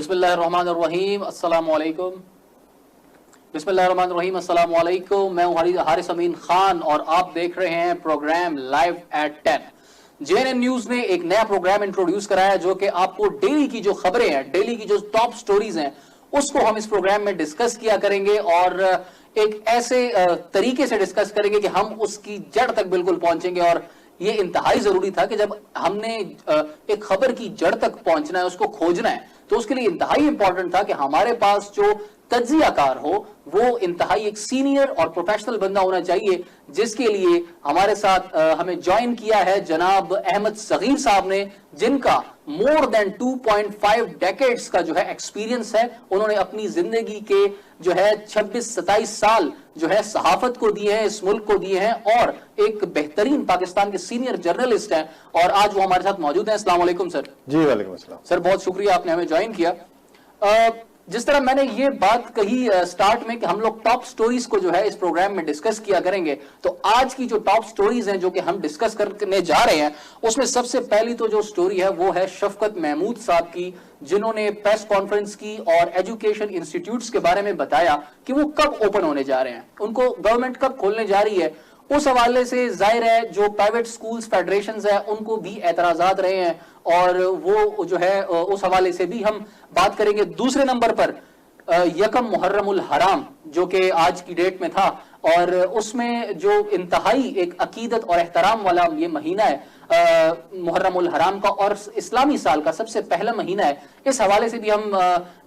बिस्मिल्लाहिर्रहमानिर्रहीम, अस्सलामु अलैकुम। बिस्मिल्लाहिर्रहमानिर्रहीम, अस्सलामु अलैकुम। मैं हूं हारिस अमीन खान और आप देख रहे हैं प्रोग्राम लाइव एट 10। जेएनएन न्यूज ने एक नया प्रोग्राम इंट्रोड्यूस कराया जो कि आपको डेली की जो खबरें हैं, डेली की जो टॉप स्टोरीज हैं, उसको हम इस प्रोग्राम में डिस्कस किया करेंगे और एक ऐसे तरीके से डिस्कस करेंगे कि हम उसकी जड़ तक बिल्कुल पहुंचेंगे। और ये इंतहाई जरूरी था कि जब हमने एक खबर की जड़ तक पहुंचना है, उसको खोजना है, तो उसके लिए इंतहाई इंपॉर्टेंट था कि हमारे पास जो तज्जियाकार हो वो इंतहाई एक सीनियर और प्रोफेशनल बंदा होना चाहिए, जिसके लिए हमारे साथ हमें ज्वाइन किया है जनाब अहमद सगीर साहब ने, जिनका मोर देन 2.5 डेकेड्स का जो है एक्सपीरियंस है। उन्होंने अपनी जिंदगी के जो है 26-27 साल जो है सहाफत को दिए हैं, इस मुल्क को दिए हैं और एक बेहतरीन पाकिस्तान के सीनियर जर्नलिस्ट हैं और आज वो हमारे साथ मौजूद हैं। अस्सलाम वालेकुम सर। जी वालेकुम अस्सलाम सर, बहुत शुक्रिया आपने हमें ज्वाइन किया। जिस तरह मैंने ये बात कही स्टार्ट में कि हम लोग टॉप स्टोरीज को जो है इस प्रोग्राम में डिस्कस किया करेंगे, तो आज की जो टॉप स्टोरीज हैं जो कि हम डिस्कस करने जा रहे हैं, उसमें सबसे पहली तो जो स्टोरी है वो है शफकत महमूद साहब की, जिन्होंने प्रेस कॉन्फ्रेंस की और एजुकेशन इंस्टीट्यूट्स के बारे में बताया कि वो कब ओपन होने जा रहे हैं, उनको गवर्नमेंट कब खोलने जा रही है। उस हवाले से जाहिर है जो प्राइवेट स्कूल्स फेडरेशंस है उनको भी एतराजात रहे हैं और वो जो है उस हवाले से भी हम बात करेंगे। दूसरे नंबर पर यकम मुहर्रमुल हराम जो कि आज की डेट में था और उसमें जो इंतहाई एक अकीदत और एहतराम वाला ये महीना है मुहर्रमुल हराम का और इस्लामी साल का सबसे पहला महीना है, इस हवाले से भी हम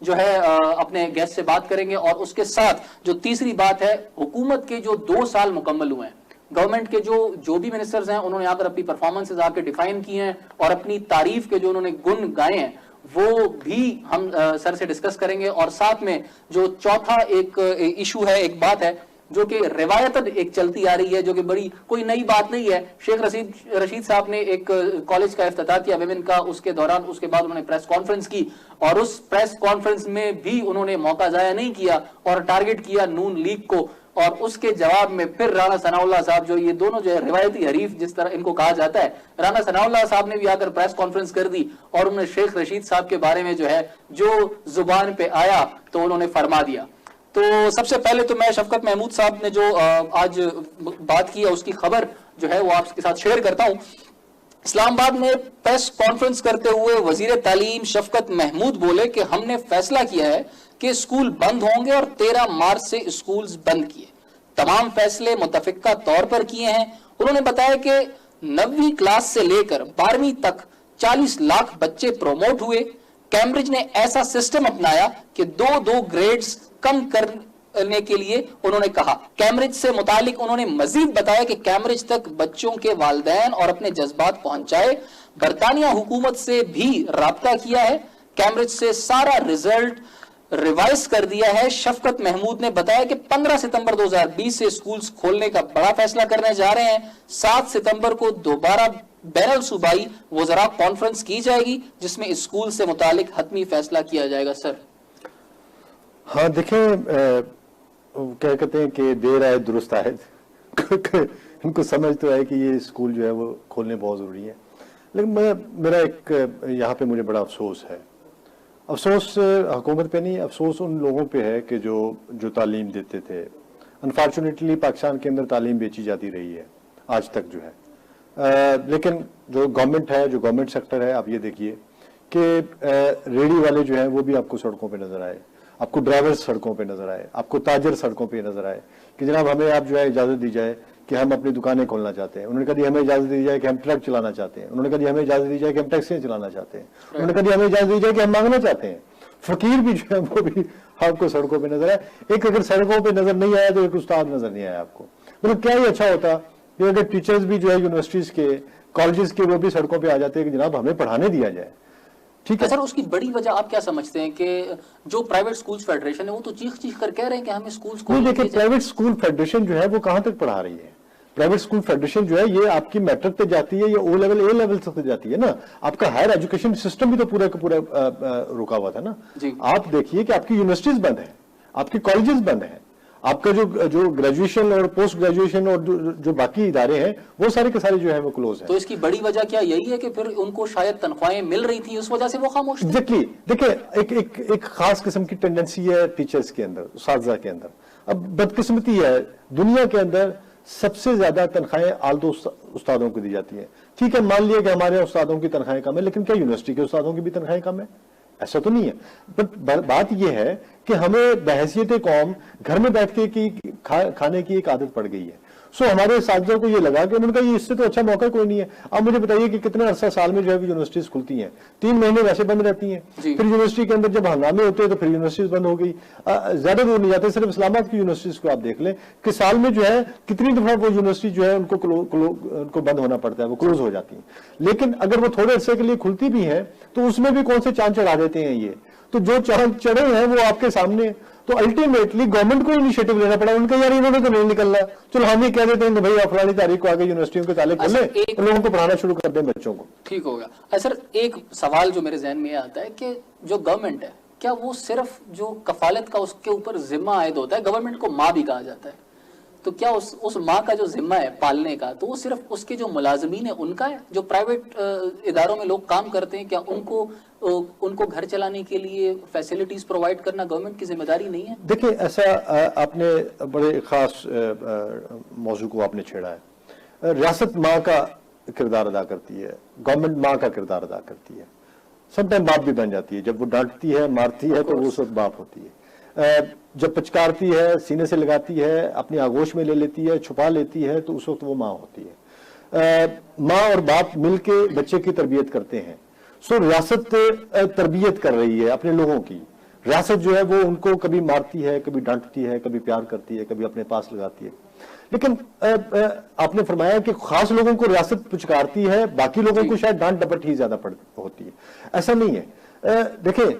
जो है अपने गेस्ट से बात करेंगे। और उसके साथ जो तीसरी बात है, हुकूमत के जो 2 साल मुकम्मल हुए हैं, गवर्नमेंट के जो भी मिनिस्टर्स हैं उन्होंने आकर अपनी परफॉर्मेंसेज आके डिफाइन की हैं और अपनी तारीफ के जो उन्होंने गुण गाए हैं वो भी हम सर से डिस्कस करेंगे। और साथ में जो चौथा एक इशू है, एक बात है जो कि रिवायतन एक चलती आ रही है, जो कि बड़ी कोई नई बात नहीं है। शेख रशीद साहब ने एक कॉलेज का इफ्तिताह किया विमेन का, उसके दौरान उसके बाद उन्होंने प्रेस कॉन्फ्रेंस की और उस प्रेस कॉन्फ्रेंस में भी उन्होंने मौका जाया नहीं किया और टारगेट किया नून लीग को। और उसके जवाब में फिर राना सनाउल्लाह साहब, जो ये दोनों जो है रिवायती हरीफ जिस तरह इनको कहा जाता है, राना सनाउल्लाह साहब ने भी आकर प्रेस कॉन्फ्रेंस कर दी और उन्होंने शेख रशीद साहब के बारे में जो है जो जुबान पे आया तो उन्होंने फरमा दिया। तो सबसे पहले तो मैं शफकत महमूद साहब ने जो आज बात की है उसकी खबर जो है वो आपके साथ शेयर करता हूं। इस्लामाबाद में प्रेस कॉन्फ्रेंस करते हुए वजीर तालीम शफकत महमूद बोले कि हमने फैसला किया है कि स्कूल बंद होंगे और 13 मार्च से स्कूल्स बंद किए। तमाम फैसले मुतफिका तौर पर किए हैं। उन्होंने बताया कि 9वीं क्लास से लेकर 12वीं तक 40 लाख बच्चे प्रोमोट हुए। कैम्ब्रिज ने ऐसा सिस्टम अपनाया कि 2-2 ग्रेड्स कम करने के लिए उन्होंने कहा। कैम्ब्रिज से मुतालिक उन्होंने मजीद बताया कि कैम्ब्रिज तक बच्चों के वालिदैन और अपने जज्बात पहुंचाए। बरतानिया हुकूमत से भी राब्ता किया है। कैम्ब्रिज से सारा रिजल्ट रिवाइज कर दिया है। शफकत महमूद ने बताया कि 15 सितंबर 2020 से स्कूल्स खोलने का बड़ा फैसला करने जा रहे हैं। 7 सितंबर को दोबारा बैनुल सूबाई वज़रा कॉन्फ्रेंस की जाएगी जिसमें स्कूल से मुतालिक हतमी फैसला किया जाएगा। सर, हाँ देखें, क्या कहते हैं कि देर आए दुरुस्त आए इनको समझ तो है कि ये स्कूल जो है वो खोलने बहुत ज़रूरी है, लेकिन मेरा एक यहाँ पे मुझे बड़ा अफसोस है। अफसोस हुकूमत पे नहीं, अफसोस उन लोगों पे है कि जो तालीम देते थे। अनफॉर्चुनेटली पाकिस्तान के अंदर तालीम बेची जाती रही है आज तक जो है। लेकिन जो गवर्नमेंट है, जो गवर्नमेंट सेक्टर है, आप ये देखिए कि रेडी वाले जो हैं वो भी आपको सड़कों पे नजर आए, आपको ड्राइवर सड़कों पे नजर आए, आपको ताजर सड़कों पे नजर आए कि जनाब हमें आप जो है इजाजत दी जाए कि हम अपनी दुकानें खोलना चाहते हैं। उन्होंने कहा हमें इजाजत दी जाए कि हम ट्रक चलाना चाहते हैं। उन्होंने कहा हमें इजाजत दी जाए कि हम टैक्सियां चलाना चाहते हैं। उन्होंने कहा हमें इजाजत दी जाए कि हम मांगना चाहते हैं। फकीर भी जो है वो भी आपको सड़कों पे नजर आए। एक अगर सड़कों पे नजर नहीं आया तो एक उस्ताद नजर नहीं आया आपको। मतलब क्या ही अच्छा होता कि अगर टीचर्स भी जो है यूनिवर्सिटीज के, कॉलेजेस के, वो भी सड़कों पे आ जाते हैं कि जनाब हमें पढ़ाने दिया जाए। ठीक है सर, उसकी बड़ी वजह आप क्या समझते हैं कि जो प्राइवेट स्कूल्स फेडरेशन है वो तो चीख कर कह रहे हैं कि हमें स्कूल्स को, देखिए प्राइवेट स्कूल फेडरेशन जो है वो कहां तक पढ़ा रही है। प्राइवेट स्कूल फेडरेशन जो है ये आपकी मैट्रिक तक जाती है, ये ओ लेवल ए लेवल तक जाती है ना। आपका हायर एजुकेशन सिस्टम भी तो पूरा का पूरा रुका हुआ था ना। आप देखिए कि आपकी यूनिवर्सिटीज बंद है, आपके कॉलेजेस बंद है, आपका जो ग्रेजुएशन और पोस्ट ग्रेजुएशन और जो बाकी इदारे हैं वो सारे के सारे जो है वो क्लोज है। तो इसकी बड़ी वजह क्या यही है कि फिर उनको शायद तनख्वाहें मिल रही थी, उस वजह से वो खामोश थे? एग्जैक्टली। देखिए एक खास किस्म की टेंडेंसी है टीचर्स के अंदर, उस्ताद के अंदर। अब बदकिस्मती है, दुनिया के अंदर सबसे ज्यादा तनख्वाहें आलदो उस्तादों को दी जाती है। ठीक है, मान लिया कि हमारे यहाँ उस्तादों की तनख्वाहें कम है, लेकिन क्या यूनिवर्सिटी के उस्तादों की भी तनख्वाहें कम है? ऐसा तो नहीं है। बट बात यह है कि हमें बहैसियत कौम घर में बैठ के खाने की एक आदत पड़ गई है। सो हमारे साथियों को ये लगा कि उन्होंने कहा ये इससे तो अच्छा मौका कोई नहीं है। अब मुझे बताइए कि कितने अरसा साल में जो है यूनिवर्सिटीज खुलती हैं, 3 महीने वैसे बंद रहती हैं, फिर यूनिवर्सिटी के अंदर जब हंगामे होते हैं तो फिर यूनिवर्सिटीज बंद हो गई। ज्यादा दूर नहीं जाते, सिर्फ इस्लामाबाद की यूनिवर्सिटीज को आप देख लें कि साल में जो है कितनी दफा वो यूनिवर्सिटी जो है उनको बंद होना पड़ता है, वो क्लोज हो जाती है। लेकिन अगर वो थोड़े अरसे के लिए खुलती भी है तो उसमें भी कौन से चांद चढ़ा देते हैं ये, तो जो चांद चढ़े हैं वो आपके सामने। तो अल्टीमेटली गवर्नमेंट को इनिशिएटिव लेना पड़ा। उनका यार इन्होंने तो नहीं निकलना, चलो हम ही कह देते हैं कि भाई फलानी तारीख को आगे यूनिवर्सिटियों के ताले खोले और लोगों को पढ़ाना शुरू कर दें बच्चों को। ठीक होगा। सर एक सवाल जो मेरे जहन में आता है कि जो गवर्नमेंट है, क्या वो सिर्फ जो कफालत का उसके ऊपर जिम्मा आयद होता है, गवर्नमेंट को माँ भी कहा जाता है, तो क्या उस माँ का जो जिम्मा है पालने का, तो वो सिर्फ उसके जो मुलाजमीन है उनका है? जो प्राइवेट इदारों में लोग काम करते हैं, क्या उनको घर चलाने के लिए फैसिलिटीज प्रोवाइड करना गवर्नमेंट की जिम्मेदारी नहीं है? देखिए, ऐसा आपने बड़े खास मौजू को आपने छेड़ा है। रियासत माँ का किरदार अदा करती है, गवर्नमेंट माँ का किरदार अदा करती है, समटाइम बाप भी बन जाती है। जब वो डांटती है, मारती है, तो वो उस वक्त बाप होती है। जब पचकारती है, सीने से लगाती है, अपनी आगोश में ले लेती है, छुपा लेती है, तो उस वक्त वो माँ होती है। माँ और बाप मिलके बच्चे की तरबियत करते हैं। सो रियासत तरबियत कर रही है अपने लोगों की। रियासत जो है वो उनको कभी मारती है, कभी डांटती है, कभी प्यार करती है, कभी अपने पास लगाती है। लेकिन आपने फरमाया कि खास लोगों को रियासत पुचकारती है, बाकी लोगों को शायद डांट डपट ही ज्यादा होती है। ऐसा नहीं है। देखिए,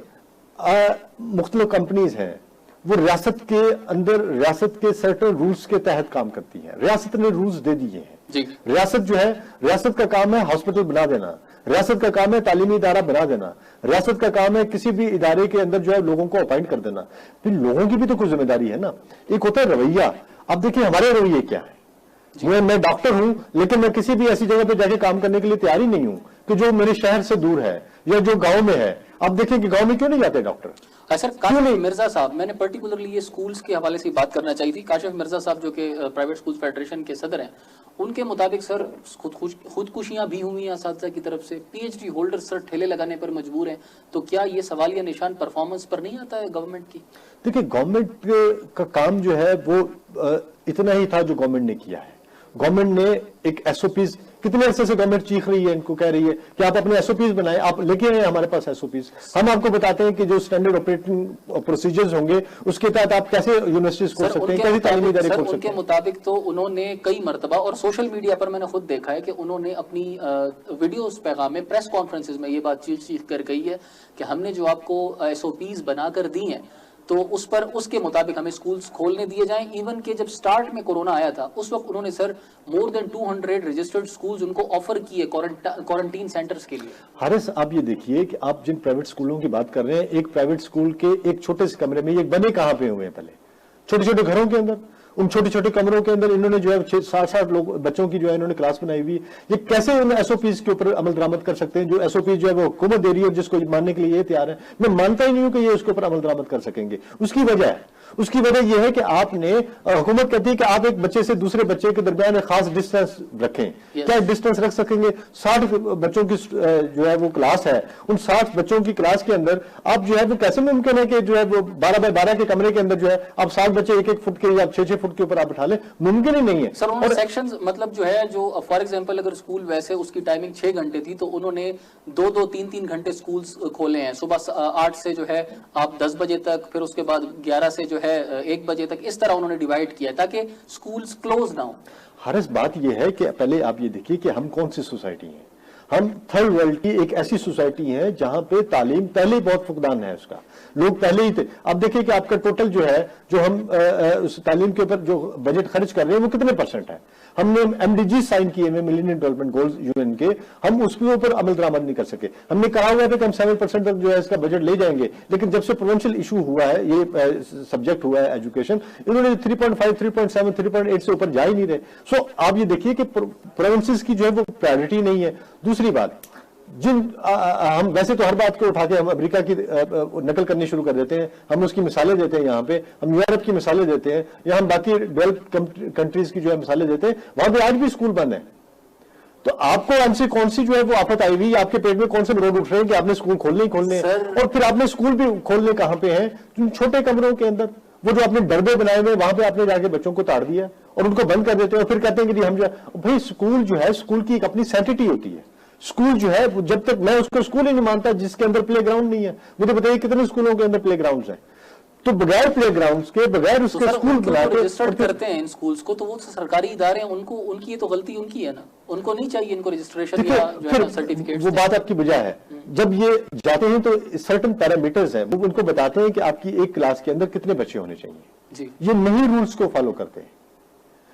मुख्तलिफ कंपनीज हैं, वो रियासत के अंदर रियासत के सर्टेन रूल्स के तहत काम करती हैं। रियासत ने रूल्स दे दिए हैं। रियासत जो है, रियासत का काम है हॉस्पिटल बना देना, रियासत का काम है तालीमी इदारा बना देना, रियासत का काम है किसी भी इदारे के अंदर जो है लोगों को अपॉइंट कर देना। फिर लोगों की भी तो कुछ जिम्मेदारी है ना। एक होता है रवैया। अब देखिए हमारे रवैये क्या है। मैं डॉक्टर हूं, लेकिन मैं किसी भी ऐसी जगह पे जाके काम करने के लिए तैयार ही नहीं हूं कि जो मेरे शहर से दूर है या जो गांव में है। अब देखिए कि गांव में क्यों नहीं जाते डॉक्टर। सर काशिफ मिर्जा साहब, मैंने पर्टिकुलरली ये स्कूल्स के हवाले से बात करना चाहिए थी। काशिफ मिर्जा साहब जो कि प्राइवेट स्कूल फेडरेशन के सदर हैं, उनके मुताबिक सर खुदकुशियां भी हुई हैं असातिज़ा की तरफ से। पीएचडी होल्डर सर ठेले लगाने पर मजबूर हैं। तो क्या ये सवालिया निशान परफॉर्मेंस पर नहीं आता है गवर्नमेंट की? देखिए, गवर्नमेंट का काम जो है वो इतना ही था जो गवर्नमेंट ने किया है। गवर्नमेंट ने एक एसओपीज, कितने अरसे से गवर्नमेंट चीख रही है, इनको कह रही है कि आप अपने एसओपीज बनाएं। आप लेके आए हमारे पास एसओपीज, हम आपको बताते हैं कि जो स्टैंडर्ड ऑपरेटिंग प्रोसीजर्स होंगे उसके तहत आप कैसे यूनिवर्सिटीज खोल सकते हैं, कैसे तालीमी इदारे खोल सकते हैं। उनके मुताबिक तो उन्होंने कई मरतबा, और सोशल मीडिया पर मैंने खुद देखा है कि उन्होंने अपनी वीडियोस पैगाम में, प्रेस कॉन्फ्रेंसेज में ये बात चीख कर कही है कि हमने जो आपको एसओपीज बनाकर दी हैं तो उस पर उसके मुताबिक हमें स्कूल्स खोलने दिए जाएं। इवन के जब स्टार्ट में कोरोना आया था उस वक्त उन्होंने sir more than 200 registered schools उनको ऑफर किए क्वारंटीन सेंटर्स के लिए। हारिस, आप ये देखिए कि आप जिन प्राइवेट स्कूलों की बात कर रहे हैं, एक प्राइवेट स्कूल के एक छोटे से कमरे में ये बने कहां पे हुए हैं? पहले छोटे छोटे घरों के अंदर, उन छोटे छोटे कमरों के अंदर इन्होंने जो है 6-7 लोग बच्चों की जो है इन्होंने क्लास बनाई हुई। ये कैसे उन एसओपीज के ऊपर अमल दरामद कर सकते हैं जो एसओपीज जो है वो हुकूमत दे रही है और जिसको मानने के लिए ये तैयार है? मैं मानता ही नहीं हूं कि ये उसके ऊपर अमल दरामद कर सकेंगे। उसकी वजह यह है कि आपने, हुकूमत कहती है कि आप एक बच्चे से दूसरे बच्चे के दरमियान एक खास डिस्टेंस रखें। क्या डिस्टेंस रख सकेंगे? 60 बच्चों की जो है वो क्लास है, उन 60 बच्चों की क्लास के अंदर आप जो है वो कैसे मुमकिन है कि जो है वो 12 बाय 12 के कमरे के अंदर जो है आप 60 बच्चे 1-1 फुट के या 6-6 फुट के ऊपर आप उठा ले? मुमकिन ही नहीं है। सर उन्होंने सेक्शंस, मतलब जो है, जो फॉर एग्जांपल अगर स्कूल वैसे उसकी टाइमिंग 6 घंटे थी तो उन्होंने 2-2, 3-3 घंटे स्कूल्स खोले हैं। सुबह 8 से जो है आप 10 बजे तक, फिर उसके बाद 11 से जो है 1 बजे तक, इस तरह उन्होंने डिवाइड किया ताकि स्कूल्स क्लोज ना हो। हर बात यह है कि पहले आप ये देखिए कि हम कौन सी सोसाइटी हैं। हम थर्ड वर्ल्ड की एक ऐसी सोसाइटी है जहां पे तालीम पहले ही बहुत फुकदान है उसका, लोग पहले ही थे। अब देखिए कि आपका टोटल जो है, जो हम उस तालीम के ऊपर जो बजट खर्च कर रहे हैं वो कितने % है। हमने MDG साइन किए हुए, मिलेनियम डेवलपमेंट गोल्स यूएन के, हम उसके ऊपर अमल दरामद नहीं कर सके। हमने कहा हुआ था कि हम 7% तक जो है इसका बजट ले जाएंगे, लेकिन जब से प्रोविंशियल इशू हुआ है, ये सब्जेक्ट हुआ है एजुकेशन, इन्होंने 3.5, 3.7, 3.8 से ऊपर जा ही नहीं रहे। सो आप ये देखिए कि प्रोविंसेस की जो है वो प्रायोरिटी नहीं है। दूसरी बात, जिन हम वैसे तो हर बात को उठा के हम अमेरिका की नकल करनी शुरू कर देते हैं, हम उसकी मिसालें देते हैं, यहाँ पे हम यूरोप की मिसालें देते हैं, या हम बाकी डेवलप्ड कंट्रीज की जो है मिसालें देते हैं, वहां पे आज भी स्कूल बंद है। तो आपको हमसे कौन सी जो है वो आफत आई हुई, आपके पेट में कौन से रोग उठ रहे हैं कि आपने स्कूल खोलने ही खोलने, और फिर आपने स्कूल भी खोलने कहां पे हैं, छोटे कमरों के अंदर, वो जो आपने डरबे बनाए हुए वहां पे आपने जाके बच्चों को ताड़ दिया और उनको बंद कर देते हैं, और फिर कहते हैं कि हम जो भाई स्कूल जो है, स्कूल की एक अपनी सैंटिटी होती है। स्कूल जो है, जब तक मैं उसको स्कूल ही नहीं मानता जिसके अंदर प्ले ग्राउंड नहीं है। मुझे बताइए कितने स्कूलों के अंदर प्ले ग्राउंड है? तो बगैर प्ले ग्राउंड के, बगैर उसके स्कूल रजिस्टर्ड करते हैं इन स्कूल्स को, तो वो सरकारी इदारे हैं, उनको उनकी ये तो गलती उनकी है ना, उनको नहीं चाहिए इनको रजिस्ट्रेशन या जो है सर्टिफिकेट। वो बात आपकी बजाय है, जब ये जाते हैं तो सर्टेन पैरामीटर्स हैं, वो उनको बताते हैं कि आपकी एक क्लास के अंदर कितने बच्चे होने चाहिए जी। ये नहीं रूल्स को फॉलो करते हैं,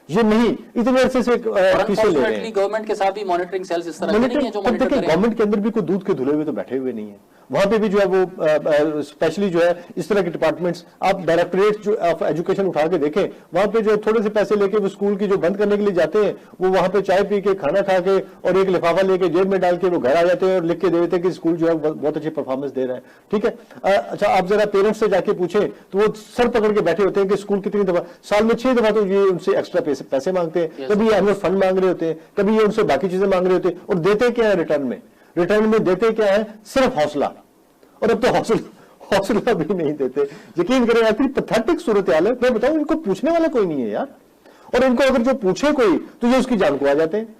ये नहीं, इतने अरसे से फीसें ले रहे हैं। गवर्नमेंट के साथ भी मॉनिटरिंग सेल्स इस तरह के नहीं है जो मॉनिटर करें। गवर्नमेंट के अंदर भी कोई दूध के धुले हुए तो बैठे हुए नहीं है, वहां पे भी जो है वो स्पेशली जो है इस तरह के डिपार्टमेंट्स, आप डायरेक्टरेट जो ऑफ एजुकेशन उठा के देखें, वहां पे जो थोड़े से पैसे लेके वो स्कूल की जो बंद करने के लिए जाते हैं, वो वहां पे चाय पी के, खाना खा के और एक लिफाफा लेके जेब में डाल के वो घर आ जाते हैं और लिख के दे देते हैं कि स्कूल जो है बहुत अच्छी परफॉर्मेंस दे रहा है। ठीक है, अच्छा आप जरा पेरेंट्स से जाके पूछे तो वो सर पकड़ के बैठे होते हैं कि स्कूल कितनी दफा, साल में 6 दफा तो ये उनसे एक्स्ट्रा पैसे मांगते हैं, कभी ये एनुअल फंड मांग रहे होते हैं, कभी ये उनसे बाकी चीजें मांग रहे होते हैं, और देते क्या है रिटर्न में? रिटर्न में देते क्या है? सिर्फ हौसला, और अब तो हौसला भी नहीं देते। यकीन करें यार, इतनी पैथेटिक सूरत हाल है। मैं बताऊं, इनको पूछने वाला कोई नहीं है यार, और इनको अगर जो पूछे कोई तो ये उसकी जान को आ जाते हैं।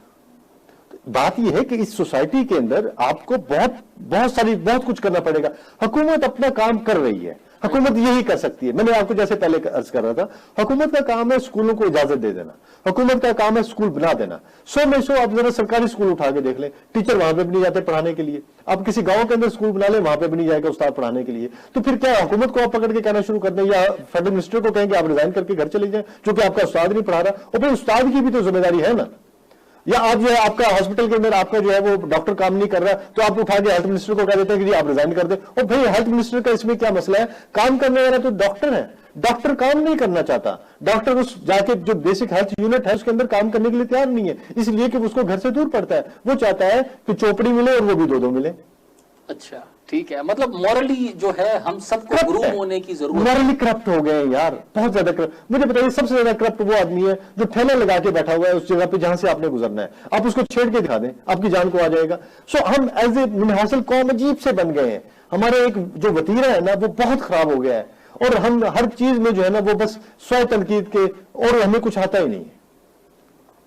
बात यह है कि इस सोसाइटी के अंदर आपको बहुत कुछ करना पड़ेगा। हुकूमत अपना काम कर रही है, हुकूमत यही कर सकती है। मैंने आपको जैसे पहले अर्ज कर रहा था, हुकूमत का काम है स्कूलों को इजाजत दे देना, हुकूमत का काम है स्कूल बना देना। 100 में 100 आप जरा सरकारी स्कूल उठा के देख लें, टीचर वहां पे भी नहीं जाते पढ़ाने के लिए। आप किसी गांव के अंदर स्कूल बना लें, वहां पे भी नहीं जाएगा उस्ताद पढ़ाने के लिए। तो फिर क्या हुकूमत को आप पकड़ के कहना शुरू कर दें, या फेडरल मिनिस्टर को कहेंगे आप रिजाइन करके घर चले जाएं, क्योंकि आपका उस्ताद नहीं पढ़ा रहा? और फिर उस्ताद की भी तो जिम्मेदारी है ना। या आप जो है आपका हॉस्पिटल के अंदर आपका जो है वो डॉक्टर काम नहीं कर रहा, तो आप उठा के हेल्थ मिनिस्टर को कह देते हैं कि जी आप रिजाइन कर दें। और भाई हेल्थ मिनिस्टर का इसमें क्या मसला है? काम करने वाला तो डॉक्टर है, डॉक्टर काम नहीं करना चाहता। डॉक्टर उस जाके जो बेसिक हेल्थ यूनिट है उसके अंदर काम करने के लिए तैयार नहीं है, इसलिए कि उसको घर से दूर पड़ता है। वो चाहता है कि चौपड़ी मिले और वो भी 2-2 मिले। अच्छा ठीक है, मतलब मॉरली जो है हम सबको ग्रूम होने की जरूरत है। मॉरली करप्ट हो गए यार, बहुत ज्यादा करप्ट। मुझे बताइए सबसे ज्यादा करप्ट वो आदमी है जो ठेला लगा के बैठा हुआ है उस जगह पे जहां से आपने गुजरना है। आप उसको छेड़ के दिखा दें, आपकी जान को आ जाएगा। सो हम एज ए मुनहसिल कौम अजीब से बन गए हैं। हमारे एक जो वतीरा है ना वो बहुत खराब हो गया है, और हम हर चीज में जो है ना वो बस सौ तनकीद के, और हमें कुछ आता ही नहीं है।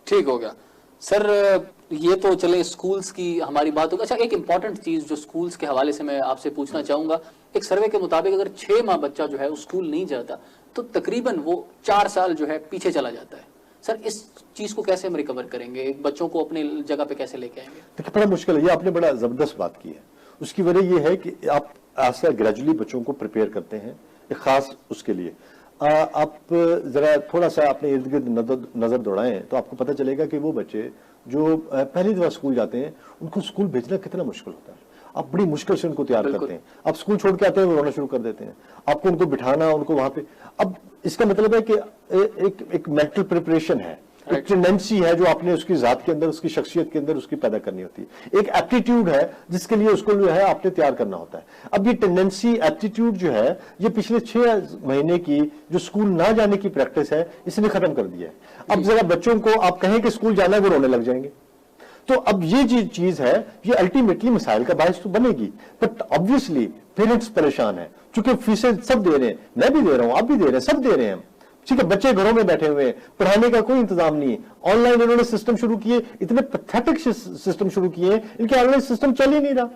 ठीक हो गया सर, ये तो चले स्कूल्स की हमारी बात होगी। अच्छा, एक इंपॉर्टेंट चीज जो स्कूल्स के हवाले से मैं आपसे पूछना चाहूंगा, एक सर्वे के मुताबिक अगर 6 माह बच्चा जो है वो स्कूल नहीं जाता तो तकरीबन वो 4 साल जो है पीछे चला जाता है। सर इस चीज को कैसे हम रिकवर करेंगे, बच्चों को अपनी जगह पे कैसे लेके आएंगे? देखिए बड़ा मुश्किल है, ये आपने बड़ा जबरदस्त बात की है। उसकी वजह यह है कि आप ऐसा ग्रेजुअली बच्चों को प्रिपेयर करते हैं एक खास उसके लिए। आप जरा थोड़ा सा अपने इर्द गिर्द नजर दौड़ाएं तो आपको पता चलेगा कि वो बच्चे जो पहली दफा स्कूल जाते हैं उनको स्कूल भेजना कितना मुश्किल होता है। आप बड़ी मुश्किल से उनको तैयार करते हैं, आप स्कूल छोड़ के आते हैं वो रोना शुरू कर देते हैं, आपको उनको बिठाना, उनको वहां पे। अब इसका मतलब है कि एक मेंटल प्रिपरेशन है, एक टेंडेंसी है जो आपने उसकी जात के अंदर, उसकी शख्सियत के अंदर उसकी पैदा करनी होती है। एक एप्टीट्यूड है जिसके लिए उसको जो है आपने तैयार करना होता है। अब ये टेंडेंसी, एप्टीट्यूड जो है ये पिछले 6 महीने की जो स्कूल ना जाने की प्रैक्टिस है इसने खत्म कर दिया है। अब जरा बच्चों को आप कहें कि स्कूल जाना है वो रोने लग जाएंगे। तो अब ये चीज है, ये अल्टीमेटली मसाइल का बायस तो बनेगी, बट ऑब्वियसली पेरेंट्स परेशान है क्योंकि फीसें सब दे रहे हैं, मैं भी दे रहा हूं, आप भी दे रहे हैं, सब दे रहे हैं। ठीक है, बच्चे घरों में बैठे हुए हैं, पढ़ाने का कोई इंतजाम नहीं है। ऑनलाइन इन्होंने सिस्टम शुरू किए, इतने पैथेटिक सिस्टम शुरू किए, इनके ऑनलाइन सिस्टम चल ही नहीं रहा।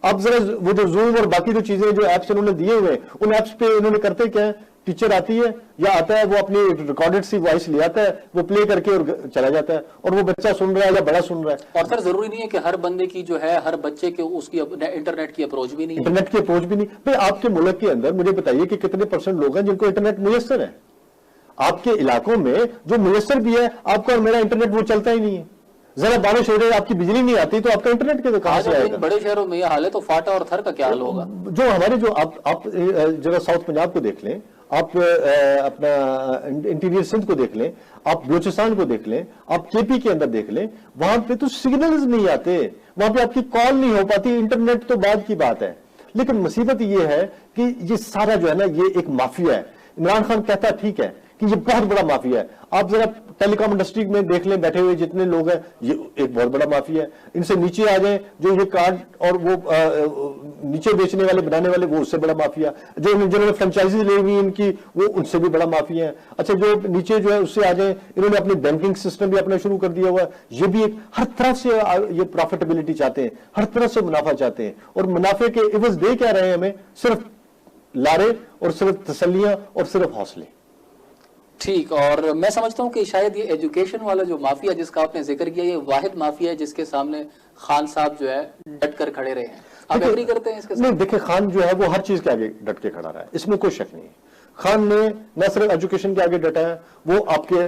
अब जरा वो जो जूम और बाकी जो चीजें जो एप्स इन्होंने दिए हुए हैं, उन एप्स पे इन्होंने करते क्या है टीचर आती है या आता है, वो अपनी रिकॉर्डेड सी वॉइस ले आता है, वो प्ले करके और चला जाता है, और वो बच्चा सुन रहा है या बड़ा सुन रहा है। और सर जरूरी नहीं है कि हर बंदे की जो है, हर बच्चे के उसकी इंटरनेट की अप्रोच भी नहीं है। इंटरनेट की अप्रोच भी नहीं। भाई आपके मुल्क के अंदर मुझे बताइए कि कितने % लोग हैं जिनको इंटरनेट मुयस्सर है? आपके इलाकों में जो मुयस्सर भी है, आपका और मेरा इंटरनेट वो चलता ही नहीं है। जरा बारिश हो रही है, आपकी बिजली नहीं आती, तो आपका इंटरनेट के कहां से आएगा? बड़े शहरों में यह हाल है, तो फाटा और थर का क्या हाल होगा? जो हमारे जो आप जरा साउथ पंजाब को देख लें, आप अपना इंटीरियर सिंध को देख लें, आप बलूचिस्तान को देख लें, आप केपी के अंदर देख लें, वहां पे तो सिग्नल्स नहीं आते, वहां पे आपकी कॉल नहीं हो पाती, इंटरनेट तो बाद की बात है। लेकिन मुसीबत ये है कि ये सारा जो है ना, ये एक माफिया है। इमरान खान कहता है ठीक है कि ये बहुत बड़ा माफिया है। आप जरा टेलीकॉम इंडस्ट्री में देख लें, बैठे हुए जितने लोग हैं, ये एक बहुत बड़ा माफिया है। इनसे नीचे आ जाएं, जो ये कार्ड और वो नीचे बेचने वाले, बनाने वाले, वो उससे बड़ा माफिया। जो जिन्होंने फ्रेंचाइजी ली हुई इनकी, वो उनसे भी बड़ा माफिया है। अच्छा, जो नीचे जो है उससे आ जाए, इन्होंने अपनी बैंकिंग सिस्टम भी अपना शुरू कर दिया हुआ है। ये भी एक हर तरफ से ये प्रॉफिटेबिलिटी चाहते हैं, हर तरफ से मुनाफा चाहते हैं, और मुनाफे के इवज दे क्या रहे हैं हमें? सिर्फ लारे और सिर्फ तसल्लियां और सिर्फ हौसले। ठीक, और मैं समझता हूं कि शायद ये एजुकेशन वाला जो माफिया जिसका आपने जिक्र किया, ये वाहिद माफिया है जिसके सामने खान साहब जो है डट कर खड़े रहे हैं। आप एग्री करते हैं इसके साथ? नहीं, देखिए, खान जो है वो हर चीज के आगे डट के खड़ा रहा है, इसमें कोई शक नहीं है। खान ने न सिर्फ एजुकेशन के आगे डटा है, वो आपके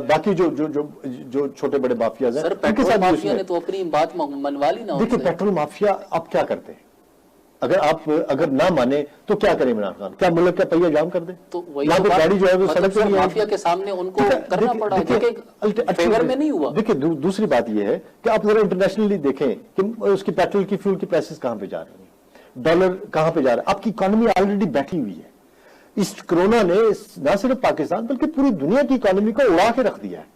बाकी जो छोटे बड़े माफियाज हैं, सर पेट्रोल माफिया ने तो अपनी बात मनवा ली ना। देखिए, पेट्रोल माफिया आप क्या करते हैं? अगर ना माने तो क्या करें इमरान खान? क्या मुल्क का पहिया जाम कर दे? तो वही तो गाड़ी जो है वो सड़क पर माफिया के सामने उनको करना पड़ा, फेवर में नहीं हुआ। देखिए, दूसरी बात ये है कि आप जरा इंटरनेशनली देखें कि उसकी पेट्रोल की, फ्यूल की प्राइसेस कहां पे जा रही हैं, डॉलर कहां पे जा रहा है। आपकी इकोनॉमी ऑलरेडी बैठी हुई है। इस कोरोना ने न सिर्फ पाकिस्तान बल्कि पूरी दुनिया की इकोनॉमी को उड़ा के रख दिया है।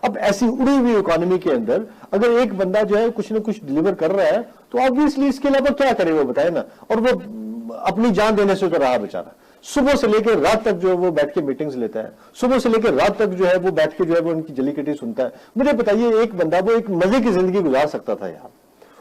अब ऐसी उड़ी हुई इकोनॉमी के अंदर अगर एक बंदा जो है कुछ ना कुछ डिलीवर कर रहा है, तो ऑब्वियसली इसके अलावा क्या करे वो बताए ना। और वो अपनी जान देने से तो रहा बेचारा। सुबह से लेकर रात तक जो है वो बैठ के मीटिंग्स लेता है, सुबह से लेकर रात तक जो है वो बैठ के जो है वो उनकी जली कटी सुनता है। मुझे बताइए, एक बंदा वो एक मजे की जिंदगी गुजार सकता था यार,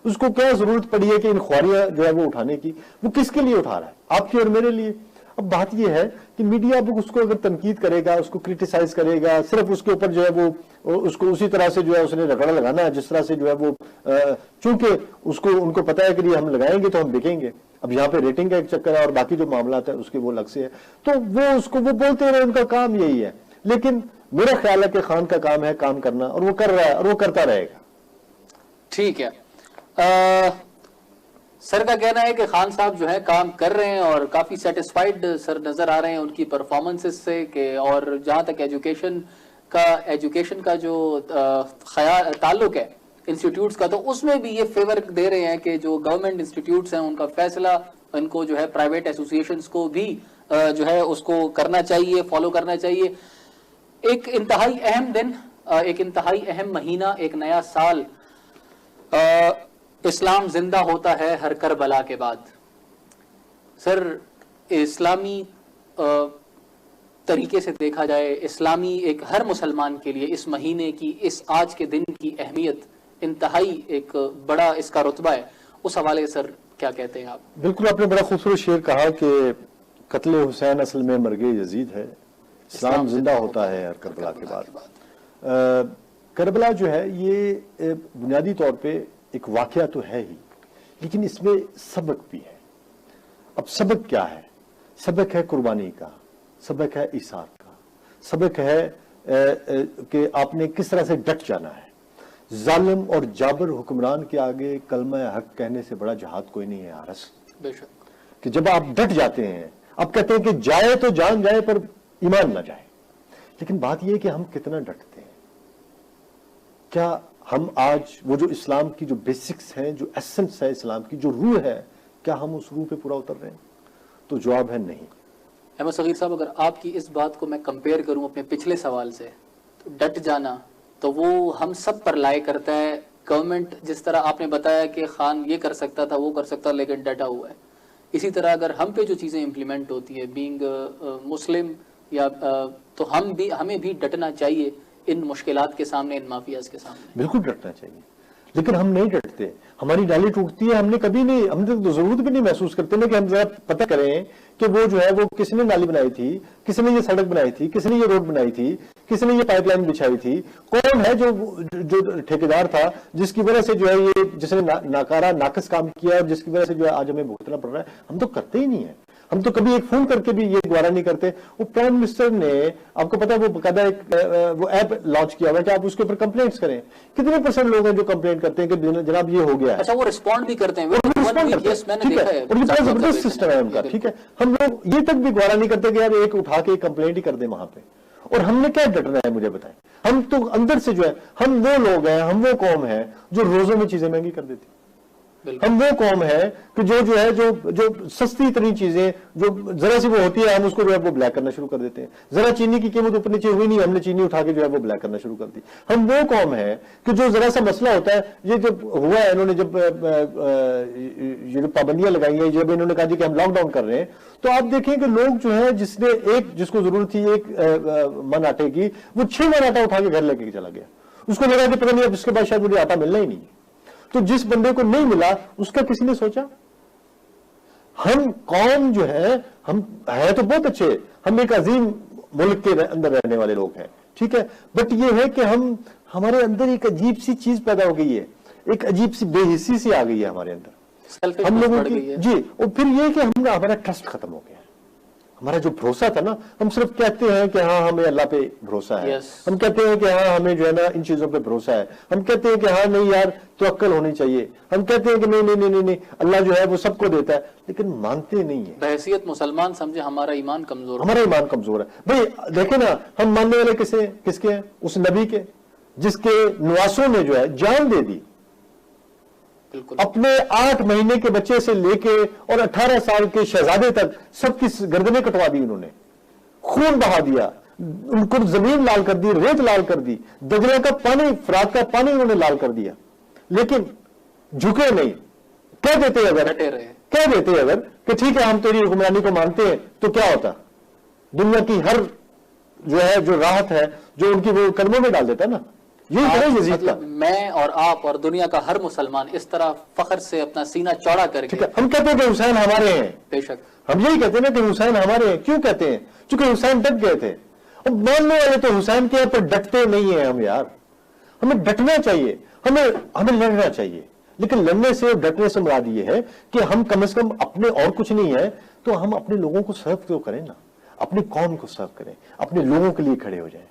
उसको क्या जरूरत पड़ी है कि इन ख्वारियां जो है वो उठाने की? वो किसके लिए उठा रहा है? आपकी और मेरे लिए। अब बात यह है कि मीडिया अब उसको अगर तनकीद करेगा, उसको क्रिटिसाइज करेगा, सिर्फ उसके ऊपर जो है वो उसको उसी तरह से जो है उसने रगड़ा लगाना है जिस तरह से जो है वो, चूंकि उसको उनको पता है कि हम लगाएंगे तो हम बिकेंगे। अब यहाँ पे रेटिंग का एक चक्कर है और बाकी जो मामला है उसके वो अलग से है, तो वो उसको वो बोलते रहे, उनका काम यही है। लेकिन मेरा ख्याल है कि खान का काम है काम करना, और वो कर रहा है और वो करता रहेगा। ठीक है। सर का कहना है कि खान साहब जो है काम कर रहे हैं और काफी सेटिस्फाइड सर नजर आ रहे हैं उनकी परफॉर्मेंसेस से के, और जहां तक एजुकेशन का जो ख्याल ताल्लुक है इंस्टीट्यूट्स का, तो उसमें भी ये फेवर दे रहे हैं कि जो गवर्नमेंट इंस्टीट्यूट्स हैं उनका फैसला इनको जो है प्राइवेट एसोसिएशंस को भी जो है उसको करना चाहिए, फॉलो करना चाहिए। एक इंतहाई अहम दिन, एक इंतहाई अहम महीना, एक नया साल, इस्लाम जिंदा होता है हर करबला के बाद। सर, इस्लामी तरीके से देखा जाए, इस्लामी एक हर मुसलमान के लिए इस महीने की, इस आज के दिन की अहमियत इंतहाई एक बड़ा इसका रुतबा है। उस हवाले से सर क्या कहते हैं आप? बिल्कुल, आपने बड़ा खूबसूरत शेर कहा कि कत्ले हुसैन असल में मरगे यजीद है, इस्लाम जिंदा होता है हर करबला के बाद। करबला जो है ये बुनियादी तौर पे एक वाकया तो है ही, लेकिन इसमें सबक भी है। अब सबक क्या है? सबक है कुर्बानी का, सबक है ईसार का, सबक है कि आपने किस तरह से डट जाना है। जालिम और जाबर हुक्मरान के आगे कलमा हक कहने से बड़ा जहाद कोई नहीं है आरस। बेशक, कि जब आप डट जाते हैं, आप कहते हैं कि जाए तो जान जाए पर ईमान ना जाए। लेकिन बात यह है कि हम कितना डटते हैं। क्या हम आज वो जो इस्लाम की जो बेसिक्स हैं, जो एसेंस है इस्लाम की, जो रूह है, क्या हम उस रूह पे पूरा उतर रहे हैं? तो जवाब है नहीं। अहमद सगीर साहब, अगर आपकी इस बात को मैं कंपेयर करूं अपने पिछले सवाल से, तो डट जाना तो वो हम सब पर लाए करता है। गवर्नमेंट जिस तरह आपने बताया कि खान ये कर सकता था, वो कर सकता, लेकिन डटा हुआ है। इसी तरह अगर हम पे जो चीजें इंप्लीमेंट होती है बीइंग मुस्लिम या तो हमें भी डटना चाहिए इन मुश्किलात के सामने, इन माफियाज के सामने। बिल्कुल डटना चाहिए, लेकिन हम नहीं डटते। हमारी नाली टूटती है, हमने कभी नहीं, हमने तो जरूरत भी नहीं महसूस करते ना कि हम जरा पता करें कि वो जो है वो किसने नाली बनाई थी, किसने ये सड़क बनाई थी, किसने ये रोड बनाई थी, किसने ये पाइपलाइन बिछाई थी, कौन है जो ठेकेदार था जिसकी वजह से जो है ये जिसने नाकारा नाकस काम किया और जिसकी वजह से जो है आज हमें भुगतना पड़ रहा है। हम तो करते ही नहीं है, हम तो कभी एक फोन करके भी ये गवारा नहीं करते। वो प्राइम मिनिस्टर ने, आपको पता है, वो बकायदा एक वो ऐप लॉन्च किया हुआ है कि आप उसके ऊपर कंप्लेंट्स करें। कितने % लोग हैं जो कंप्लेंट करते हैं कि जनाब ये हो गया है। अच्छा, वो रिस्पॉन्ड भी करते हैं, यस, मैंने देखा है, और ये बड़ा जबरदस्त सिस्टम है उनका। ठीक है, हम लोग ये तक भी गवारा नहीं करते कि यार एक उठा के कंप्लेंट ही कर दे वहां पे। और हमने क्या डरना है, मुझे बताएं। हम तो अंदर से जो है, हम वो लोग हैं, हम वो कौम है जो रोजों में चीजें महंगी कर देती। हम वो कौम है कि जो है जो सस्ती इतनी चीजें जो जरा सी वो होती है, हम उसको जो है वो ब्लैक करना शुरू कर देते हैं। जरा चीनी की कीमत ऊपर नीचे हुई नहीं, हमने चीनी उठा के जो है वो ब्लैक करना शुरू कर दी। हम वो कौम है कि जो जरा सा मसला होता है, ये जब हुआ है, इन्होंने जब ये जो पाबंदियां लगाई हैं, जब इन्होंने कहा कि हम लॉकडाउन कर रहे हैं, तो आप देखें कि लोग जो है जिसने जिसको जरूरत थी एक मन आटे की, वो 6 मन आटा उठा के घर लेके चला गया। उसको लगा कि पता नहीं अब इसके बाद शायद मुझे आटा मिलना ही नहीं। तो जिस बंदे को नहीं मिला उसका किसी ने सोचा? हम कौम जो है, हम है तो बहुत अच्छे, हम एक अजीम मुल्क के अंदर रहने वाले लोग हैं, ठीक है, बट ये है कि हमारे अंदर एक अजीब सी चीज पैदा हो गई है, एक अजीब सी बेहिस्सी सी आ गई है हमारे अंदर, हम लोगों की जी। और फिर ये कि हमारा ट्रस्ट खत्म हो गया। हमारा जो भरोसा था ना, हम सिर्फ कहते हैं कि हाँ हमें अल्लाह पे भरोसा है, हम कहते हैं कि हाँ हमें जो है ना इन चीजों पे भरोसा है, हम कहते हैं कि हाँ नहीं यार तो अक्ल होनी चाहिए, हम कहते हैं कि नहीं नहीं नहीं नहीं अल्लाह जो है वो सबको देता है, लेकिन मानते नहीं है। बहैसियत मुसलमान समझे हमारा ईमान कमजोर, हमारा ईमान कमजोर है। भाई देखे ना, हम मानने वाले किसके हैं? उस नबी के जिसके नवासों ने जो है जान दे दी, अपने 8 महीने के बच्चे से लेके और 18 साल के शहजादे तक सबकी गर्दनें कटवा दी उन्होंने, खून बहा दिया, उनको जमीन लाल कर दी, रेत लाल कर दी, दजला का पानी, फरात का पानी उन्होंने लाल कर दिया, लेकिन झुके नहीं। कह देते अगर कि ठीक है हम तेरी हुक्मरानी को मानते हैं, तो क्या होता? दुनिया की हर जो है जो राहत है जो उनकी वो कदमों में डाल देता है ना। मतलब मैं और आप और दुनिया का हर मुसलमान इस तरह फख्र से अपना सीना चौड़ा करके, हम कहते हैं कि हुसैन हमारे हैं, बेशक हम यही कहते हैं ना कि हुसैन हमारे हैं। क्यों कहते हैं? क्योंकि हुसैन डट गए थे। और मानने वाले तो हुसैन के ऊपर डटते नहीं है हम यार। हमें डटना चाहिए, हमें लड़ना चाहिए, लेकिन लड़ने से और डटने से मुराद ये है कि हम कम से कम अपने, और कुछ नहीं है तो हम अपने लोगों को सर्व तो करें ना, अपनी कौम को सर्व करें, अपने लोगों के लिए खड़े हो जाएं,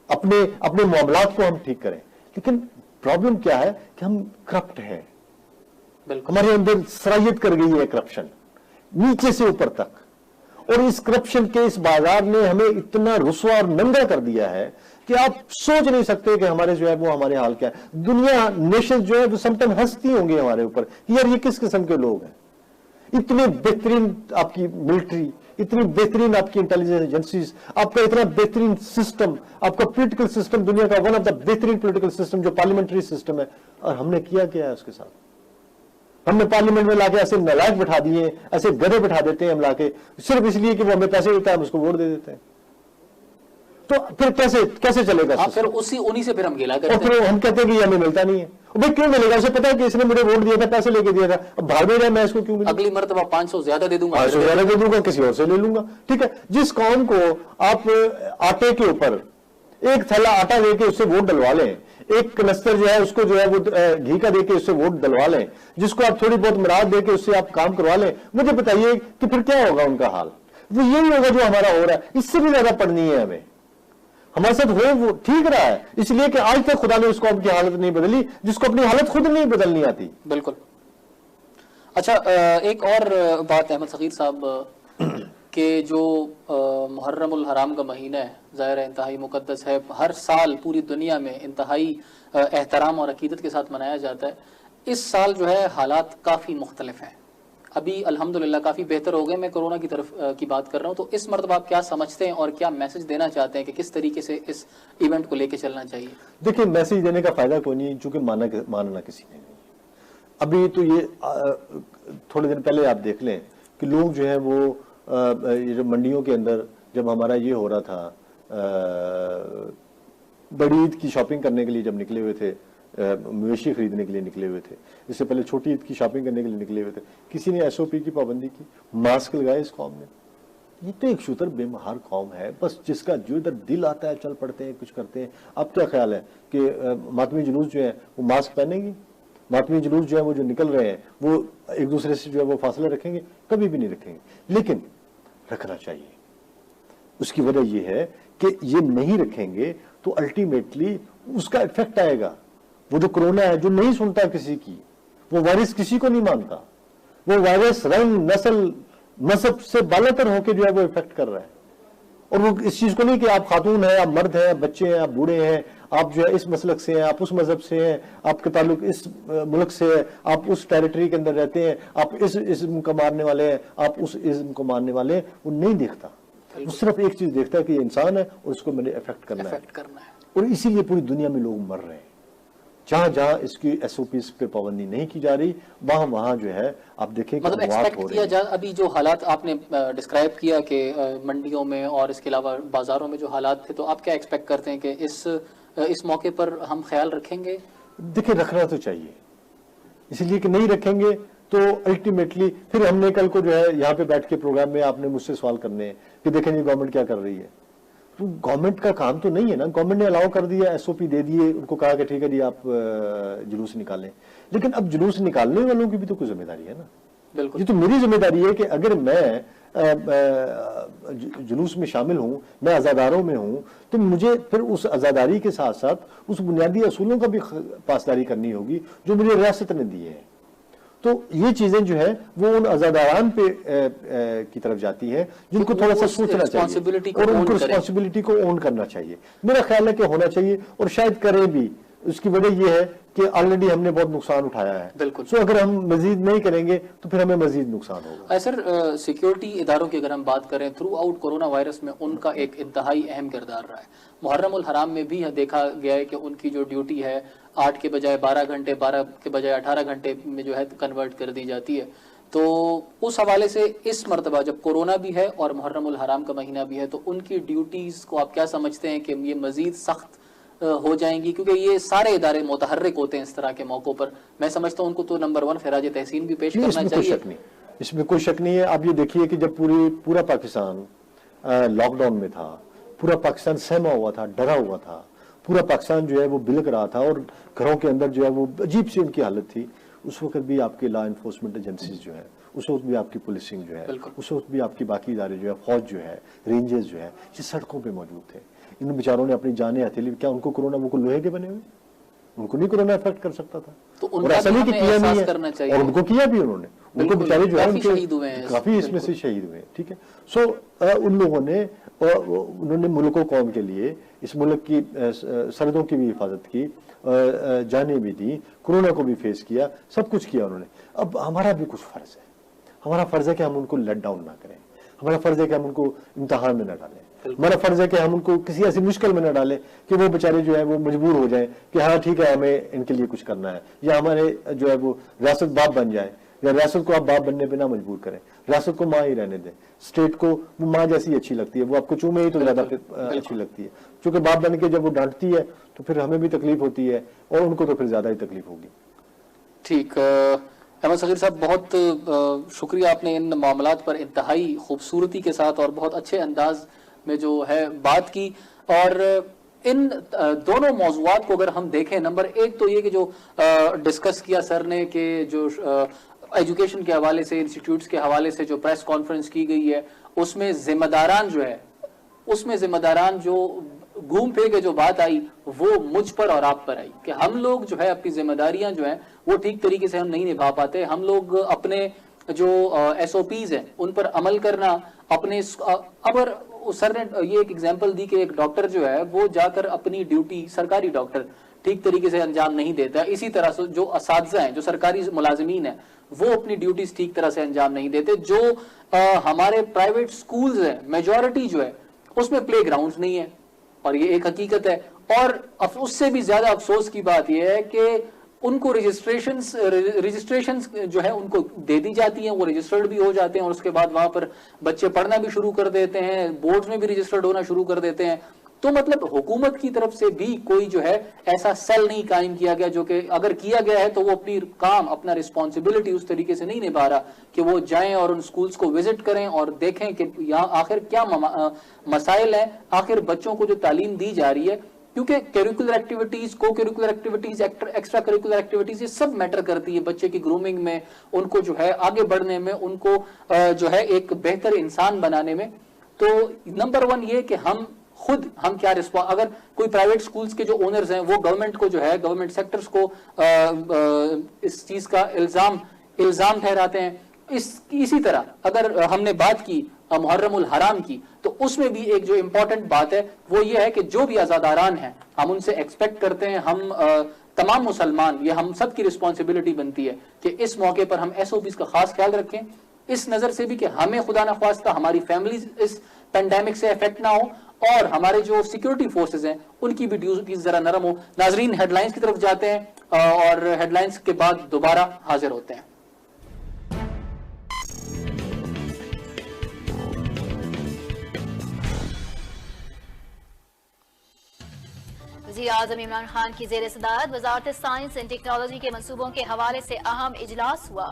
अपने मामलात को हम ठीक करें। लेकिन प्रॉब्लम क्या है कि हम करप्ट हैं, हमारे अंदर सरायत कर गई है करप्शन नीचे से ऊपर तक, और इस करप्शन के इस बाजार ने हमें इतना रुसवा और नंगा कर दिया है कि आप सोच नहीं सकते कि हमारे जो है वो हमारे हाल क्या है। दुनिया नेशन जो है वो समटाइम हंसती होंगी हमारे ऊपर, यार ये किस किस्म के लोग हैं। इतने बेहतरीन आपकी मिलिट्री, इतनी बेहतरीन आपकी इंटेलिजेंस एजेंसीज, आपका इतना बेहतरीन सिस्टम, आपका पॉलिटिकल सिस्टम, दुनिया का वन ऑफ द बेहतरीन पॉलिटिकल सिस्टम जो पार्लियामेंट्री सिस्टम है, और हमने किया क्या है उसके साथ? हमने पार्लियामेंट में लाके ऐसे नालायक बिठा दिए, ऐसे गधे बिठा देते हैं हम लाके, सिर्फ इसलिए कि वो हमें पैसे देता है, हम उसको वोट दे देते हैं। तो फिर कैसे चलेगा? फिर उन्हीं से फिर हम गिला करते हैं, और फिर हम कहते हैं कि हमें मिलता नहीं है। भाई क्यों मिलेगा? उसे पता है कि इसने मुझे वोट दिया था, पैसे लेके दिया था, अब भाड़ में रहा, मैं इसको क्यों मिलूं? अगली मर्तबा 500 ज्यादा दे दूंगा, 500 ज्यादा दे दूंगा, किसी और से ले लूंगा। ठीक है, जिस कौम को आप आटे के ऊपर एक थैला आटा देके उससे वोट डलवा लें, एक कनस्तर जो है उसको जो है वो घी का देके उससे वोट डलवा लें, जिसको आप थोड़ी बहुत मराद देके उससे आप काम करवा लें, मुझे बताइए कि फिर क्या होगा उनका हाल? वो यही होगा जो हमारा हो रहा है, इससे भी ज्यादा पढ़नी है हमें। हमारे साथ हो वो ठीक रहा है इसलिए कि आज तक खुदा ने उसको अपनी हालत नहीं बदली, जिसको अपनी हालत खुद नहीं बदलनी आती। बिल्कुल। अच्छा, एक और बात अहमद सगीर साहब कि जो मुहर्रमुल हराम का महीना है, ज़ाहिर है इंतहाई मुक़द्दस है, हर साल पूरी दुनिया में इंतहाई एहतराम और अकीदत के साथ मनाया जाता है। इस साल जो है हालात काफ़ी मुख्तलिफ हैं, अभी अल्हम्दुलिल्लाह काफ़ी बेहतर हो गए। मैं कोरोना की तरफ की बात कर रहा हूँ, तो इस मरतबा आप क्या समझते हैं और क्या मैसेज देना चाहते हैं कि किस तरीके से इस इवेंट को लेके चलना चाहिए? देखिए, मैसेज देने का फायदा कोई नहीं, चूंकि मानना किसी ने नहीं। अभी तो ये थोड़े दिन पहले आप देख लें कि लोग जो है वो ये जो मंडियों के अंदर जब हमारा ये हो रहा था, बड़ी ईद की शॉपिंग करने के लिए जब निकले हुए थे, मवेशी खरीदने के लिए निकले हुए थे, इससे पहले छोटी ईद की शॉपिंग करने के लिए निकले हुए थे, किसी ने एसओपी की पाबंदी की, मास्क लगाए इस कौम ने। ये तो एक शूतर बेमहार कौम है, बस जिसका जो इधर दिल आता है चल पड़ते हैं, कुछ करते हैं। अब क्या ख्याल है कि मातमी जुलूस जो है वो मास्क पहनेंगे? मातमी जुलूस जो है वो जो निकल रहे हैं वो एक दूसरे से जो है वो फासले रखेंगे? कभी भी नहीं रखेंगे, लेकिन रखना चाहिए। उसकी वजह यह है कि ये नहीं रखेंगे तो अल्टीमेटली उसका इफेक्ट आएगा। वो जो कोरोना है, जो नहीं सुनता किसी की, वो वायरस किसी को नहीं मानता, वो वायरस रंग, नस्ल, मजहब से बालातर होकर जो है वो इफेक्ट कर रहा है। और वो इस चीज को नहीं कि आप खातून हैं, आप मर्द हैं, आप बच्चे हैं, आप बूढ़े हैं, आप जो है इस मसलक से हैं, आप उस मजहब से हैं, आपके ताल्लुक इस मुल्क से है, आप उस टेरिटरी के अंदर रहते हैं, आप इस इस्म को मारने वाले हैं, आप उस इस्म को मारने वाले हैं, वो नहीं देखता। वो सिर्फ एक चीज देखता है कि ये इंसान है और उसको मैंने इफेक्ट करना है। और इसीलिए पूरी दुनिया में लोग मर रहे हैं। जहां जहां इसकी एसओपीज पे पाबंदी नहीं की जा रही, वहां वहां जो है आप देखें कि मतलब एक्सपेक्ट किया जा, अभी जो हालात आपने डिस्क्राइब किया कि मंडियों में और इसके अलावा बाजारों में जो हालात थे, तो आप क्या एक्सपेक्ट करते हैं कि इस मौके पर हम ख्याल रखेंगे? देखिए, रखना तो चाहिए, इसलिए कि नहीं रखेंगे तो अल्टीमेटली फिर हमने कल को जो है यहाँ पे बैठ के प्रोग्राम में आपने मुझसे सवाल करने हैं कि देखें जी गवर्नमेंट क्या कर रही है। तो गवर्नमेंट का काम तो नहीं है ना, गवर्नमेंट ने अलाउ कर दिया, एसओपी दे दिए, उनको कहा कि ठीक है जी आप जुलूस निकालें, लेकिन अब जुलूस निकालने वालों की भी तो कोई जिम्मेदारी है ना। बिल्कुल, ये तो मेरी जिम्मेदारी है कि अगर मैं जुलूस में शामिल हूं, मैं आजादारों में हूं, तो मुझे फिर उस आजादारी के साथ साथ उस बुनियादी असूलों का भी पासदारी करनी होगी जो मुझे रियासत ने दिए हैं। तो ये चीजें जो है वो उन आजादारान पे की तरफ जाती हैं जिनको थोड़ा सा सोचना चाहिए और उनको रिस्पॉन्सिबिलिटी को ओन करना चाहिए। मेरा ख्याल है कि होना चाहिए और शायद करें भी। उसकी वजह यह है कि ऑलरेडी हमने बहुत नुकसान उठाया है। बिल्कुल। सो अगर हम मजीद नहीं करेंगे तो फिर हमें मजीद नुकसान होगा। सर, सिक्योरिटी इदारों की अगर हम बात करें, थ्रू आउट कोरोना वायरस में उनका एक इंतहाई अहम किरदार रहा है। मुहर्रम उल हराम में भी देखा गया है कि उनकी जो ड्यूटी है 8 के बजाय 12 घंटे, 12 के बजाय 18 घंटे में जो है कन्वर्ट कर दी जाती है। तो उस हवाले से इस मरतबा जब कोरोना भी है और मुहर्रम उल हराम का महीना भी है, तो उनकी ड्यूटीज को आप क्या समझते हैं कि ये मजीद सख्त हो जाएंगी? क्योंकि ये सारे इदारे मुतहर्रिक होते हैं इस तरह के मौकों पर। मैं समझता हूं उनको तो नंबर 1 खिराज तहसीन भी पेश करना चाहिए। इसमें कोई शक नहीं है। आप ये देखिए कि जब पूरा पाकिस्तान लॉकडाउन में था, पूरा पाकिस्तान सहमा हुआ था, डरा हुआ था, पूरा पाकिस्तान जो है वो बिलक रहा था और घरों के अंदर जो है वो अजीब सी उनकी हालत थी, उस वक्त भी आपके लॉ इन्फोर्समेंट एजेंसीज जो है, उस वक्त भी आपकी पुलिसिंग जो है, उस वक्त भी आपकी बाकी इदारे जो है, फौज जो है, रेंजर्स जो है, ये सड़कों पे मौजूद थे। इन बेचारों ने अपनी जानें हथेली। क्या उनको कोरोना, वो लोहे के बने हुए, उनको नहीं कोरोना इफेक्ट कर सकता था? तो उनका भी किया नहीं है और उनको किया भी उन्होंने। उनको बेचारे जो है उनके काफी इसमें से शहीद हुए। ठीक है। सो उन लोगों ने उन्होंने मुल्क कौम के लिए, इस मुल्क की सरहदों की भी हिफाजत की, जाने भी दी, कोरोना को भी फेस किया, सब कुछ किया उन्होंने। अब हमारा भी कुछ फर्ज है। हमारा फर्ज है कि हम उनको लेट डाउन ना करें। हमारा फर्ज है कि हम उनको इम्तिहान में न डालें। हमारा फर्ज है कि हम उनको किसी ऐसी मुश्किल में न डालें कि वो बेचारे जो है वो मजबूर हो जाएं कि हाँ ठीक है हमें इनके लिए कुछ करना है, या हमारे जो है वो रियासत बाप बन जाए, या रियासत को आप बाप बनने पे ना मजबूर करें। रियासत को माँ ही रहने दें। स्टेट को वो माँ जैसी अच्छी लगती है, वो आपको चूमे ही तो ज्यादा अच्छी लगती है, क्योंकि बाप बन के जब वो डांटती है तो फिर हमें भी तकलीफ होती है और उनको तो फिर ज्यादा ही तकलीफ होगी। ठीक, अहमद सगीर साहब, बहुत शुक्रिया, आपने इन मामलात पर इंतहाई खूबसूरती के साथ और बहुत अच्छे अंदाज में जो है बात की। और इन दोनों मौज़ूआत को अगर हम देखें, नंबर 1 तो ये कि जो डिस्कस किया सर ने कि जो एजुकेशन के हवाले से, इंस्टीट्यूट्स के हवाले से जो प्रेस कॉन्फ्रेंस की गई है, उसमें जिम्मेदारान जो है, उसमें जिम्मेदारान जो घूम फिर के जो बात आई वो मुझ पर और आप पर आई कि हम लोग जो है अपनी जिम्मेदारियां जो है वो ठीक तरीके से हम नहीं निभा पाते। हम लोग अपने जो एसओपीज हैं उन पर अमल करना, अपने अगर सर ने ये एक एग्जांपल दी कि एक डॉक्टर जो है वो जाकर अपनी ड्यूटी, सरकारी डॉक्टर, ठीक तरीके से अंजाम नहीं देता। इसी तरह से जो असातिज़ा हैं, जो सरकारी मुलाजिमीन हैं, वो अपनी ड्यूटीज ठीक तरह से अंजाम नहीं देते। जो हमारे प्राइवेट स्कूल्स हैं, मेजॉरिटी जो है उसमें प्ले ग्राउंड नहीं है, और ये एक हकीकत है। और उससे भी ज्यादा अफसोस की बात यह है कि उनको रजिस्ट्रेशन जो है उनको दे दी जाती हैं, वो रजिस्टर्ड भी हो जाते हैं, और उसके बाद वहां पर बच्चे पढ़ना भी शुरू कर देते हैं, बोर्ड्स में भी रजिस्टर्ड होना शुरू कर देते हैं, तो मतलब हुकूमत की तरफ से भी कोई जो है ऐसा सेल नहीं कायम किया गया, जो कि अगर किया गया है तो वो अपनी काम, अपना रिस्पॉन्सिबिलिटी उस तरीके से नहीं निभा रहा कि वो जाएं और उन स्कूल्स को विजिट करें और देखें कि यहाँ आखिर क्या मसाइल हैं, आखिर बच्चों को जो तालीम दी जा रही है। क्योंकि करिकुलर एक्टिविटीज, को curricular activities, extra curricular activities, ये सब मैटर करती है बच्चे की ग्रूमिंग में, उनको जो है आगे बढ़ने में, उनको जो है एक बेहतर इंसान बनाने में। तो नंबर वन ये कि हम क्या अगर कोई प्राइवेट स्कूल्स के जो ओनर्स हैं वो गवर्नमेंट को जो है, गवर्नमेंट सेक्टर्स को इस चीज का इल्जाम ठहराते हैं। इसी तरह अगर हमने बात की मुहर्रमुल हराम की, तो उसमें भी एक जो इंपॉर्टेंट बात है वो ये है कि जो भी आजादारान हैं, हम उनसे एक्सपेक्ट करते हैं, हम तमाम मुसलमान, ये हम सब की रिस्पॉन्सिबिलिटी बनती है कि इस मौके पर हम SOPs का खास ख्याल रखें, इस नजर से भी कि हमें खुदा न ख्वास्ता हमारी फैमिली इस पेंडेमिक से इफेक्ट ना हो, और हमारे जो सिक्योरिटी फोर्सेस हैं उनकी भी ड्यूटी जरा नरम हो। नाजरीन, हेडलाइंस की तरफ जाते हैं और हेडलाइंस के बाद दोबारा हाजिर होते हैं। वज़ीर-ए-आज़म इमरान खान की ज़ेर सदारत वज़ारत साइंस एंड टेक्नोलॉजी के मंसूबों के हवाले से अहम इजलास हुआ।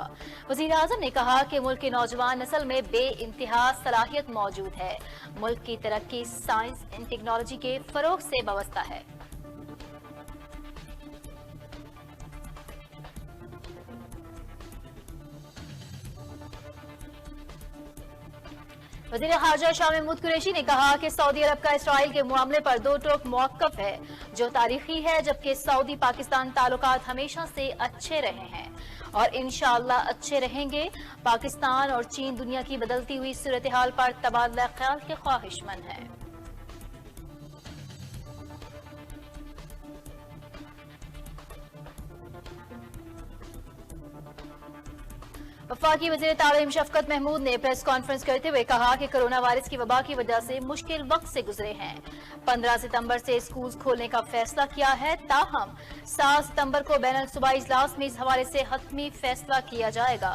वज़ीर-ए-आज़म ने कहा कि मुल्क की नौजवान नस्ल में बेइंतहा सलाहियत मौजूद है। मुल्क की तरक्की साइंस एंड टेक्नोलॉजी के फरोग से वाबस्ता है। वज़ीर ख़ारजा शाह महमूद कुरैशी ने कहा कि सऊदी अरब का इसराइल के मामले पर दो टोक मौक़िफ़ है जो तारीखी है, जबकि सऊदी पाकिस्तान ताल्लुकात हमेशा से अच्छे रहे हैं और इंशाअल्लाह अच्छे रहेंगे। पाकिस्तान और चीन दुनिया की बदलती हुई सूरत हाल पर तबादला ख्याल के ख्वाहिशमंद है। वफाकी वज़ीर तालीम शफकत महमूद ने प्रेस कॉन्फ्रेंस करते हुए कहा कि कोरोना वायरस की वबा की वजह से मुश्किल वक्त से गुजरे हैं। 15 सितंबर से स्कूल खोलने का फैसला किया है, ताहम 7 सितंबर को बैनुल सूबाई इजलास में इस हवाले से हतमी फैसला किया जाएगा।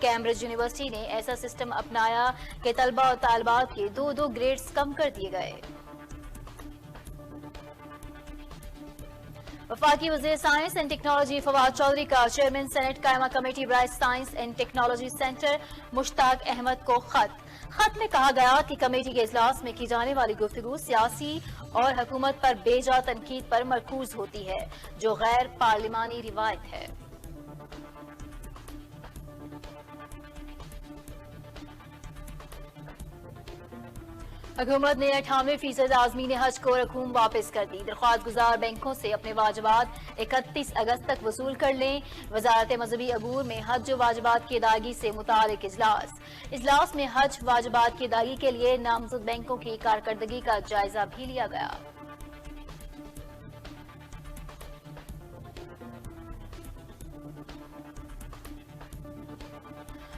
कैम्ब्रिज यूनिवर्सिटी ने ऐसा सिस्टम अपनाया कि तलबा और तालिबात के 2-2 ग्रेड्स कम कर दिए गए। वफाकी वज़ीर science and technology Fawad Chaudhry का चेयरमैन सेनेट कायमा कमेटी बराए science and technology senator Mushtaq Ahmed को खत में कहा गया कि कमेटी के इजलास में की जाने वाली गुफ्तगू सियासी और हुकूमत पर बेजा तनकीद पर मरकूज होती है, जो गैर पार्लिमानी रिवायत है। हुकूमत ने 98% आज़मीन हज को रकूम वापस कर दी। दरख्वास्त गुजार बैंकों से अपने वाजबात 31 अगस्त तक वसूल कर लें। वजारत मजहबी अबूर में हज वाजबात की अदायगी से मुतालिक इजलास में हज वाजबात की अदायगी के लिए नामजद बैंकों की कारकर्दगी का जायजा भी लिया गया।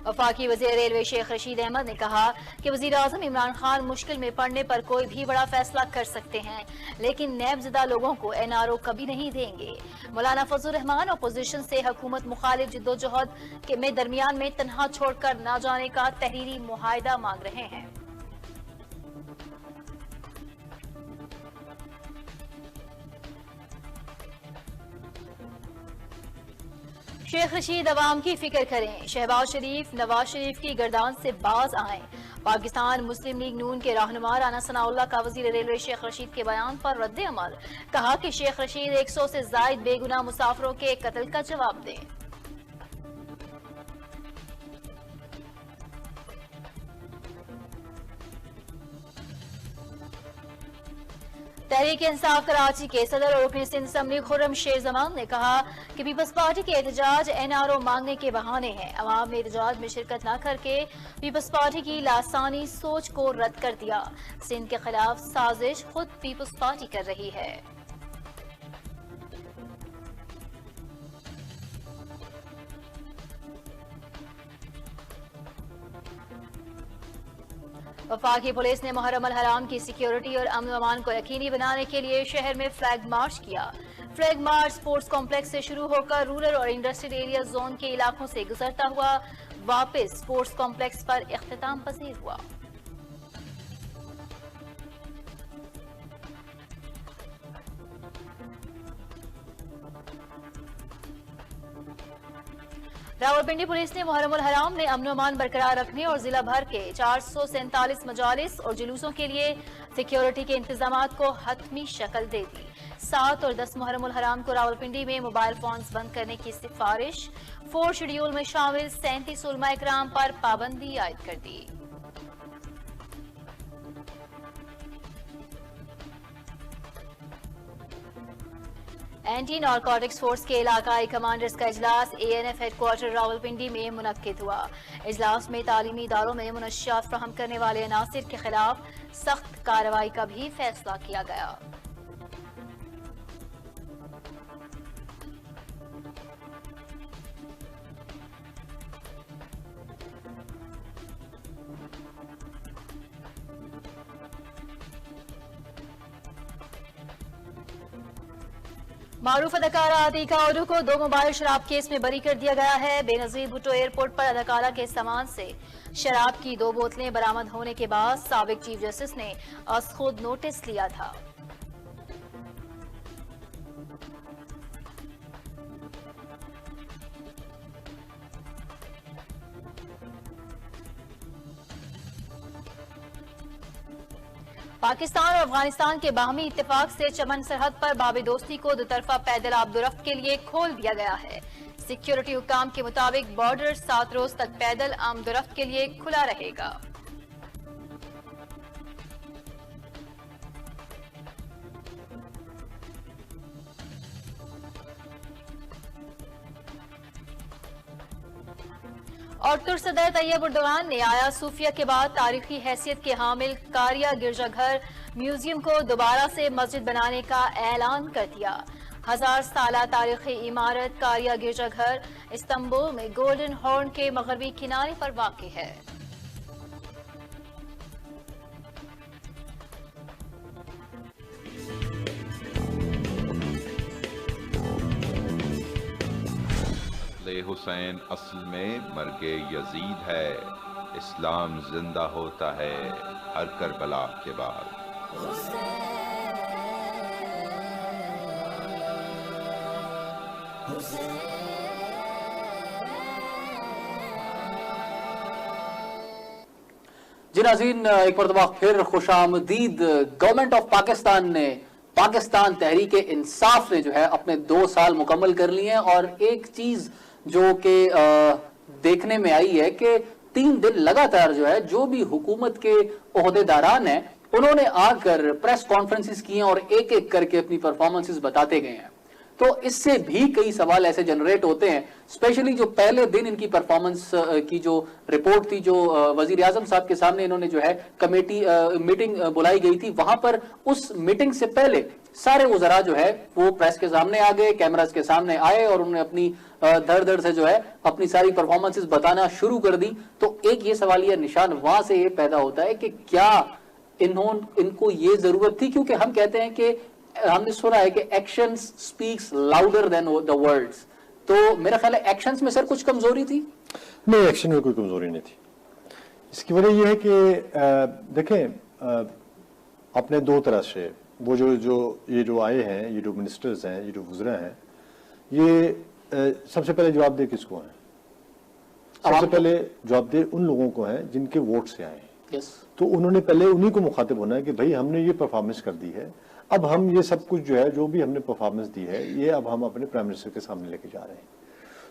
वफाकी वज़ीर रेलवे शेख रशीद अहमद ने कहा कि वज़ीर आज़म इमरान खान मुश्किल में पड़ने पर कोई भी बड़ा फैसला कर सकते हैं, लेकिन नैबज़दा लोगों को NRO कभी नहीं देंगे। मौलाना फजलुर रहमान अपोजिशन से हुकूमत मुखालिफ जिद्दोजहद में दरमियान में तनहा छोड़कर न जाने का तहरीरी मुआहिदा मांग रहे हैं। शेख रशीद अवाम की फिक्र करें, शहबाज शरीफ नवाज शरीफ की गर्दान से बाज आएं। पाकिस्तान मुस्लिम लीग नून के रहनुमा राना सनाउल्लाह का वजीर रेलवे शेख रशीद के बयान पर रद्द अमल। कहा कि शेख रशीद 100 से जायद बेगुनाह मुसाफिरों के कत्ल का जवाब दें। तहरीक इंसाफ कराची के सदर और रुकन सिंध असम्बली खुर्रम शेर जमान ने कहा कि पीपल्स पार्टी के एहतजाज NRO मांगने के बहाने हैं। अवाम ने एहतजाज में शिरकत न करके पीपल्स पार्टी की लासानी सोच को रद्द कर दिया। सिंध के खिलाफ साजिश खुद पीपल्स पार्टी कर रही है। वफाकी पुलिस ने मुहर्रम अल हराम की सिक्योरिटी और अमन अमान को यकीनी बनाने के लिए शहर में फ्लैग मार्च किया। फ्लैग मार्च स्पोर्ट्स कॉम्प्लेक्स से शुरू होकर रूरल और इंडस्ट्रियल एरिया जोन के इलाकों से गुजरता हुआ वापस स्पोर्ट्स कॉम्प्लेक्स पर इख्तिताम पसीर हुआ। रावलपिंडी पुलिस ने मुहर्रमुल हराम में अमन अमान बरकरार रखने और जिला भर के 447 मजालिस और जुलूसों के लिए सिक्योरिटी के इंतजामात को हतमी शक्ल दे दी। 7 और 10 मुहर्रमुल हराम को रावलपिंडी में मोबाइल फोन्स बंद करने की सिफारिश। 4 शेड्यूल में शामिल 37 उलमा इकराम पर पाबंदी आयद कर दी। एंटी नारकोटिक्स फोर्स के इलाकाई कमांडर्स का इजलास ANF हेडक्वार्टर रावलपिंडी में मुनक्किद हुआ। इजलास में तालीमी इदारों में मुनश्शियात फ्राहम करने वाले अनासिर के खिलाफ सख्त कार्रवाई का भी फैसला किया गया। मारूफ अदाकारा आतिका औदू को 2 मोबाइल शराब केस में बरी कर दिया गया है। बेनजीर भुट्टो एयरपोर्ट पर अदाकारा के सामान से शराब की 2 बोतलें बरामद होने के बाद साबिक चीफ जस्टिस ने आज खुद नोटिस लिया था। पाकिस्तान और अफगानिस्तान के बाहमी इत्तेफाक से चमन सरहद पर बाब दोस्ती को दोतरफा पैदल आबदोरफ्त के लिए खोल दिया गया है। सिक्योरिटी हुकाम के मुताबिक बॉर्डर 7 रोज तक पैदल आमदोरफ्त के लिए खुला रहेगा। और तुर्क सदर तैयब उर्दवान ने आया सूफिया के बाद तारीखी हैसियत के हामिल कारिया गिरजाघर म्यूजियम को दोबारा से मस्जिद बनाने का ऐलान कर दिया। 1000 साला तारीखी इमारत कारिया गिरजाघर इस्तांबुल में गोल्डन हॉर्न के मगरबी किनारे पर वाक़ है। हुसैन असल में मर्गे यजीद है। इस्लाम जिंदा होता है हर करबला के बाद। जी नाज़रीन, एक मरतबा फिर खुशामदीद। गवर्नमेंट ऑफ पाकिस्तान ने पाकिस्तान तहरीक इंसाफ ने जो है अपने 2 साल मुकम्मल कर लिए हैं और एक चीज जो कि देखने में आई है कि 3 दिन लगातार जो है जो भी हुकूमत के ओहदेदारान हैं उन्होंने आकर प्रेस कॉन्फ्रेंसेस की हैं और एक एक करके अपनी परफॉर्मेंसेस बताते गए हैं। तो इससे भी कई सवाल ऐसे जनरेट होते हैं, स्पेशली जो पहले दिन इनकी परफॉर्मेंस की जो रिपोर्ट थी, जो वजीर आजम साहब के सामने इन्होंने जो है कमेटी मीटिंग बुलाई गई थी, वहां पर उस मीटिंग से पहले सारे वज़रा जो है वो प्रेस के सामने आ गए, कैमरास के सामने आए और उन्होंने अपनी धड़ धड़ से जो है अपनी सारी परफॉर्मेंसेस बताना शुरू कर दी। तो एक ये सवालिया निशान वहां से ये पैदा होता है कि क्या इनको ये जरूरत थी, क्योंकि हम कहते हैं कि हमने सुना है कि actions speaks louder than the words. तो मेरा ख्याल है एक्शंस में सर कुछ कमजोरी थी? नहीं, एक्शन में कोई कमजोरी नहीं थी। इसकी वजह यह है कि देखें, अपने 2 तरह से वो जो आए हैं, ये जो मिनिस्टर्स हैं, ये जो वज़रा हैं, ये सबसे पहले जवाबदेह किसको हैं? सबसे पहले जवाबदेह उन लोगों को है जिनके वोट से आए हैं। तो उन्होंने पहले उन्हीं को मुखातिब होना है कि भाई हमने ये परफॉर्मेंस कर दी है, अब हम ये सब कुछ जो है जो भी हमने परफॉर्मेंस दी है ये अब हम अपने प्राइम मिनिस्टर के सामने लेके जा रहे हैं।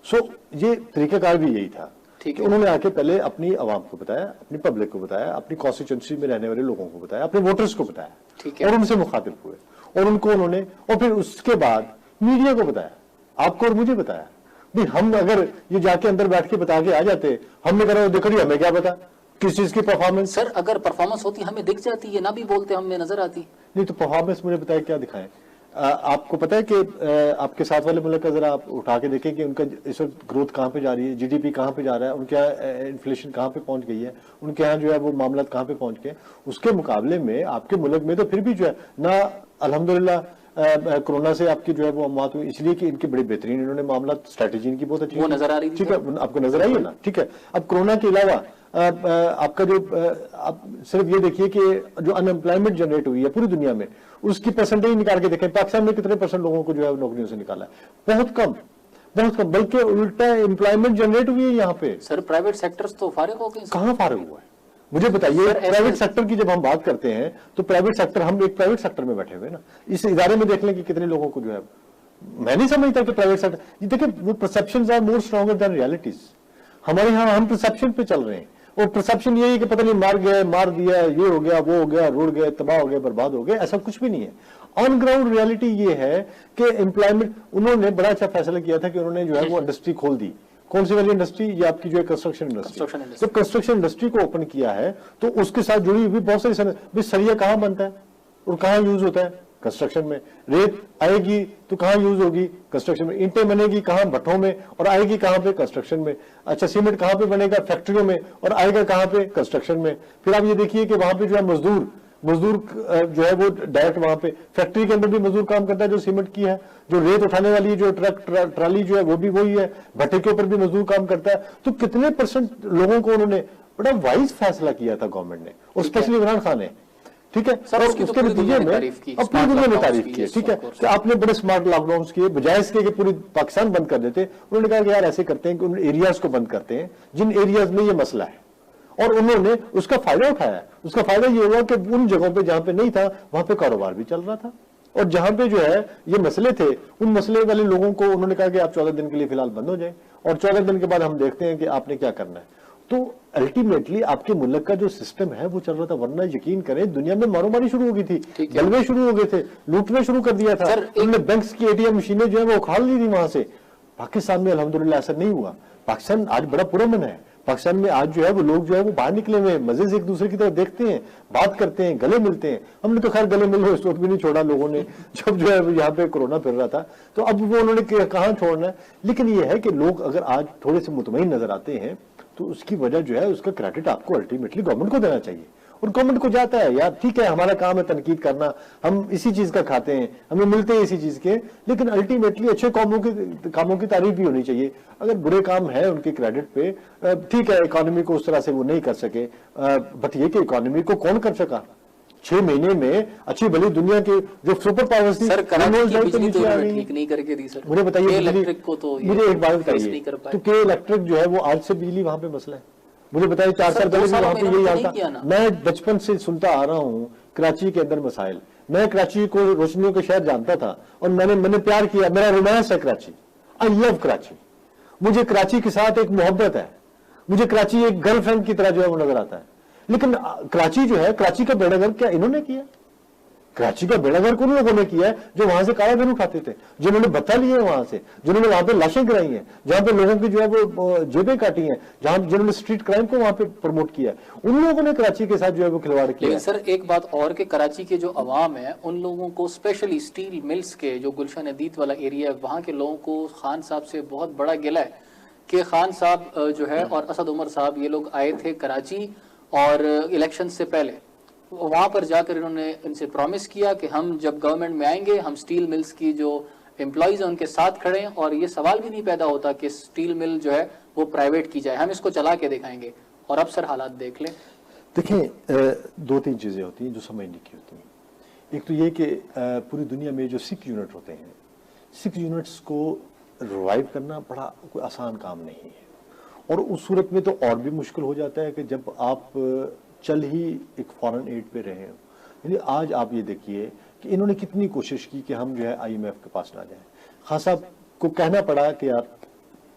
सो ये तरीकाकार भी यही था कि उन्होंने आके पहले अपनी आवाम को बताया, अपनी पब्लिक को बताया, अपनी कॉन्स्टिट्यूंसी में रहने वाले लोगों को बताया, अपने वोटर्स को बताया और उनसे मुखातिब हुए और उनको उन्होंने, और फिर उसके बाद मीडिया को बताया, आपको और मुझे बताया। भाई हम अगर ये जाके अंदर बैठ के बता के आ जाते, हमने कहा देखो जी हमें क्या पता किस चीज की परफॉर्मेंस। सर अगर परफॉर्मेंस होती हमें दिख जाती है, ना भी बोलते हमें नजर आती। नहीं तो परफॉर्मेंस मुझे बताया क्या दिखाएं। आपको पता है कि आपके साथ वाले मुल्क का जरा आप उठा के देखें कि उनका इस वक्त ग्रोथ कहाँ पे जा रही है, जीडीपी कहाँ पे जा रहा है, उनके यहाँ इन्फ्लेशन कहाँ पे पहुंच गई है, उनके यहाँ जो है वो मामला कहाँ पे पहुंच गए। उसके मुकाबले में आपके मुल्क में तो फिर भी जो है ना, अल्हम्दुलिल्लाह कोरोना से आपकी जो है वो मौत हुई इसलिए कि इनकी बड़ी बेहतरीन इन्होंने मामला स्ट्रेटेजी इनकी बहुत अच्छी नजर आ रही थी। ठीक है, आपको नजर आई है ना? ठीक है। अब कोरोना के अलावा आपका जो आप सिर्फ ये देखिए कि जो अनएम्प्लॉयमेंट जनरेट हुई है पूरी दुनिया में, उसकी परसेंटेज निकाल के देखें, पाकिस्तान में कितने % लोगों को जो है नौकरियों से निकाला है? बहुत कम। बहुत कम, बल्कि उल्टा एम्प्लॉयमेंट जनरेट हुई है यहाँ पे। सर प्राइवेट सेक्टर्स तो फारिग हो गए। कहाँ फारिग हुआ है मुझे बताइए। प्राइवेट सेक्टर की जब हम बात करते हैं तो प्राइवेट सेक्टर, हम एक प्राइवेट सेक्टर में बैठे हुए ना, इस इदारे में देख लें कि कितने लोगों को जो है, मैं नहीं समझता कि प्राइवेट सेक्टर, ये देखिए वो perceptions are more stronger than realities. हमारे यहाँ हम परसेप्शन पे चल रहे हैं, और परसेप्शन ये है कि पता नहीं मार गए, मार दिया, ये हो गया, वो हो गया, रुड़ गए, तबाह हो गए, बर्बाद हो गए, ऐसा कुछ भी नहीं है। ऑन ग्राउंड रियलिटी ये है कि एम्प्लॉयमेंट, उन्होंने बड़ा अच्छा फैसला किया था कि उन्होंने जो है वो इंडस्ट्री खोल दी। कौन सी वाली इंडस्ट्री? ये आपकी जो है कंस्ट्रक्शन इंडस्ट्री। जब कंस्ट्रक्शन इंडस्ट्री को ओपन किया है तो उसके साथ जुड़ी हुई बहुत सारी सरिया कहाँ बनता है और कहाँ यूज होता है? कंस्ट्रक्शन में। रेत आएगी तो कहाँ यूज होगी? कंस्ट्रक्शन में। ईंटें बनेगी कहाँ? भट्ठों में। और आएगी कहाँ पे? कंस्ट्रक्शन में। अच्छा, सीमेंट कहाँ पे बनेगा? फैक्ट्रियों में। और आएगा कहाँ पे? कंस्ट्रक्शन में। फिर आप ये देखिए कि वहां पे जो है मजदूर जो है वो डायरेक्ट वहां पे फैक्ट्री के अंदर भी मजदूर काम करता है जो सीमेंट की है, जो रेत उठाने वाली जो ट्रक ट्राली जो है वो भी वही है, भट्टे के ऊपर भी मजदूर काम करता है। तो कितने % लोगों को उन्होंने, बड़ा वाइज फैसला किया था गवर्नमेंट ने, और स्पेशली इमरान खान ने, ठीक है। और उसके नतीजे में अब पूरी दुनिया ने तारीफ की है, ठीक है, कि आपने बड़े स्मार्ट लॉकडाउन किए, बजाय इसके कि पूरी पाकिस्तान बंद कर देते। उन्होंने कहा कि यार ऐसे करते हैं कि उन एरियाज को बंद करते हैं जिन एरियाज में ये मसला है, और उन्होंने उसका फायदा उठाया। उसका फायदा ये हुआ कि उन जगहों पे जहां पे नहीं था वहां पे कारोबार भी चल रहा था, और जहां पे जो है ये मसले थे उन मसले वाले लोगों को उन्होंने कहा कि आप 14 दिन के लिए फिलहाल बंद हो जाए, और 14 दिन के बाद हम देखते हैं कि आपने क्या करना है। तो अल्टीमेटली आपके मुल्क का जो सिस्टम है वो चल रहा था, वरना यकीन करें दुनिया में मारोमारी शुरू हो गई थी, गलबे शुरू हो गए थे, लूटने शुरू कर दिया था। उन्होंने बैंक्स की ATM मशीनें जो है वो उखाड़ ली थी वहां से। पाकिस्तान में अल्हम्दुलिल्लाह ऐसा नहीं हुआ। पाकिस्तान आज बड़ा पुरअमन है। पाकिस्तान में आज जो है वो लोग जो है वो बाहर निकले हुए हैं, मजे से एक दूसरे की तरफ देखते हैं, बात करते हैं, गले मिलते हैं। हमने तो खैर गले मिलने इस वक्त भी नहीं छोड़ा लोगों ने, जब जो है यहाँ पे कोरोना फिर रहा था, तो अब वो उन्होंने कहाँ छोड़ना है। लेकिन ये है कि लोग अगर आज थोड़े से मुतमईन नजर आते हैं तो उसकी वजह जो है उसका क्रेडिट आपको अल्टीमेटली गवर्नमेंट को देना चाहिए, और गवर्नमेंट को जाता है यार ठीक है हमारा काम है तनकीद करना, हम इसी चीज का खाते हैं, हमें मिलते हैं इसी चीज के, लेकिन अल्टीमेटली अच्छे कामों की तारीफ भी होनी चाहिए। अगर बुरे काम है उनके क्रेडिट पे, ठीक है इकोनॉमी को उस तरह से वो नहीं कर सके, बट ये कि इकोनॉमी को कौन कर सका 6 महीने में? अच्छी भली दुनिया के जो सुपर पावर्स थी, सर कराची की बिजली तो ठीक नहीं करके दी सर। मुझे बताइए इलेक्ट्रिक को तो मुझे एक बात बताइए, तो के इलेक्ट्रिक जो है वो आज से बिजली वहां पे मसला है। मुझे बताइए 4 साल पहले भी वहां पे यही हाल था। मैं बचपन से सुनता आ रहा हूँ कराची के अंदर मसाइल। मैं कराची को रोशनियों के शहर जानता था, और मैंने प्यार किया, मेरा रोमांस है कराची। I love Karachi. मुझे कराची के साथ एक मोहब्बत है, मुझे कराची एक गर्लफ्रेंड की तरह जो है वो नजर आता है। लेकिन कराची जो है, कराची का बेड़ागर्क क्या इन्होंने किया? कराची का बेड़ागर्क उन लोगों ने किया है जो वहां से काला धन उठाते थे, जिन्होंने बत्ता लिए वहां से, जिन्होंने वहां पे लाशें गिराई हैं, जहां पे लोगों की जो है वो जेबें काटी हैं, जिन्होंने स्ट्रीट क्राइम को वहां पे प्रमोट किया, उन लोगों ने कराची के साथ जो है वो खिलवाड़ किया। लेकिन सर एक बात और कि कराची के जो अवाम है उन लोगों को, स्पेशली स्टील मिल्स के जो गुलशन अदीत वाला एरिया है, वहां के लोगों को खान साहब से बहुत बड़ा गिला है कि खान साहब जो है और असद उमर साहब ये लोग आए थे कराची, और इलेक्शन से पहले वहां पर जाकर इन्होंने इनसे प्रॉमिस किया कि हम जब गवर्नमेंट में आएंगे हम स्टील मिल्स की जो एम्प्लॉइज हैं उनके साथ खड़े हैं, और ये सवाल भी नहीं पैदा होता कि स्टील मिल जो है वो प्राइवेट की जाए, हम इसको चला के दिखाएंगे। और अब सर हालात देख लें। देखें 2-3 चीजें होती हैं जो समझने की होती हैं। एक तो ये कि पूरी दुनिया में जो सिख यूनिट होते हैं, सिख यूनिट्स को रिवाइव करना बड़ा कोई आसान काम नहीं है, और उस सूरत में तो और भी मुश्किल हो जाता है कि जब आप चल ही एक फॉरेन एड पे रहे हो। यानी आज आप ये देखिए कि इन्होंने कितनी कोशिश की कि हम जो है IMF के पास ना जाए। खान साहब को कहना पड़ा कि यार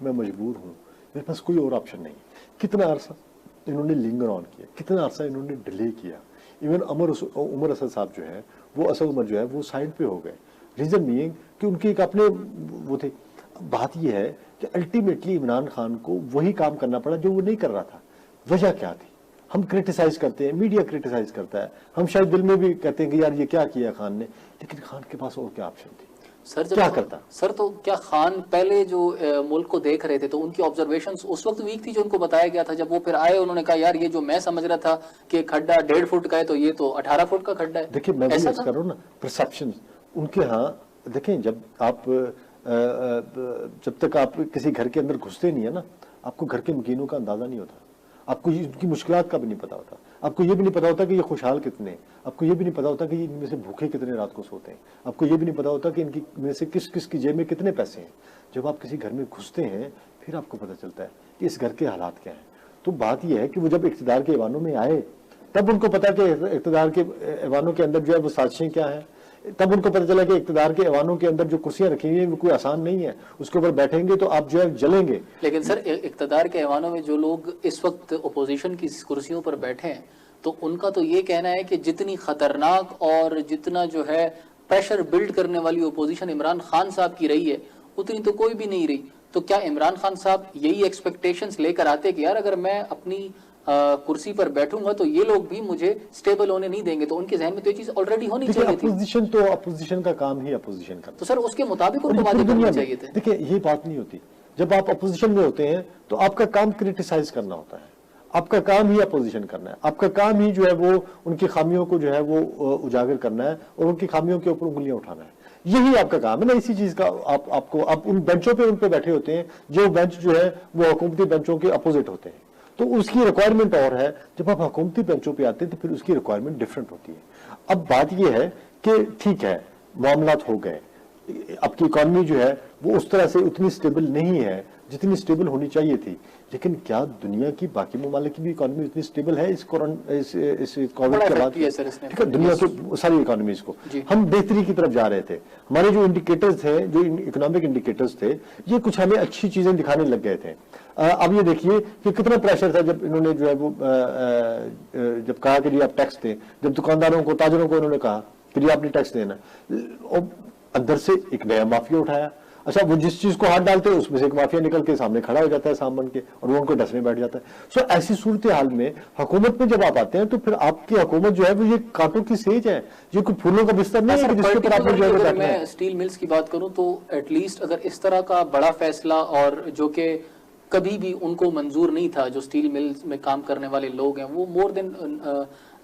मैं मजबूर हूँ, मेरे पास कोई और ऑप्शन नहीं। कितना अरसा इन्होंने लिंगर ऑन किया, कितना अरसा इन्होंने डिले किया। इवन उमर असद साहब जो है वो, असद उमर जो है वो साइड पे हो गए। रीजन बीइंग कि उनके एक अपने वो थे। बात यह है कि अल्टीमेटली इमरान खान को वही काम करना पड़ा जो वो नहीं कर रहा था। वजह क्या थी? हम क्रिटिसाइज करते हैं, मीडिया क्रिटिसाइज करता है, हम शायद दिल में भी कहते हैं कि यार ये क्या किया खान ने, लेकिन खान के पास और क्या ऑप्शन थी? सर क्या करता? सर तो क्या खान पहले जो मुल्क को देख रहे थे तो उनकी ऑब्जर्वेशंस उस वक्त वीक थी जो उनको बताया गया था? जब वो फिर आए उन्होंने कहा यार ये जो मैं समझ रहा था कि खड्डा 1.5 फुट का है तो ये तो 18 फुट का खड्डा है। देखिए मैं भी ऐसा कर रहा हूँ ना, परसेप्शन उनके यहाँ। देखें जब आप जब तक आप किसी घर के अंदर घुसते नहीं है ना, आपको घर के मकीनों का अंदाजा नहीं होता, आपको उनकी मुश्किलात का भी नहीं पता होता। आपको ये भी नहीं पता होता कि ये खुशहाल कितने हैं, आपको ये भी नहीं पता होता कि इनमें से भूखे कितने रात को सोते हैं, आपको ये भी नहीं पता होता कि इनकी में से किस किस की जेब में कितने पैसे हैं। जब आप किसी घर में घुसते हैं फिर आपको पता चलता है कि इस घर के हालात क्या हैं। तो बात यह है कि वो जब इक़्तिदार के ऐवानों में आए तब उनको पता कि इक़्तिदार के ऐवानों के अंदर जो है वो साजिशें क्या हैं, तब उनको पता चला कि इक़्तिदार के ऐवानों के अंदर जो कुर्सियां रखी हुई हैं वो कोई आसान नहीं है, उसके ऊपर बैठेंगे तो आप जो है जलेंगे। लेकिन सर इक़्तिदार के ऐवानों में जो लोग इस वक्त अपोजिशन की कुर्सियों पर बैठे हैं तो उनका तो ये कहना है कि जितनी खतरनाक और जितना जो है प्रेशर बिल्ड करने वाली अपोजिशन इमरान खान साहब की रही है उतनी तो कोई भी नहीं रही। तो क्या इमरान खान साहब यही एक्सपेक्टेशंस लेकर आते कि यार अगर मैं अपनी कुर्सी पर बैठूंगा तो ये लोग भी मुझे स्टेबल होने नहीं देंगे? तो उनके जहन में तो ये चीज ऑलरेडी होनी चाहिए थी। अपोजिशन तो अपोजिशन का काम ही अपोजिशन करना। तो सर उसके मुताबिक उनको वादे करने चाहिए थे। देखिए ये बात नहीं होती, जब आप अपोजिशन में होते हैं तो आपका काम क्रिटिसाइज करना होता है, आपका काम ही अपोजिशन करना है, आपका काम ही जो है वो उनकी खामियों को जो है वो उजागर करना है और उनकी खामियों के ऊपर उंगलियां उठाना है, यही आपका काम है ना। इसी चीज का आप उन बेंचों पे उन पे बैठे होते हैं जो बेंच जो है वो हुकूमती बेंचों के अपोजिट होते हैं, तो उसकी रिक्वायरमेंट और है। जब आप हुकूमती बेंचों पे आते हैं तो फिर उसकी रिक्वायरमेंट डिफरेंट होती है। अब बात यह है कि ठीक है मामलात हो गए, आपकी इकॉनमी जो है वो उस तरह से उतनी स्टेबल नहीं है जितनी स्टेबल होनी चाहिए थी, लेकिन क्या दुनिया की बाकी ममालिक की भी इकॉनमी उतनी स्टेबल है इस कोविड के बाद? ठीक है, दुनिया की सारी इकॉनमीज को हम बेहतरी की तरफ जा रहे थे। हमारे जो इंडिकेटर्स थे, जो इकोनॉमिक इंडिकेटर्स थे, ये कुछ हमें अच्छी चीजें दिखाने लग गए थे। अब ये देखिए कि कितना प्रेशर था जब इन्होंने जो है वो जब कहा कि जी आप टैक्स दें, जब दुकानदारों को ताजरों को इन्होंने कहा कि जी आपने टैक्स देना, और अंदर से एक नया माफिया उठाया। अच्छा, वो जिस चीज को हाथ डालते हैं उसमें से एक माफिया निकल के सामने खड़ा हो जाता है सामान के और वो उनको डसने बैठ जाता है। सो ऐसी सूरत हाल में हुकूमत में जब आप आते हैं तो फिर आपकी हुकूमत जो है वो ये कांटों की सेज है, ये कोई फूलों का बिस्तर नहीं है कि जिसके ऊपर आपने जो है अगर मैं स्टील मिल्स की बात करूं तो एटलीस्ट अगर इस तरह का बड़ा फैसला, और जो कि कभी भी उनको मंजूर नहीं था, जो स्टील मिल्स में काम करने वाले लोग हैं वो मोर देन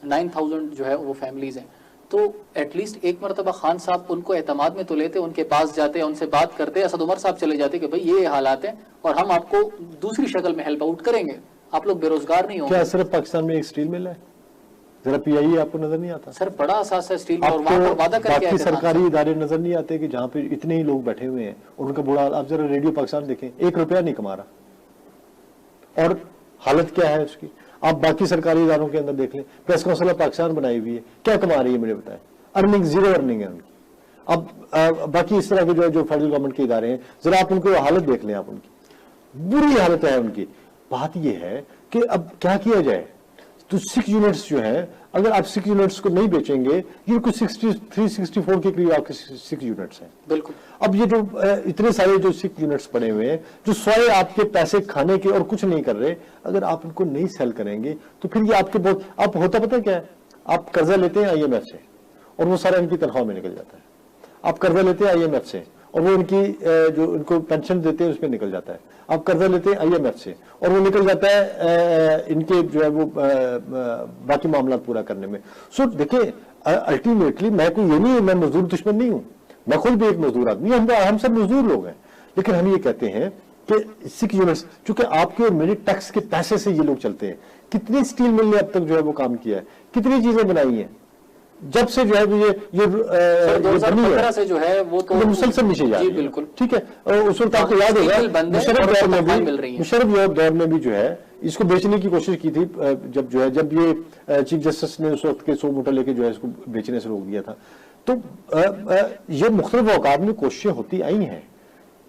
9,000 जो है वो फैमिलीज हैं, तो एटलीस्ट एक मरतबा खान साहब उनको एतमाद में तो लेते, उनके पास जाते, उनसे बात करते, असद उमर साहब चले जाते कि भाई ये हालात हैं और हम आपको दूसरी शक्ल में हेल्प आउट करेंगे, आप लोग बेरोजगार नहीं होंगे। क्या सिर्फ पाकिस्तान में एक स्टील मिल है? जरा पीआईए आपको नजर नहीं आता? सर बड़ा असास है स्टील में, और वहां पर वादा करके बाकी सरकारी इदारे नजर नहीं आते कि जहाँ पे इतने ही लोग बैठे हुए हैं और उनका बुरा हाल। आप जरा रेडियो पाकिस्तान देखें, 1 रुपया नहीं कमा रहा, और हालत क्या है उसकी। आप बाकी सरकारी इदारों के अंदर देख लें, प्रेस काउंसिल ऑफ पाकिस्तान बनाई हुई है, क्या कमा रही है मुझे बताएं? अर्निंग, जीरो अर्निंग है उनकी। अब बाकी इस तरह के जो फेडरल गवर्नमेंट के इदारे हैं, जरा आप उनको हालत देख लें, आप उनकी बुरी हालत है उनकी। बात यह है कि अब क्या किया जाए, तो 6 यूनिट्स जो है, अगर आप 6 यूनिट्स को नहीं बेचेंगे, ये कुछ 63-64 के करीब आपके 6 यूनिट्स हैं। बिल्कुल। अब ये जो इतने सारे जो 6 यूनिट्स पड़े हुए हैं, जो स्वयं आपके पैसे खाने के और कुछ नहीं कर रहे, अगर आप इनको नहीं सेल करेंगे तो फिर ये आपके बहुत, आप होता पता क्या है, आप कर्जा लेते हैं IMF से और वो सारा इनकी तनख्वाह में निकल जाता है। आप कर्जा लेते हैं IMF से और वो इनकी जो इनको पेंशन देते हैं उसमें निकल जाता है। आप कर्जा लेते हैं IMF से और वो निकल जाता है इनके जो है वो बाकी मामला पूरा करने में। सो देखिए, अल्टीमेटली मैं कोई ये नहीं, मैं मजदूर दुश्मन नहीं हूं, मैं खुद भी एक मजदूर आदमी, हम सब मजदूर लोग हैं, लेकिन हम ये कहते हैं कि 6 यूनिट्स, चूंकि आपके और मेरे टैक्स के पैसे से ये लोग चलते हैं। कितनी स्टील मिल ने अब तक जो है वो काम किया है, कितनी चीजें बनाई हैं, जब से जो है ये 2015 से जो है वो तो मुसलसल नीचे जा रही है। बिल्कुल ठीक है। उस वक्त आपको याद होगा मुशर्रफ दौर में भी जो है इसको बेचने की कोशिश की थी, जब ये चीफ जस्टिस ने उस वक्त के 100 मूठा लेके जो है इसको बेचने से रोक दिया था। तो ये मुख्तलिफ औकात में कोशिशें होती आई हैं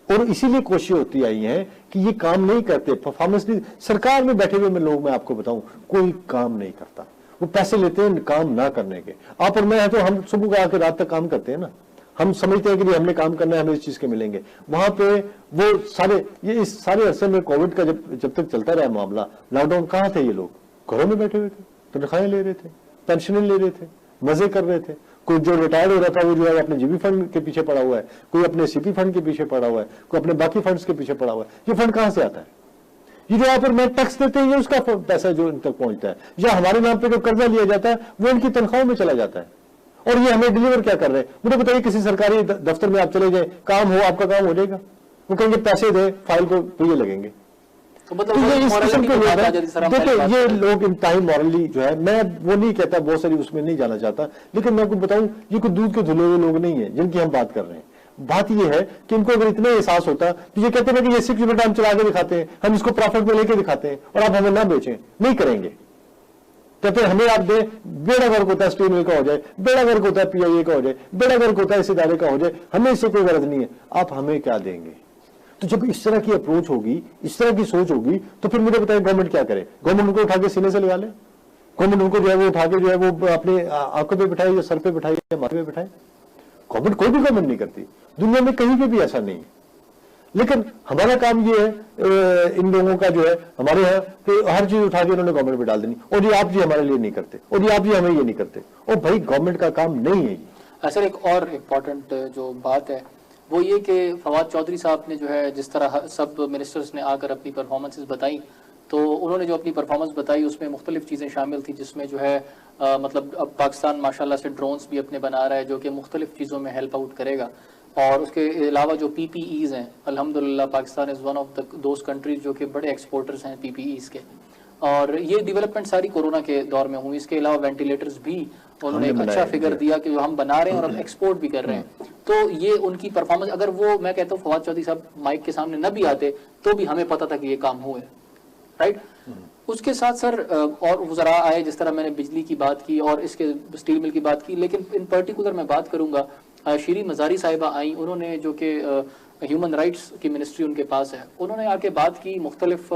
और इसीलिए कोशिशें होती आई हैं कि ये काम नहीं करते, परफॉर्मेंस नहीं। सरकार में बैठे हुए लोग, मैं आपको बताऊं, कोई काम नहीं करता, वो पैसे लेते हैं काम ना करने के। आप और मैं है तो हम सुबह का आकर रात तक काम करते हैं ना, हम समझते हैं कि हमने काम करना है, हमें इस चीज के मिलेंगे। वहां पे वो सारे, ये इस सारे अरसे में कोविड का जब तक चलता रहा मामला, लॉकडाउन, कहाँ थे ये लोग? घरों में बैठे हुए थे, तनख्वाहें ले रहे थे, पेंशनें ले रहे थे, मजे कर रहे थे। कोई जो रिटायर्ड हो रहा था वो जो है अपने जीबी फंड के पीछे पड़ा हुआ है, कोई अपने सीपी फंड के पीछे पड़ा हुआ है, कोई अपने बाकी फंड्स के पीछे पड़ा हुआ है। ये फंड कहां से आता है? ये जो यहाँ पर मैं टैक्स देते हैं, ये उसका पैसा जो इन तक पहुंचता है, या हमारे नाम पे जो कर्जा लिया जाता है वो इनकी तनख्वाहों में चला जाता है। और ये हमें डिलीवर क्या कर रहे हैं? मुझे बताइए, किसी सरकारी दफ्तर में आप चले जाए, काम हो, आपका काम हो जाएगा? वो कहेंगे पैसे दे, फाइल को तो ये लगेंगे। तो मतलब तो ये इस किस्म के लोग हैं। देखो देखो ये लोग इंतहाई मॉरली जो है, मैं वो नहीं कहता, बहुत सारी उसमें नहीं जाना चाहता, लेकिन मैं आपको बताऊं ये कोई दूध के धुले हुए लोग नहीं है जिनकी हम बात कर रहे हैं। बात ये है कि इनको अगर इतना एहसास होता तो ये कहते हैं कि ये 6 मिनट हम चला के दिखाते हैं, हम इसको प्रॉफिट में लेके दिखाते हैं और आप हमें ना बेचें, नहीं करेंगे। कहते हैं हमें आप दे, बेड़ा गर्क होता है स्टील मिल का हो जाए, बेड़ा गर्क होता है PIA का हो जाए, बेड़ा गर्क होता है इस इदारे का हो जाए, हमें इससे कोई गरज नहीं है, आप हमें क्या देंगे। तो जब इस तरह की अप्रोच होगी, इस तरह की सोच होगी, तो फिर मुझे बताएं गवर्नमेंट क्या करे। गवर्नमेंट उनको उठा के सीने से लगा ले, गवर्नमेंट उनको जो है वो उठा के जो है वो अपने आंखों पे बिठाए या सर पे बिठाए या माथे पे बिठाए। गवर्नमेंट कोई भी गवर्नमेंट नहीं करती, दुनिया में कहीं पे भी ऐसा नहीं है। लेकिन हमारा काम ये है इन लोगों का जो है हमारे यहाँ कि हर चीज उठा के उन्होंने गवर्नमेंट पे डाल देनी, और ये आप जी हमारे लिए नहीं करते, और ये आप जी हमें ये नहीं करते, और भाई गवर्नमेंट का काम नहीं है ये। सर एक और इम्पोर्टेंट जो बात है वो ये कि फवाद चौधरी साहब ने जो है जिस तरह सब मिनिस्टर्स ने आकर अपनी परफॉर्मेंसेस बताई, तो उन्होंने जो अपनी परफॉर्मेंस बताई उसमें मुख्तलिफ चीज़ें शामिल थी, जिसमें जो है मतलब अब पाकिस्तान माशाल्लाह से ड्रोन्स भी अपने बना रहा है जो कि मुख्तलिफ चीज़ों में हेल्प आउट करेगा, और उसके अलावा जो PPEs हैं अल्हम्दुलिल्लाह Pakistan is one of those countries जो कि बड़े एक्सपोर्टर्स हैं PPEs के, और ये डेवलपमेंट सारी कोरोना के दौर में हुई। इसके अलावा वेंटिलेटर्स भी उन्होंने एक अच्छा फिगर दिया कि जो हम बना रहे हैं और अब एक्सपोर्ट भी कर रहे हैं। तो ये उनकी परफॉर्मेंस, अगर वो मैं कहता हूँ फवाद चौधरी साहब माइक के सामने न भी आते तो भी हमें पता था कि ये काम हुए, राइट। उसके साथ सर और वज़रा आए, जिस तरह मैंने बिजली की बात की और इसके स्टील मिल की बात की, लेकिन इन पर्टिकुलर मैं बात करूंगा शीरी मजारी साहिबा आई, उन्होंने जो कि ह्यूमन राइट्स की मिनिस्ट्री उनके पास है, उन्होंने आके बात की मुख्तलिफ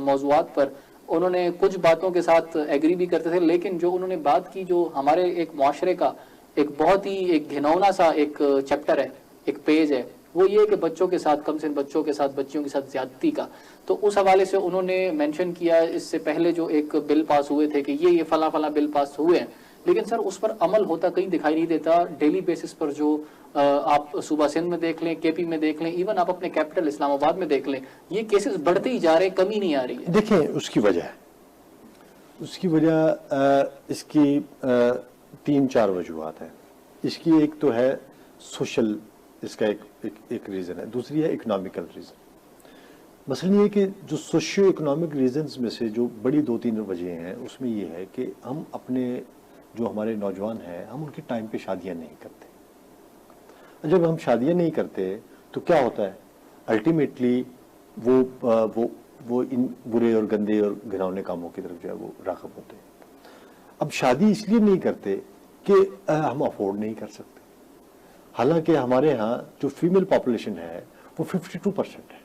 मौज़ूआत पर। उन्होंने कुछ बातों के साथ एग्री भी करते थे, लेकिन जो उन्होंने बात की जो हमारे एक मुआशरे का एक बहुत ही एक घिनौना सा एक चैप्टर है, एक पेज है, वो ये कि बच्चों के साथ, कम से कम बच्चों के साथ, बच्चियों के साथ ज्यादती का। तो उस हवाले से उन्होंने मेंशन किया इससे पहले जो एक बिल पास हुए थे कि ये फला फला बिल पास हुए हैं, लेकिन सर उस पर अमल होता कहीं दिखाई नहीं देता। डेली बेसिस पर जो आप सूबा सिंध में देख लें, KP में देख लें, इवन आप अपने कैपिटल इस्लामाबाद में देख लें, ये केसेस बढ़ते ही जा रहे हैं, कमी नहीं आ रही है। देखिए उसकी वजह इसकी 3-4 वजूहत है। इसकी एक तो है सोशल, इसका एक रीज़न है, दूसरी है इकोनॉमिकल रीज़न। मसलन ये कि जो सोशियो इकोनॉमिक रीजंस में से जो बड़ी 2-3 वजह हैं, उसमें ये है कि हम अपने जो हमारे नौजवान हैं, हम उनके टाइम पे शादियां नहीं करते। जब हम शादियां नहीं करते तो क्या होता है, अल्टीमेटली वो इन बुरे और गंदे और घिनौने कामों की तरफ जो है वो राग़िब होते हैं। अब शादी इसलिए नहीं करते कि हम अफोर्ड नहीं कर सकते, हालांकि हमारे यहाँ जो फीमेल पॉपुलेशन है वो 52% है।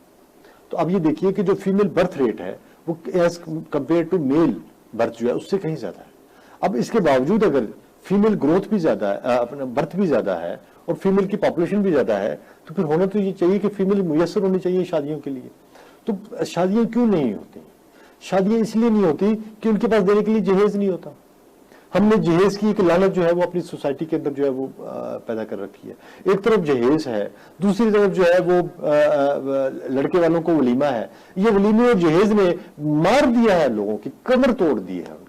तो अब ये देखिए कि जो फीमेल बर्थ रेट है वो as compare to male birth जो है उससे कहीं ज्यादा है। अब इसके बावजूद अगर फीमेल ग्रोथ भी ज्यादा है, अपना बर्थ भी ज्यादा है और फीमेल की पॉपुलेशन भी ज्यादा है, तो फिर होना तो ये चाहिए कि फीमेल मुयस्सर होनी चाहिए शादियों के लिए। तो शादियां क्यों नहीं होती? शादियां इसलिए नहीं होती कि उनके पास देने के लिए जहेज नहीं होता। हमने जहेज की एक लानत जो है वो अपनी सोसाइटी के अंदर जो है वो पैदा कर रखी है। एक तरफ जहेज है, दूसरी तरफ जो है वो लड़के वालों को वलीमा है। ये वलीमे और जहेज ने मार दिया है, लोगों की कमर तोड़ दी है उनकी,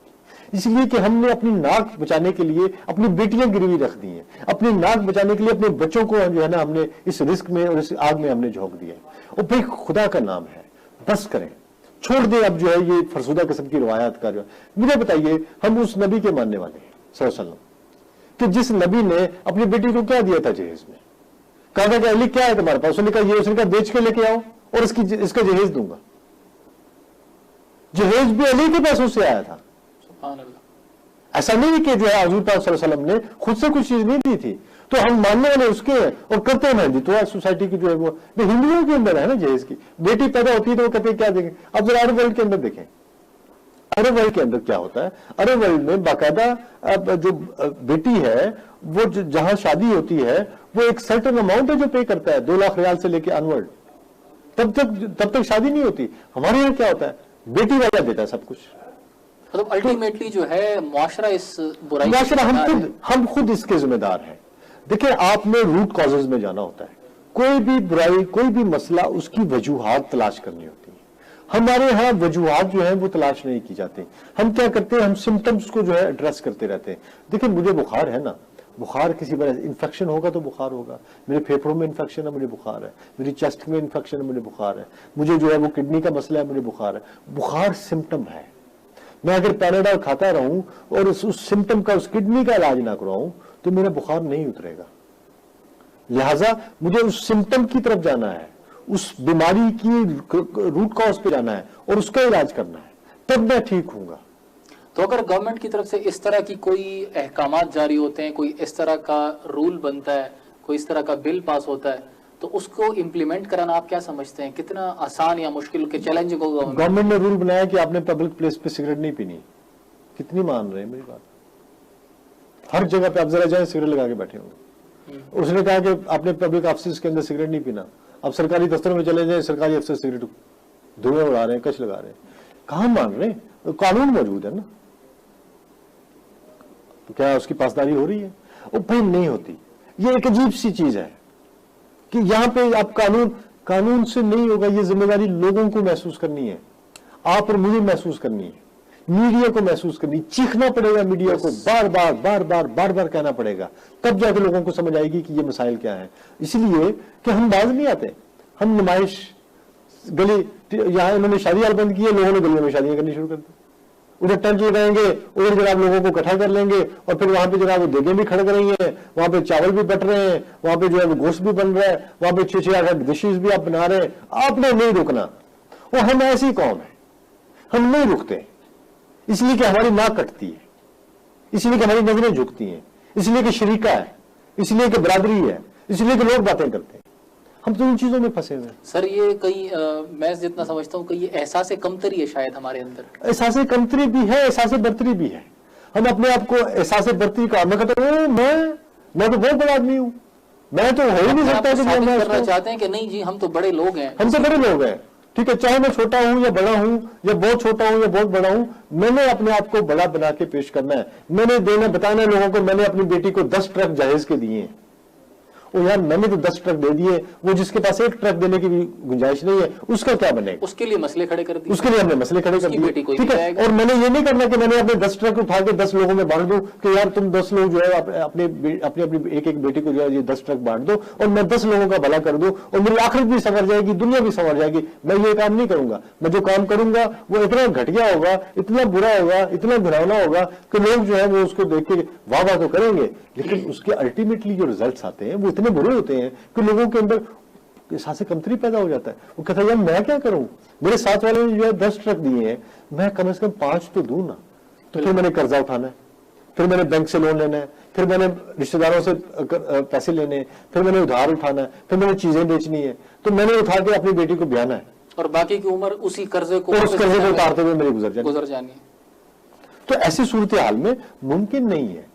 इसलिए कि हमने अपनी नाक बचाने के लिए अपनी बेटियां गिरवी रख दी हैं, अपनी नाक बचाने के लिए अपने बच्चों को जो है ना हमने इस रिस्क में और इस आग में हमने झोंक दिया है। और भाई खुदा का नाम है, बस करें, छोड़ दे अब जो है ये फरसुदा किस्म की रवायत का। जो मुझे बताइए, हम उस नबी के मानने वाले हैं सल्लल्लाहु अलैहि वसल्लम कि जिस नबी ने अपनी बेटी को क्या दिया था जहेज में, कहा था कि अली क्या है तुम्हारे पास, उसने कहा ये, उसने कहा बेच के लेके आओ और इसका जहेज दूंगा। जहेज भी अली के पैसों से आया था। ऐसा नहीं कि हजूर पाक सल्लल्लाहु अलैहि वसल्लम ने खुद से कुछ चीज नहीं दी थी। तो हम मानने वाले उसके हैं और करते हैं जी। तो सोसाइटी की जो है वो हिंदुओं के अंदर है ना जहेज की, बेटी पैदा होती है तो वो कहते हैं क्या देंगे। अब जरा अरब वर्ल्ड के अंदर देखें, अरब वर्ल्ड के अंदर क्या होता है। अरब वर्ल्ड में बाकायदा जो बेटी है वो जहां शादी होती है वो एक सर्टेन अमाउंट है जो पे करता है, 2 लाख रियाल से लेके अनवर्ड, तब तक शादी नहीं होती। हमारे यहाँ क्या होता है, बेटी वाला देता है सब कुछ। मतलब अल्टीमेटली जो है मुआशरा इस बुराई, हम खुद इसके जिम्मेदार हैं। देखिए, आपने रूट कॉजेज में जाना होता है। कोई भी बुराई, कोई भी मसला, उसकी वजूहात तलाश करनी होती है। हमारे यहाँ वजूहात जो है वो तलाश नहीं की जाती। हम क्या करते हैं, हम सिम्टम्स को जो है एड्रेस करते रहते हैं। देखिए, मुझे बुखार है ना, बुखार किसी वजह इन्फेक्शन होगा तो बुखार होगा, मेरे फेफड़ों में इन्फेक्शन है मुझे बुखार है, मेरी चेस्ट में इन्फेक्शन है मुझे बुखार है, मुझे जो है वो किडनी का मसला है मुझे बुखार है। बुखार सिम्टम है। मैं अगर पैराडाल खाता रहूं और उस सिम्टम का, उस किडनी का इलाज ना कराऊं तो मेरा बुखार नहीं उतरेगा। लिहाजा मुझे उस सिम्टम की तरफ जाना है, उस बीमारी की रूट कॉज पे जाना है और उसका इलाज करना है, तब मैं ठीक हूंगा। तो अगर गवर्नमेंट की तरफ से इस तरह की कोई अहकामात जारी होते हैं, कोई इस तरह का रूल बनता है, कोई इस तरह का बिल पास होता है, तो उसको इम्प्लीमेंट कराना आप क्या समझते हैं, कितना आसान या मुश्किल के चैलेंजिंग होगा? गवर्नमेंट ने रूल बनाया कि आपने पब्लिक प्लेस पे सिगरेट नहीं पीनी। कितनी मान रहे हैं मेरी बात? हर जगह पे आप जरा जाए सिगरेट लगा के बैठे होंगे। उसने कहा कि आपने पब्लिक ऑफिस के अंदर सिगरेट नहीं पीना। अब सरकारी दफ्तरों में चले जाए, सरकारी अफसर सिगरेट धुएं उड़ा रहे हैं, कश लगा रहे हैं। कहां मान रहे हैं? तो कानून मौजूद है ना, तो क्या उसकी पासदारी हो रही है? वो भाई नहीं होती। ये एक अजीब सी चीज है कि यहां पे आप कानून से नहीं होगा। ये जिम्मेदारी लोगों को महसूस करनी है, आप और मुझे महसूस करनी है, मीडिया को महसूस करनी, चीखना पड़ेगा मीडिया को, बार बार कहना पड़ेगा, तब जाके लोगों को समझ आएगी कि ये मसाइल क्या है। इसलिए कि हम बाज नहीं आते, हम नुमाइश गली, यहां इन्होंने शादी हाल बंद की है, लोगों ने गलियों में शादियां करनी शुरू कर दी। उधर टेंट लगाएंगे, उधर जनाब लोगों को इकट्ठा कर लेंगे और फिर वहां पे जनाब वो देगें भी खड़क रही हैं, वहां पे चावल भी बट रहे हैं, वहां पे जो है वो गोश्त भी बन रहा है, वहां पे 6-8 डिशेज भी आप बना रहे हैं। आपने नहीं रुकना। और हम ऐसी कौम है, हम नहीं रुकते, इसलिए कि हमारी नाक कटती है, इसलिए कि हमारी नजरें झुकती हैं, इसलिए कि शरीका है, इसलिए कि बरादरी है, इसलिए कि लोग बातें करते हैं। हम तो इन चीजों में फंसे हुए हैं सर। ये कई मैं जितना समझता हूँ कि ये एहसास कमतरी है शायद हमारे अंदर। एहसास कमतरी भी है, एहसास बर्तरी भी है। हम अपने आप को एहसास बर्तरी का, मैं कहता हूँ मैं तो बहुत बड़ा आदमी हूँ, मैं तो हो ही नहीं सकता कि मैं करना चाहते हैं कि नहीं जी हम तो बड़े लोग हैं, हम तो बड़े लोग हैं, ठीक है, चाहे मैं छोटा हूं या बड़ा हूं या बहुत छोटा हूं या बहुत बड़ा हूं, मैंने अपने आप को बड़ा बना के पेश करना है। मैंने बताना है लोगों को, मैंने अपनी बेटी को 10 ट्रक जहेज के दिए हैं। ओ यार मैंने तो 10 ट्रक दे दिए, वो जिसके पास 1 ट्रक देने की भी गुंजाइश नहीं है, उसका क्या बनेगा? उसके लिए मसले खड़े कर दिए, उसके लिए हमने मसले खड़े कर दिए, ठीक है। और मैंने ये नहीं करना कि मैंने अपने 10 ट्रक उठा के 10 लोगों में बांट दूं कि यार तुम 10 लोग जो है अपनी एक बेटी को जो है ये 10 ट्रक बांट दो और मैं 10 लोगों का भला कर दूं और मेरी आखिरत भी संवर जाएगी, दुनिया भी संवर जाएगी। मैं ये काम नहीं करूंगा। मैं जो काम करूंगा वो इतना घटिया होगा, इतना बुरा होगा, इतना घिनौना होगा कि लोग जो है वो उसको देख के वाह वाह तो करेंगे, लेकिन उसके अल्टीमेटली जो रिजल्ट आते हैं वो इतने बुरे होते हैं कि लोगों के अंदर एहसास कमतरी पैदा हो जाता है। वो कहता है यार मैं क्या करूं, मेरे साथ वाले ने जो है 10 ट्रक दिए हैं, मैं कम से कम 5 तो दूं ना। तो फिर मैंने कर्जा उठाना है, फिर मैंने बैंक से लोन लेना है, फिर मैंने रिश्तेदारों से पैसे लेने हैं, फिर मैंने उधार उठाना है, फिर मैंने चीजें बेचनी है, तो मैंने उठा के अपनी बेटी को ब्याना है और बाकी की उम्र उसी कर्जे को, उस कर्जे को उतारते हुए मेरी गुजर जानी है। तो ऐसी सूरत हाल में मुमकिन नहीं है,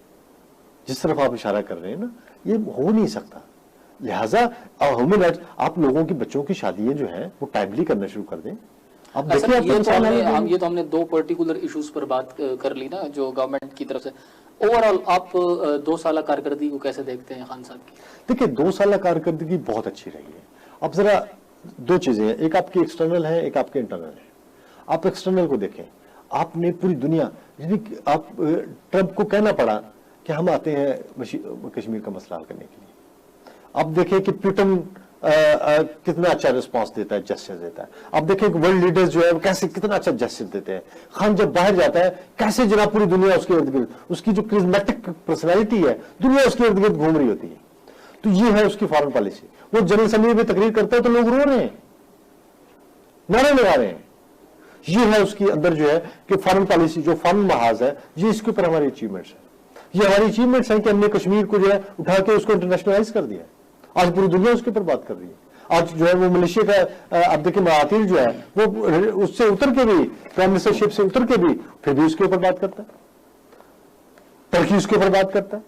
जिस तरफ आप इशारा कर रहे हैं ना, ये हो नहीं सकता। लिहाजा ह्यूमन राइट्स, आप लोगों की बच्चों की शादियां जो है वो टाइमली करना शुरू कर दें। आप देखिए ये तो हमने 2 पर्टिकुलर इश्यूज पर बात कर ली ना, जो गवर्नमेंट की तरफ से। ओवरऑल आप 2 साल कारकर्दगी को कैसे देखते हैं खान साहब की? देखिए 2 साल कारकर्दगी बहुत अच्छी रही है। अब जरा 2 चीजें हैं, एक आपकी एक्सटर्नल है, एक आपके इंटरनल है। आप एक्सटर्नल को देखें, आपने पूरी दुनिया, आप ट्रंप को कहना पड़ा कि हम आते हैं कश्मीर का मसला हल करने के लिए। आप देखें कि पुतिन कितना अच्छा रिस्पांस देता है, जस्टिस देता है। आप देखें कि वर्ल्ड लीडर्स जो है वो कैसे कितना अच्छा जस्टिस देते हैं। खान जब बाहर जाता है कैसे जनाब पूरी दुनिया उसके इर्द गिर्द, उसकी जो क्रिज्मेटिक पर्सनैलिटी है, दुनिया उसके इर्द गिर्द घूम रही होती है। तो ये है उसकी फॉरेन पॉलिसी। वो जनरल असेंबली में तकरीर करता है तो लोग रो रहे हैं, नारे लगा रहे हैं। ये है उसके अंदर जो है कि फॉरेन पॉलिसी, जो फॉरेन महाज है, ये इसके ऊपर हमारी अचीवमेंट्स है। ये हमारी अचीवमेंट्स हैं कि हमने कश्मीर को जो है उठा के उसको इंटरनेशनलाइज कर दिया। आज पूरी दुनिया उसके ऊपर बात कर रही है। आज जो है वो मलेशिया का अब देखिए महातिर जो है वो उससे उतर के भी, प्राइम मिनिस्टरशिप से उतर के भी फिर भी उसके ऊपर बात करता है। तुर्की उसके ऊपर बात करता है,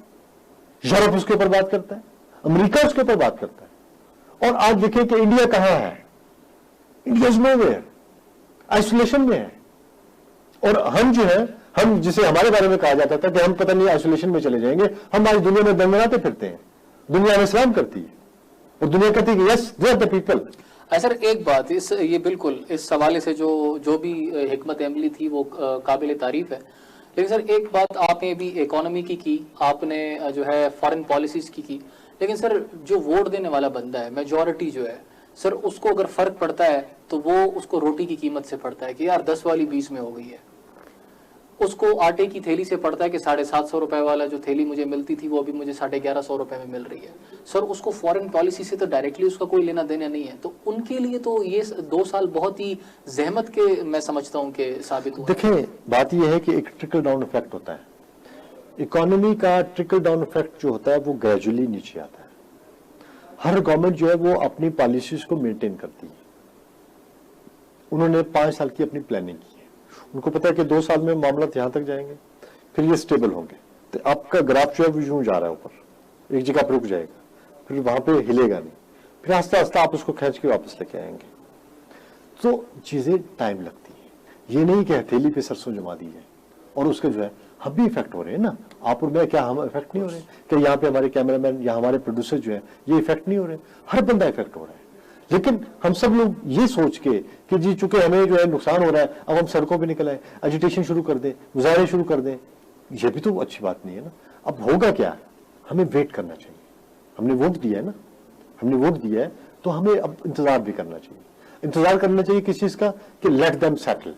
यूरोप उसके ऊपर बात करता है, अमेरिका उसके ऊपर बात करता है। और आज देखिए कि इंडिया कहां है, इंडिया इज नोवेयर, आइसोलेशन में है। और हम जो है, हम जिसे हमारे बारे में कहा जाता था कि हम पता नहीं आइसोलेशन में चले जाएंगे, हम आज दुनिया में दंगनाते फिरते हैं। दुनिया में सलाम करती है और दुनिया कहती है yes they are the people. Sir एक बात, ये बिल्कुल इस सवाले से जो भी हिकमत अमली थी वो काबिल तारीफ है, लेकिन सर एक बात आपने भी इकोनॉमी की आपने जो है फॉरेन पॉलिसीज की, लेकिन सर जो वोट देने वाला बंदा है, मेजॉरिटी जो है सर, उसको अगर फर्क पड़ता है तो वो उसको रोटी की कीमत से पड़ता है कि यार 10 वाली 20 में हो गई है, उसको आटे की थैली से पड़ता है कि 750 रुपए वाला जो थैली मुझे मिलती थी वो अभी मुझे 1150 रुपए में मिल रही है। सर उसको फॉरेन पॉलिसी से तो डायरेक्टली उसका कोई लेना देना नहीं है, तो उनके लिए तो ये 2 साल बहुत ही जहमत के मैं समझता हूँ कि साबित हुआ। देखिए बात यह है कि एक ट्रिकल डाउन इफेक्ट होता है, इकोनॉमी का ट्रिकल डाउन इफेक्ट जो होता है वो ग्रेजुअली नीचे आता है। हर गवर्नमेंट जो है वो अपनी पॉलिसीज को मेंटेन करती है। उन्होंने 5 साल की अपनी प्लानिंग की है, उनको पता है कि 2 साल में मामला यहां तक जाएंगे, फिर ये स्टेबल होंगे, तो आपका ग्राफ जो है वो यूं जा रहा है ऊपर, एक जगह पर रुक जाएगा, फिर वहां पे हिलेगा नहीं, फिर आस्ता आस्ता आप उसको खींच के वापस लेके आएंगे। तो चीजें टाइम लगती है, ये नहीं कि हथेली पे सरसों जमा दी है और उसके जो है हम भी इफेक्ट हो रहे हैं ना, आप और मैं, क्या हम इफेक्ट नहीं हो रहे? कि यहाँ पे हमारे कैमरामैन या हमारे प्रोड्यूसर जो है ये इफेक्ट नहीं हो रहे? हर बंदा इफेक्ट हो रहा है। लेकिन हम सब लोग ये सोच के कि जी चूंकि हमें जो है नुकसान हो रहा है, अब हम सड़कों पे निकल आए, एजिटेशन शुरू कर दें, मुजाहरे शुरू कर दें, ये भी तो अच्छी बात नहीं है ना। अब होगा क्या, हमें वेट करना चाहिए। हमने वोट दिया है ना, हमने वोट दिया है तो हमें अब इंतजार भी करना चाहिए। इंतजार करना चाहिए किस चीज का, कि लेट देम सेटल।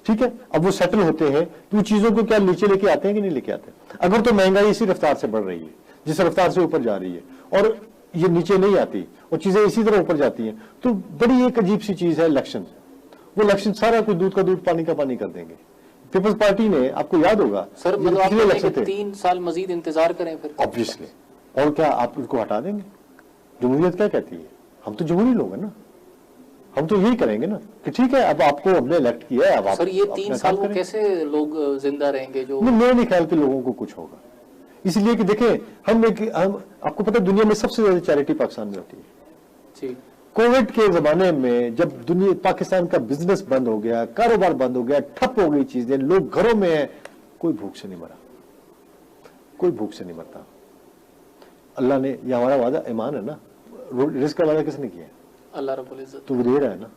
ठीक है, अब वो सेटल होते हैं तो चीजों को क्या नीचे लेके आते हैं कि नहीं लेके आते? अगर तो महंगाई इसी रफ्तार से बढ़ रही है, जिस रफ्तार से ऊपर जा रही है, और ये नीचे नहीं आती और चीजें इसी तरह ऊपर जाती हैं, तो बड़ी एक अजीब सी चीज है इलेक्शन। वो इलेक्शन सारा कुछ दूध का दूध पानी का पानी कर देंगे। पीपल्स पार्टी ने, आपको याद होगा सर, मतलब आप कहते हैं कि 3 साल मजीद इंतजार करें फिर? ऑब्वियसली, और क्या आप उनको हटा देंगे? जमहूरियत क्या कहती है? हम तो जमहूरी लोग हैं ना, हम तो यही करेंगे ना कि ठीक है अब आपको हमने इलेक्ट किया है, अब आप सर ये 3 साल को कैसे लोग जिंदा रहेंगे? जो मैं नहीं ख्याल कि लोगों को कुछ होगा, इसलिए कि देखें हम आपको पता है दुनिया में सबसे ज्यादा चैरिटी पाकिस्तान में होती है जी। कोविड के जमाने में जब दुनिया पाकिस्तान का बिजनेस बंद हो गया, कारोबार बंद हो गया, ठप हो गई चीजें, लोग घरों में है, कोई भूख से नहीं मरा, कोई भूख से नहीं मरता। अल्लाह ने, यह हमारा वादा ईमान है ना, रिस्क का वादा किसने किया? अल्लाह रब्बुल इज्जत। तो वो दे रहा है ना,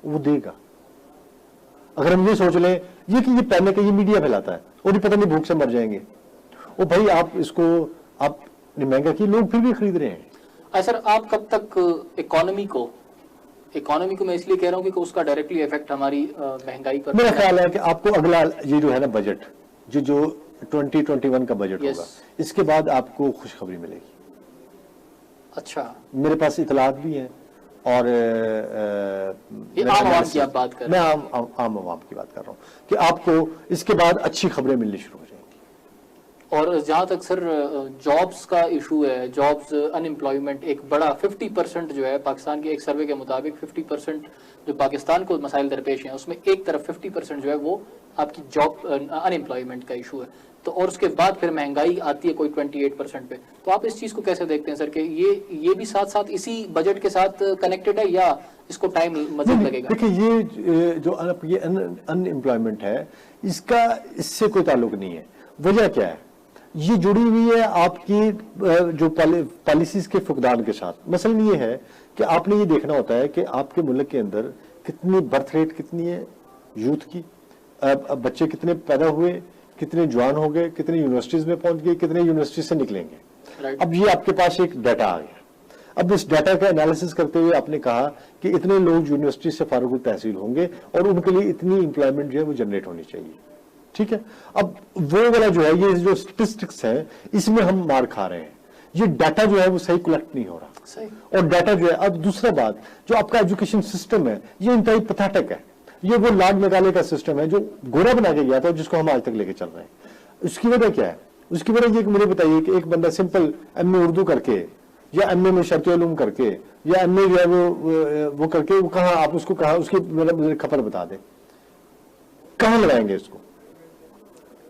वो देगा। अगर हम ये सोच लें ये कि ये पैनिक है, ये मीडिया फैलाता है और ये पता नहीं भूख से मर जाएंगे, ओ भाई आप इसको आपने महंगा किया, लोग फिर भी खरीद रहे हैं। सर आप कब तक इकोनॉमी को मैं इसलिए कह रहा हूँ कि उसका डायरेक्टली इफेक्ट हमारी महंगाई पर, मेरा ख्याल है कि आपको अगला ये जो है ना बजट, जो 2021 का बजट होगा, इसके बाद आपको खुशखबरी मिलेगी। अच्छा, मेरे पास इतलात भी हैं और आम आवाम की आप बात कर रहे हैं? मैं आम आवाम की बात कर रहा हूँ कि आपको इसके बाद अच्छी खबरें मिलनी शुरू हो जाएंगी। और जहां तक सर जॉब्स का इशू है, जॉब्स अनएम्प्लॉयमेंट एक बड़ा 50% जो है पाकिस्तान के एक सर्वे के मुताबिक 50% जो पाकिस्तान को मसाइल दरपेश हैं उसमें एक तरफ 50% जो है वो आपकी जॉब अनएम्प्लॉयमेंट का इशू है। तो और उसके बाद फिर महंगाई आती है कोई 28% पे। तो आप इस चीज को कैसे देखते हैं सर कि ये भी साथ साथ इसी बजट के साथ कनेक्टेड है या इसको टाइम मजीद लगेगा? देखिए ये जो अनएम्प्लॉयमेंट है इसका इससे कोई ताल्लुक नहीं है। वजह क्या है? ये जुड़ी हुई है आपकी जो पॉलिसीज के फुकदान के साथ। मसलन ये है कि आपने ये देखना होता है कि आपके मुल्क के अंदर कितनी बर्थ रेट कितनी है यूथ की, बच्चे कितने पैदा हुए, कितने जवान हो गए, कितने यूनिवर्सिटीज में पहुंच गए, कितने यूनिवर्सिटी से निकलेंगे। अब ये आपके पास एक डाटा आ गया। अब इस डाटा का एनालिसिस करते हुए आपने कहा कि इतने लोग यूनिवर्सिटी से फारुग तहसील होंगे और उनके लिए इतनी इंप्लॉयमेंट जो है वो जनरेट होनी चाहिए। ठीक है, अब वो वाला जो है ये जो स्टेटिस्टिक्स है इसमें हम मार खा रहे हैं। ये डाटा जो है वो सही कलेक्ट नहीं हो रहा सही। और डाटा जो है, अब दूसरा बात, जो आपका एजुकेशन सिस्टम है ये इंतहाई पथेटिक है। ये वो लॉर्ड मेगाले का सिस्टम है जो गोरा बना के गया था, जिसको हम आज तक लेके चल रहे हैं। उसकी वजह क्या है? उसकी वजह ये कि मुझे बताइए कि एक बंदा सिंपल एमए उर्दू करके या एमए में शर्त उलूम करके या एमए जो है वो करके वो कहाँ, आप उसको कहाँ उसकी खबर बता दें, कहाँ लगाएंगे इसको?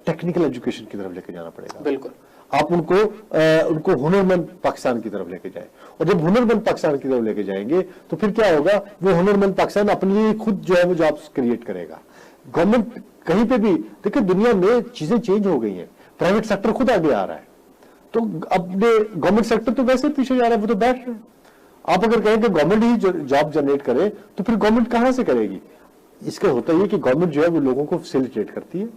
टेक्निकल एजुकेशन की तरफ लेके जाना पड़ेगा। बिल्कुल। आप उनको हुनरमंद पाकिस्तान की तरफ लेके जाए, और जब हुनरमंद पाकिस्तान की तरफ लेके जाएंगे तो फिर क्या होगा? वो हुनरमंद पाकिस्तान अपने लिए खुद जो है वो जॉब्स क्रिएट करेगा। गवर्नमेंट कहीं पे भी देखिए दुनिया में चीजें चेंज हो गई हैं, प्राइवेट सेक्टर खुद आगे आ रहा है, तो अपने गवर्नमेंट सेक्टर तो वैसे पीछे जा रहा है, वो तो बैठ रहे हैं। आप अगर कहें कि गवर्नमेंट ही जॉब जनरेट करे तो फिर गवर्नमेंट कहां से करेगी? इसका होता है कि गवर्नमेंट जो है वो लोगों को फैसिलिटेट करती है,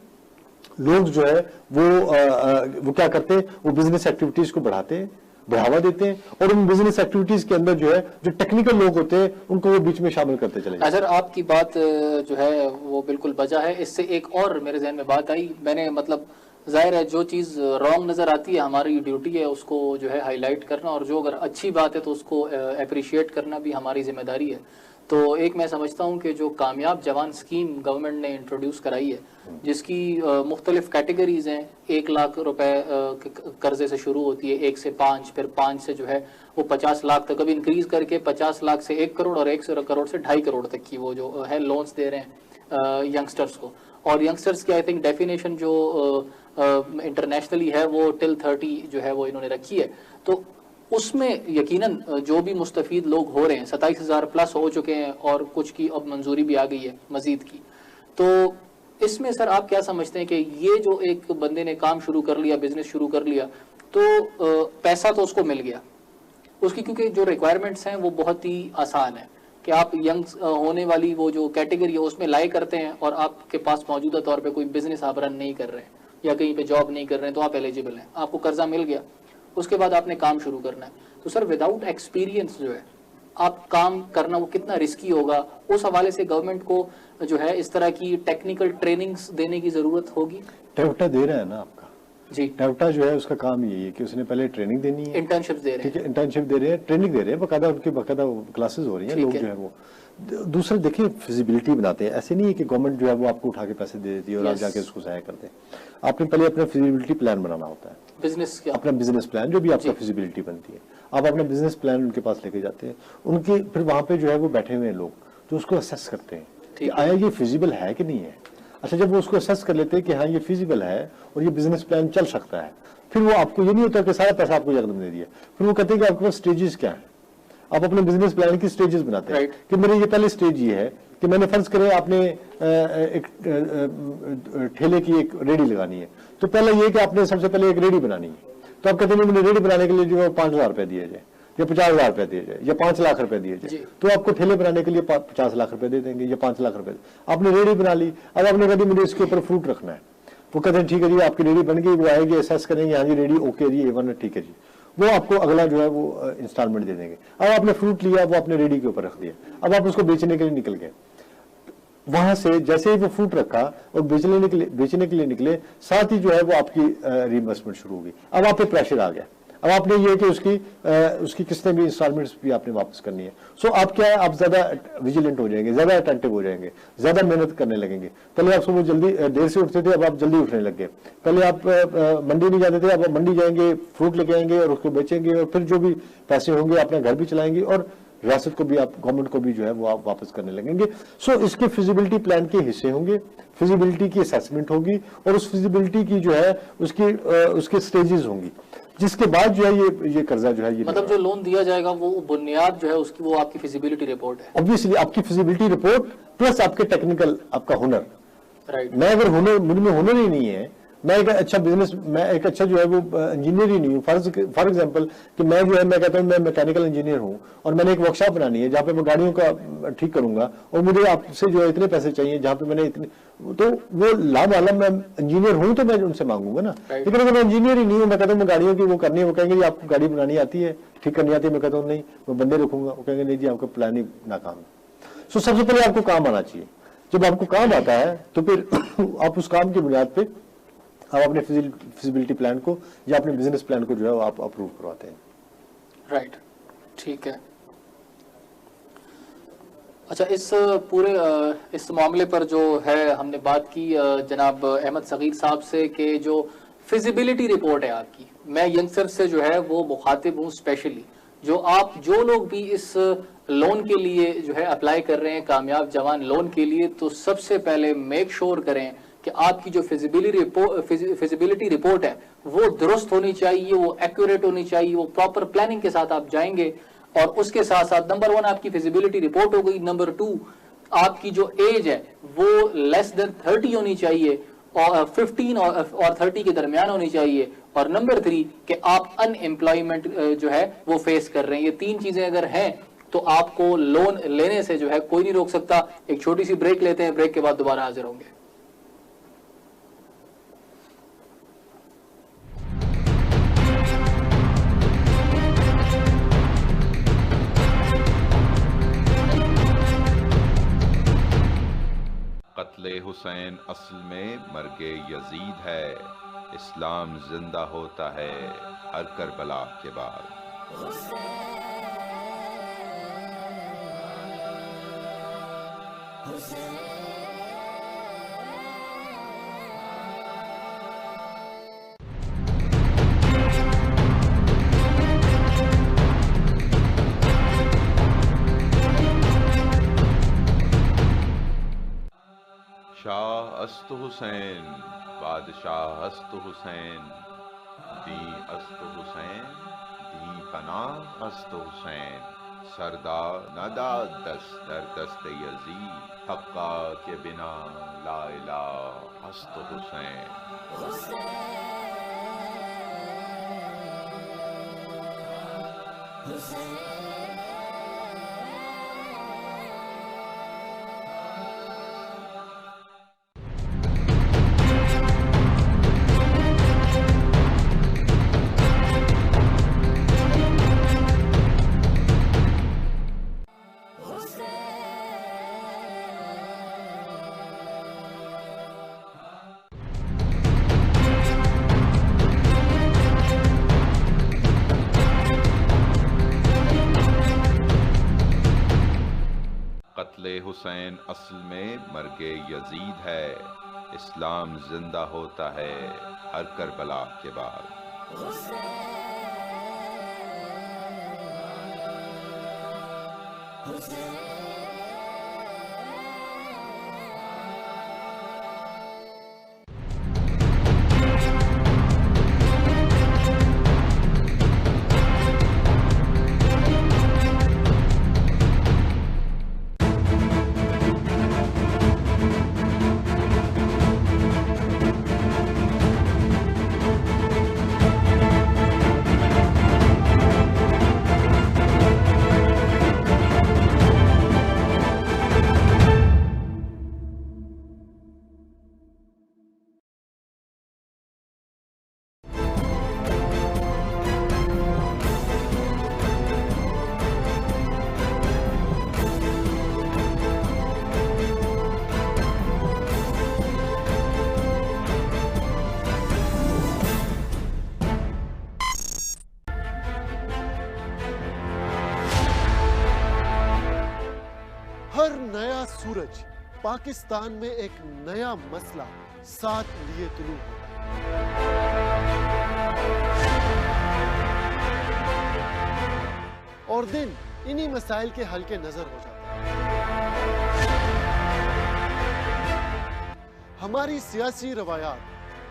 लोग जो है वो क्या करते हैं, वो बिजनेस एक्टिविटीज को बढ़ाते हैं, बढ़ावा देते हैं, और उन बिजनेस एक्टिविटीज के अंदर जो है जो टेक्निकल लोग होते हैं उनको वो बीच में शामिल करते चले जाते हैं। सर आपकी बात जो है वो बिल्कुल बजा है। इससे एक और मेरे जहन में बात आई, मैंने मतलब जाहिर है जो चीज़ रॉन्ग नज़र आती है हमारी ड्यूटी है उसको जो है हाईलाइट करना, और जो अगर अच्छी बात है तो उसको अप्रिशिएट करना भी हमारी जिम्मेदारी है। तो एक मैं समझता हूँ कि जो कामयाब जवान स्कीम गवर्नमेंट ने इंट्रोड्यूस कराई है, जिसकी मुख्तलिफ कैटेगरीज हैं, 1 लाख रुपए कर्जे से शुरू होती है, 1 से 5, फिर 5 से जो है वो 50 लाख तक, अभी इंक्रीज करके 50 लाख से 1 करोड़ और 1 करोड़ से 2.5 करोड़ तक की वो जो है लोन्स दे रहे हैं यंगस्टर्स को। और यंगस्टर्स की आई थिंक डेफिनेशन जो इंटरनेशनली है वो टिल 30 जो है वो इन्होंने रखी है। तो उसमें यकीनन जो भी मुस्तफीद लोग हो रहे हैं, 27,000 प्लस हो चुके हैं और कुछ की अब मंजूरी भी आ गई है मजीद की। तो इसमें सर आप क्या समझते हैं कि ये जो एक बंदे ने काम शुरू कर लिया, बिजनेस शुरू कर लिया, तो पैसा तो उसको मिल गया, उसकी क्योंकि जो रिक्वायरमेंट्स हैं वो बहुत ही आसान है कि आप यंग होने वाली वो जो कैटेगरी है उसमें लाई करते हैं और आपके पास मौजूदा तौर पे कोई बिजनेस आप रन नहीं कर रहे हैं या कहीं पे जॉब नहीं कर रहे हैं तो आप एलिजिबल हैं, आपको कर्जा मिल गया, उसके बाद आपने काम शुरू करना है। तो सर विदाउट एक्सपीरियंस जो है आप काम करना वो कितना रिस्की होगा, उस हवाले से गवर्नमेंट को जो है इस तरह की टेक्निकल ट्रेनिंग्स देने की जरूरत होगी। टोयोटा दे रहा है ना आपका जी, टोयोटा जो है उसका काम यही है कि उसने पहले ट्रेनिंग देनी है, इंटर्नशिप दे रहे हैं, ठीक है, इंटर्नशिप दे रहे हैं, ट्रेनिंग दे रहे हैं, बकायदा उनके बकायदा क्लासेस हो रही हैं, लोग जो है वो दूसरा देखिए फिजिबिलिटी बनाते हैं। ऐसे नहीं है कि गवर्नमेंट जो है वो आपको उठा के पैसे दे देती है और आप जाके उसको जाया करते हैं। आपने पहले अपना फिजिबिलिटी प्लान बनाना होता है, बिजनेस का अपना बिजनेस प्लान जो भी आपका फिजिबिलिटी बनती है, आप अपना बिजनेस प्लान उनके पास लेके जाते हैं, उनके फिर वहां पे जो है वो बैठे हुए हैं लोग जो उसको असेस करते हैं कि आया ये फिजिबल है कि नहीं है। अच्छा, जब वो उसको असेस कर लेते हैं कि हाँ ये फिजिबल है और ये बिजनेस प्लान चल सकता है, फिर वो आपको ये नहीं होता कि सारा पैसा आपको यकदम दे दिया, फिर वो कहते हैं कि आपके पास स्टेजेस क्या है, आप अपने बिजनेस प्लान की स्टेजेस बनाते हैं कि मेरे ये पहले स्टेज ये है कि मैंने फर्ज करे आपने एक ठेले की एक रेडी लगानी है, तो पहला ये कि आपने सबसे पहले एक रेडी बनानी है, तो आप कहते हैं मुझे रेडी बनाने के लिए जो 5,000 रुपए दिए जाए या 50,000 रुपए दिए जाए या 5 लाख रुपए दिए जाए, तो आपको ठेले बनाने के लिए 50 लाख रुपए दे देंगे या 5 लाख रुपए। आपने रेडी बना ली, अब आपने कहा मुझे इसके ऊपर फ्रूट रखना है, वो कहते हैं ठीक है जी आपकी रेडी बन गई, वो आएगी असेस करेंगे, हाँ जी रेडी ओके जी A1 ठीक है जी, वो आपको अगला जो है वो इंस्टॉलमेंट दे देंगे। अब आपने फ्रूट लिया, वो आपने रेडी के ऊपर रख दिया, अब आप उसको बेचने के लिए निकल गए, वहां से जैसे ही वो फ्रूट रखा और बेचने के लिए निकले, साथ ही जो है वो आपकी रीइंबर्समेंट शुरू होगी। अब आप पे प्रेशर आ गया, अब आपने ये कि उसकी किसने भी इंस्टॉलमेंट्स भी आपने वापस करनी है। सो आप क्या है, आप ज्यादा विजिलेंट हो जाएंगे, ज्यादा अटेंटिव हो जाएंगे, ज्यादा मेहनत करने लगेंगे। पहले आप सुबह जल्दी देर से उठते थे, अब आप जल्दी उठने लग गए। पहले आप मंडी नहीं जाते थे, अब आप मंडी जाएंगे, फ्रूट लेके आएंगे और उसको बेचेंगे और फिर जो भी पैसे होंगे अपना घर भी चलाएंगे और रियासत को भी, आप गवर्नमेंट को भी जो है वो आप वापस करने लगेंगे। सो इसके फिजिबिलिटी प्लान के हिस्से होंगे, फिजिबिलिटी की असेसमेंट होगी और उस फिजिबिलिटी की जो है उसके स्टेजेस होंगी, जिसके बाद जो है ये कर्जा जो है ये मतलब जो लोन दिया जाएगा वो बुनियाद जो है उसकी वो आपकी फिजिबिलिटी रिपोर्ट है। ऑब्वियसली आपकी फिजिबिलिटी रिपोर्ट प्लस आपके टेक्निकल आपका हुनर। राइट। मैं अगर मुझ में हुनर ही नहीं है, मैं एक अच्छा मैं एक अच्छा जो है वो इंजीनियर ही नहीं हूँ। फॉर एग्जांपल कि मैं जो है मैं कहता हूँ मैं मैकेनिकल इंजीनियर हूँ और मैंने एक वर्कशॉप बनानी है जहाँ पे मैं गाड़ियों का ठीक करूंगा और मुझे आपसे जो है इतने पैसे चाहिए जहाँ पे मैंने इतने, तो वो लाभ वाला मैं इंजीनियर हूँ तो मैं उनसे मांगूंगा ना। लेकिन अगर मैं इंजीनियर ही नहीं हूँ, मैं कहता हूँ मैं गाड़ियों की वो करनी है, वो कहेंगे आपको गाड़ी बनानी आती है, ठीक करनी आती है, मैं कहता हूँ नहीं मैं बंदे रखूंगा, वो कहेंगे नहीं जी आपका प्लान ही नाकाम है। सो सबसे पहले आपको काम आना चाहिए। जब आपको काम आता है तो फिर आप उस काम की बुनियाद पे आप अपने फिजिबिलिटी प्लान को या अपने बिजनेस प्लान को जो है आप अप्रूव करवाते हैं। राइट, ठीक है। अच्छा, इस पूरे इस मामले पर जो है हमने बात की जनाब अहमद सगीर साहब से कि जो फिजिबिलिटी रिपोर्ट है आपकी, मैं यंगस्टर से जो है वो मुखातिब हूँ स्पेशली, जो लोग भी इस लोन के लिए जो है अप्लाई कर रहे हैं, कामयाब जवान लोन के लिए, तो सबसे पहले मेक श्योर करें कि आपकी जो फिजिबिलिटी रिपोर्ट है वो दुरुस्त होनी चाहिए, वो एक्यूरेट होनी चाहिए, वो प्रॉपर प्लानिंग के साथ आप जाएंगे। और उसके साथ साथ नंबर 1 आपकी फिजिबिलिटी रिपोर्ट हो गई, नंबर 2 आपकी जो एज है वो लेस देन 30 होनी चाहिए और 15 और 30 के दरमियान होनी चाहिए, और नंबर 3 कि आप अनएम्प्लॉयमेंट जो है वो फेस कर रहे हैं। ये 3 चीजें अगर हैं तो आपको लोन लेने से जो है कोई नहीं रोक सकता। एक छोटी सी ब्रेक लेते हैं, ब्रेक के बाद दोबारा हाजिर होंगे। हुसैन असल में मर्गे यजीद है, इस्लाम जिंदा होता है हर करबला के बाद। शाह अस्त हुसैन, बादशाह अस्त हुसैन, दी अस्त हुसैन, दी पनाह अस्त हुसैन, सरदार नदा दस्त दर दस्त यजीद, हक्का के बिना ला इलाह अस्त हुसैन। कत्ले हुसैन असल में मर्गे यजीद है, इस्लाम जिंदा होता है हर करबला के बाद। हर नया सूरज पाकिस्तान में एक नया मसला साथ लिए तुलू होता है और दिन इन्हीं मसाइल के हल के नजर हो जाता है। हमारी सियासी रवायात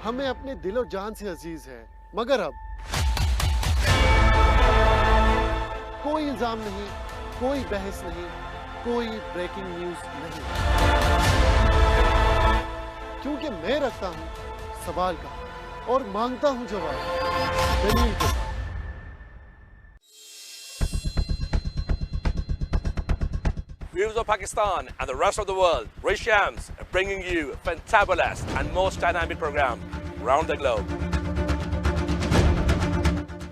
हमें अपने दिलो जान से अजीज है, मगर अब कोई इल्जाम नहीं, कोई बहस नहीं, कोई ब्रेकिंग न्यूज नहीं, क्योंकि मैं रखता हूं सवाल का और मांगता हूं जवाब दलील के साथ। Viewers of Pakistan and the rest of the world, Rish Shams are bringing you a fantabulous and most dynamic program around the globe,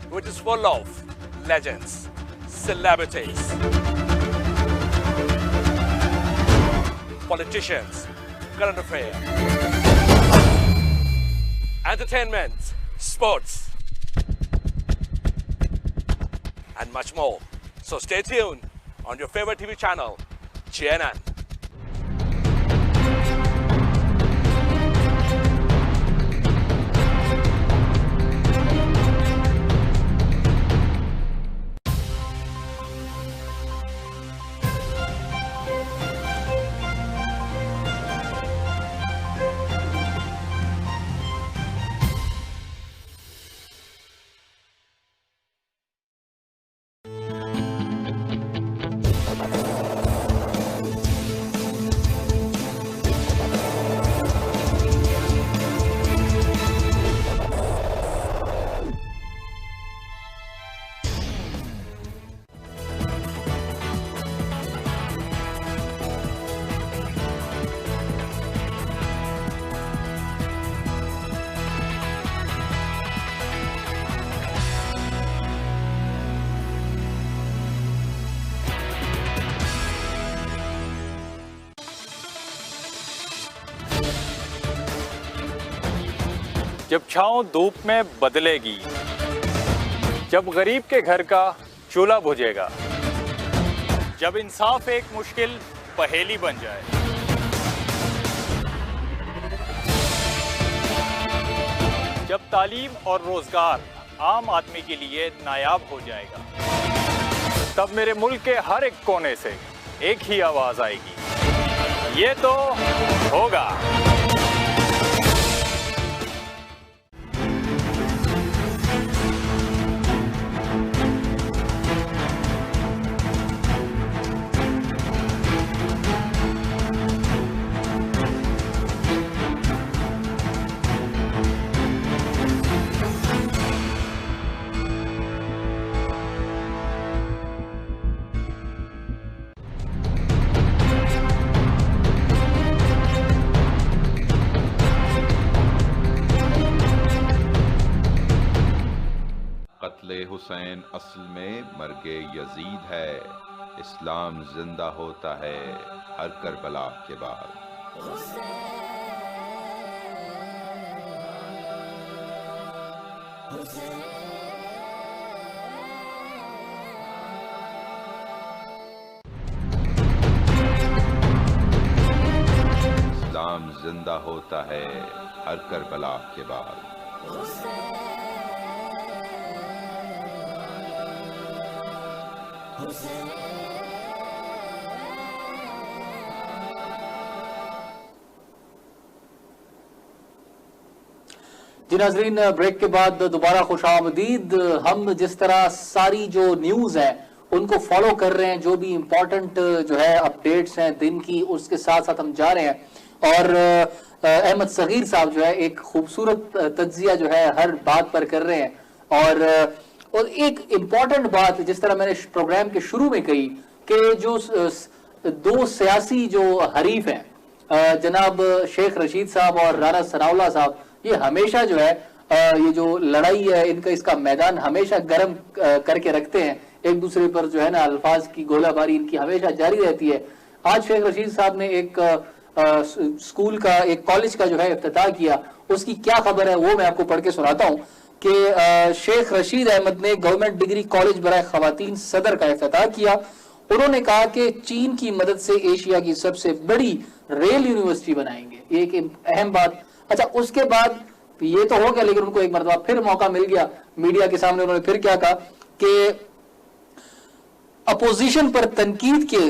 which is full of legends, celebrities, politicians, current affairs, entertainment, sports, and much more. So stay tuned on your favorite TV channel, CNN. जब छाँव धूप में बदलेगी, जब गरीब के घर का चूल्हा बुझेगा, जब इंसाफ एक मुश्किल पहेली बन जाए, जब तालीम और रोजगार आम आदमी के लिए नायाब हो जाएगा, तब मेरे मुल्क के हर एक कोने से एक ही आवाज आएगी, ये तो होगा। कत्ले हुसैन असल में मर्गे यजीद है, इस्लाम जिंदा होता है हर करबला के बाद। इस्लाम जिंदा होता है हर करबला के बाद। जी नाज़रीन, ब्रेक के बाद दोबारा खुशामदीद। हम जिस तरह सारी जो न्यूज है उनको फॉलो कर रहे हैं, जो भी इंपॉर्टेंट जो है अपडेट्स हैं दिन की, उसके साथ साथ हम जा रहे हैं। और अहमद सगीर साहब जो है एक खूबसूरत तज्जिया जो है हर बात पर कर रहे हैं। और एक इम्पॉर्टेंट बात जिस तरह मैंने प्रोग्राम के शुरू में कही कि जो दो सियासी जो हरीफ हैं जनाब शेख रशीद साहब और राना सनाउल्लाह साहब, ये हमेशा जो है ये जो लड़ाई है इनका, इसका मैदान हमेशा गर्म करके रखते हैं एक दूसरे पर, जो है ना अल्फाज की गोलाबारी इनकी हमेशा जारी रहती है। आज शेख रशीद साहब ने एक स्कूल का, एक कॉलेज का जो है इफ्तिताह किया, उसकी क्या खबर है वो मैं आपको पढ़ के सुनाता हूँ कि शेख रशीद अहमद ने गवर्नमेंट डिग्री कॉलेज बराए खवातीन सदर का इफ्तिताह किया। उन्होंने कहा कि चीन की मदद से एशिया की सबसे बड़ी रेल यूनिवर्सिटी बनाएंगे, ये एक अहम बात। अच्छा, उसके बाद ये तो हो गया, लेकिन उनको एक मरतबा फिर मौका मिल गया मीडिया के सामने। उन्होंने फिर क्या कहा कि अपोजिशन पर तनकीद के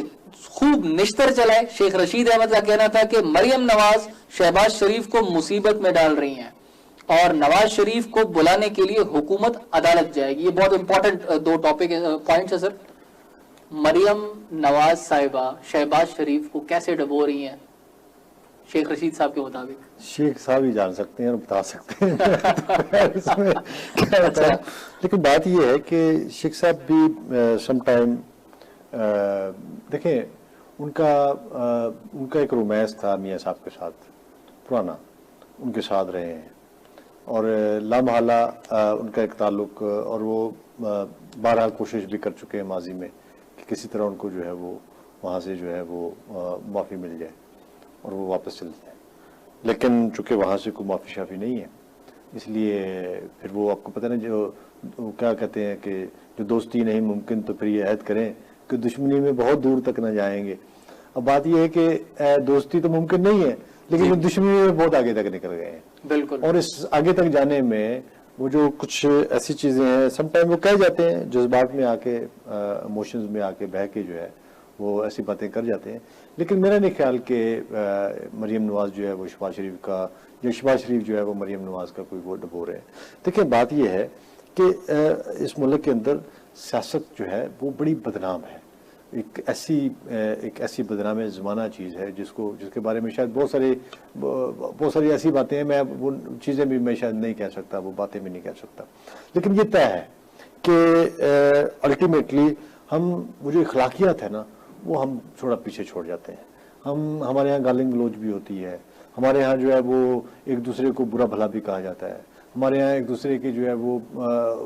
खूब निश्तर चलाए। शेख रशीद अहमद का कहना था कि मरियम नवाज शहबाज शरीफ को मुसीबत में डाल रही हैं और नवाज शरीफ को बुलाने के लिए हुकूमत अदालत जाएगी। ये बहुत इंपॉर्टेंट दो टॉपिक पॉइंट्स है सर। मरियम नवाज साहिबा शहबाज शरीफ को कैसे डबो रही हैं शेख रशीद साहब के मुताबिक? शेख साहब ही जान सकते हैं और बता सकते हैं इसमें क्या होता है। लेकिन बात यह है कि शेख साहब भी समटाइम देखें, उनका एक रोमांस था मियाँ साहब के साथ, पुराना उनके साथ रहे हैं और लामहला उनका एक ताल्लुक, और वो बहरहाल कोशिश भी कर चुके हैं माजी में कि किसी तरह उनको जो है वो वहाँ से जो है वो माफ़ी मिल जाए और वो वापस चले जाए। लेकिन चूँकि वहाँ से कोई माफ़ी शाफ़ी नहीं है, इसलिए फिर वो आपको पता नहीं, जो वो क्या कहते हैं कि जो दोस्ती नहीं मुमकिन तो फिर ये अहद करें कि दुश्मनी में बहुत दूर तक न जाएंगे। अब बात यह है कि दोस्ती तो मुमकिन नहीं है, लेकिन वो दुश्मनी में बहुत आगे तक निकल गए हैं। बिल्कुल। और इस आगे तक जाने में वो जो कुछ ऐसी चीज़ें हैं, समटाइम वो कह जाते हैं जज्बात में आके, इमोशंस में आके बह के जो है वो ऐसी बातें कर जाते हैं। लेकिन मेरा नहीं ख्याल कि मरियम नवाज जो है वो शहबाज शरीफ का, जो शहबाज शरीफ जो है वो मरियम नवाज का कोई वो डबो रहे हैं। देखिए, बात यह है कि इस मुल्क के अंदर सियासत जो है वो बड़ी बदनाम है। एक ऐसी बदनाम ज़माना चीज़ है जिसके बारे में शायद बहुत सारी ऐसी बातें हैं, मैं वो चीज़ें भी मैं शायद नहीं कह सकता, वो बातें भी नहीं कह सकता। लेकिन ये तय है कि अल्टीमेटली वो जो अखलाकियात है ना, वो हम थोड़ा पीछे छोड़ जाते हैं। हमारे यहाँ गालिंग गलौज भी होती है, हमारे यहाँ जो है वो एक दूसरे को बुरा भला भी कहा जाता है, हमारे यहाँ एक दूसरे की जो है वो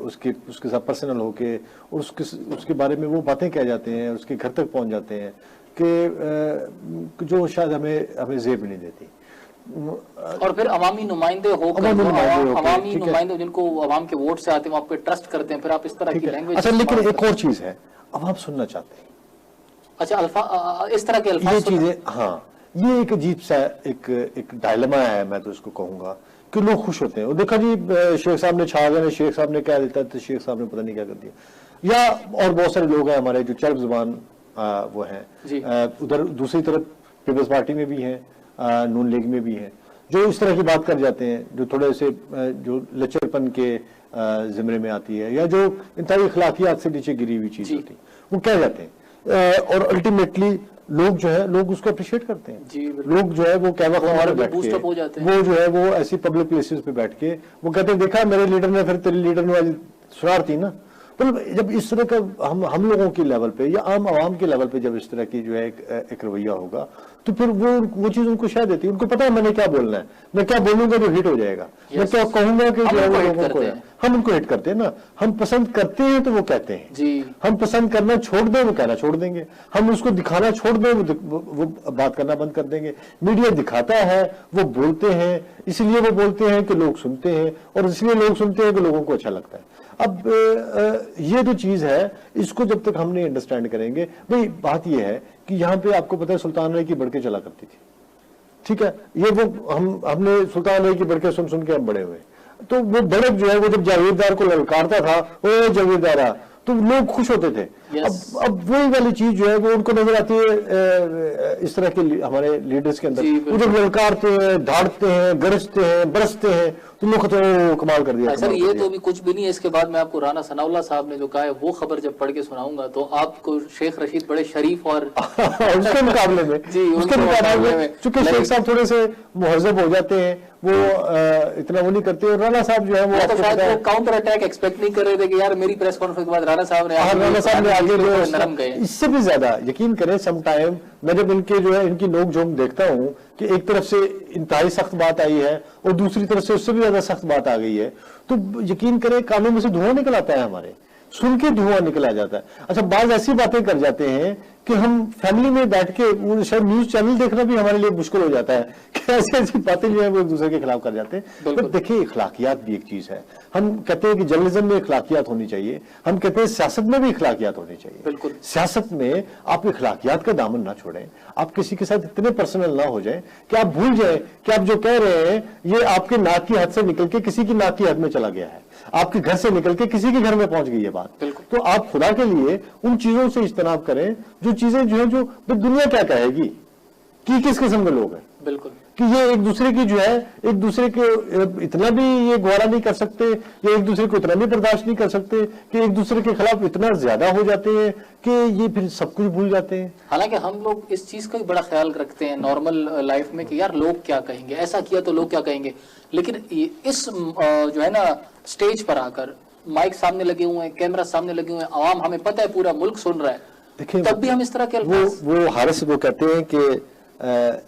उसके साथ पर्सनल होके और उसके बारे में वो बातें कह जाते हैं, उसके घर तक पहुँच जाते हैं कि जो शायद हमें जेब नहीं देती। और फिर अवामी नुमाइंदे होकर अवामी नुमाइंदे जिनको अवाम के वोट से आते हैं, आप पे ट्रस्ट करते हैं, फिर आप इस तरह की लैंग्वेज। अच्छा, लेकिन एक और चीज है, अब आप सुनना चाहते हैं। अच्छा, इस तरह के अल्फाज ये चीजें, हाँ, ये एक अजीब सा एक डायलेमा है, मैं तो इसको कहूंगा कि लोग खुश होते हैं, और देखा जी शेख साहब ने छा गए, शेख साहब ने क्या देता है, तो शेख साहब ने पता नहीं क्या कर दिया। या और बहुत सारे लोग हैं हमारे जो चर्ब जुबान वो हैं, उधर दूसरी तरफ पीपल्स पार्टी में भी हैं, नून लीग में भी हैं, जो इस तरह की बात कर जाते हैं, जो थोड़े से जो लचरपन के जिम्मे में आती है, या जो इंतहाई अखलाकियात से नीचे गिरी हुई चीज होती है, वो कह जाते हैं, और अल्टीमेटली लोग जो है, लोग उसको अप्रिशिएट करते हैं। लोग जो है वो कहवा खवा बैठ के, वो जो है वो ऐसी पब्लिक प्लेसेस पे बैठ के वो कहते हैं, देखा मेरे लीडर ने, फिर तेरे लीडर ने आज शरारती ना। मतलब जब इस तरह का हम लोगों के लेवल पे या आम आवाम के लेवल पे जब इस तरह की जो है एक रवैया होगा, तो फिर वो चीज उनको शायद देती है। उनको पता है मैंने क्या बोलना है, मैं क्या बोलूंगा जो हिट हो जाएगा, मैं क्या कहूंगा कि जो है लोगों को, हम उनको हिट करते हैं ना। हम पसंद करते हैं तो वो कहते हैं जी, हम पसंद करना छोड़ दें वो कहना छोड़ देंगे, हम उसको दिखाना छोड़ दें वो बात करना बंद कर देंगे। मीडिया दिखाता है, वो बोलते हैं, इसलिए वो बोलते हैं कि लोग सुनते हैं, और इसलिए लोग सुनते हैं कि लोगों को अच्छा लगता है। अब ये जो चीज है, इसको जब तक हम नहीं अंडरस्टैंड करेंगे, भाई बात ये है कि यहाँ पे आपको पता है सुल्तान रही की बढ़के चला करती थी, ठीक है, ये वो हमने सुल्तान रही की बढ़के सुन के हम बड़े हुए, तो वो बढ़क जो है वो जब जागीरदार को ललकारता था, ओ जागीरदारा, तो लोग खुश होते थे। अब वही वाली चीज जो है वो उनको नजर आती है इस तरह के हमारे लीडर्स के अंदर, वो जब ललकारते हैं, धाड़ते हैं, गरजते हैं, बरसते हैं, तो लोग तो कमाल कर दिया। सर ये तो अभी कुछ भी नहीं है, इसके बाद मैं आपको राना सनाउल्लाह साहब ने जो कहा है वो खबर जब पढ़ के सुनाऊंगा तो आपको शेख रशीद बड़े शरीफ और उसके मुकाबले में जी, उसके मुकाबले में चूंकि शेख साहब थोड़े से मुहज़्ज़ब हो जाते हैं, वो इतना वो नहीं करते, और राना साहब जो है वो तो शायद वो काउंटर अटैक एक्सपेक्ट नहीं कर रहे थे कि यार मेरी प्रेस कॉन्फ्रेंस के बाद राना साहब ने आगे नरम गए। इससे भी ज्यादा यकीन करें, सम टाइम मैं जब इनके जो है इनकी नोक झोंक देखता हूं कि एक तरफ से इंतहाई सख्त बात आई है और दूसरी तरफ से उससे भी ज्यादा सख्त बात आ गई है, तो यकीन करें कानों में से धुआं निकल आता है, हमारे सुन के धुआं निकल आ जाता है। अच्छा, बाज ऐसी बातें कर जाते हैं कि हम फैमिली में बैठ के शायद न्यूज चैनल देखना भी हमारे लिए मुश्किल हो जाता है कि ऐसी ऐसी बातें जो है वो एक दूसरे के खिलाफ कर जाते हैं। तो देखिए, इखलाकियात भी एक चीज है। हम कहते हैं कि जर्नलिज्म में इखलाकियात होनी चाहिए, हम कहते हैं सियासत में भी इखलाकियात होनी चाहिए। सियासत में आप इखलाकियात का दामन ना छोड़ें, आप किसी के साथ इतने पर्सनल ना हो जाएं कि आप भूल जाएं कि आप जो कह रहे हैं ये आपके नाक की हद से निकल के किसी की नाक की हद में चला गया है, आपके घर से निकल के किसी के घर में पहुंच गई है बात। तो आप खुदा के लिए उन चीजों से इज्तनाब करें जो चीजें जो है जो दुनिया क्या कहेगी कि किस किस्म के लोग हैं, बिल्कुल, कि ये एक दूसरे की जो है एक दूसरे के इतना भी ये गवारा नहीं कर सकते, ये एक दूसरे को इतना भी बर्दाश्त नहीं कर सकते कि एक दूसरे के खिलाफ इतना ज्यादा हो जाते हैं कि ये फिर सब कुछ भूल जाते हैं। हालांकि हम लोग इस चीज का भी बड़ा ख्याल रखते हैं नॉर्मल लाइफ में कि यार लोग क्या कहेंगे, ऐसा किया तो लोग क्या कहेंगे, लेकिन इस जो है ना स्टेज पर आकर माइक सामने लगे हुए हैं, कैमरा सामने लगे हुए हैं, आवाम हमें पता है पूरा मुल्क सुन रहा है, देखिए तब भी हम इस तरह के वो हारिस वो कहते हैं कि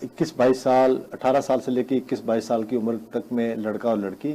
21-22 साल 18 साल से लेके 21-22 साल की उम्र तक में लड़का और लड़की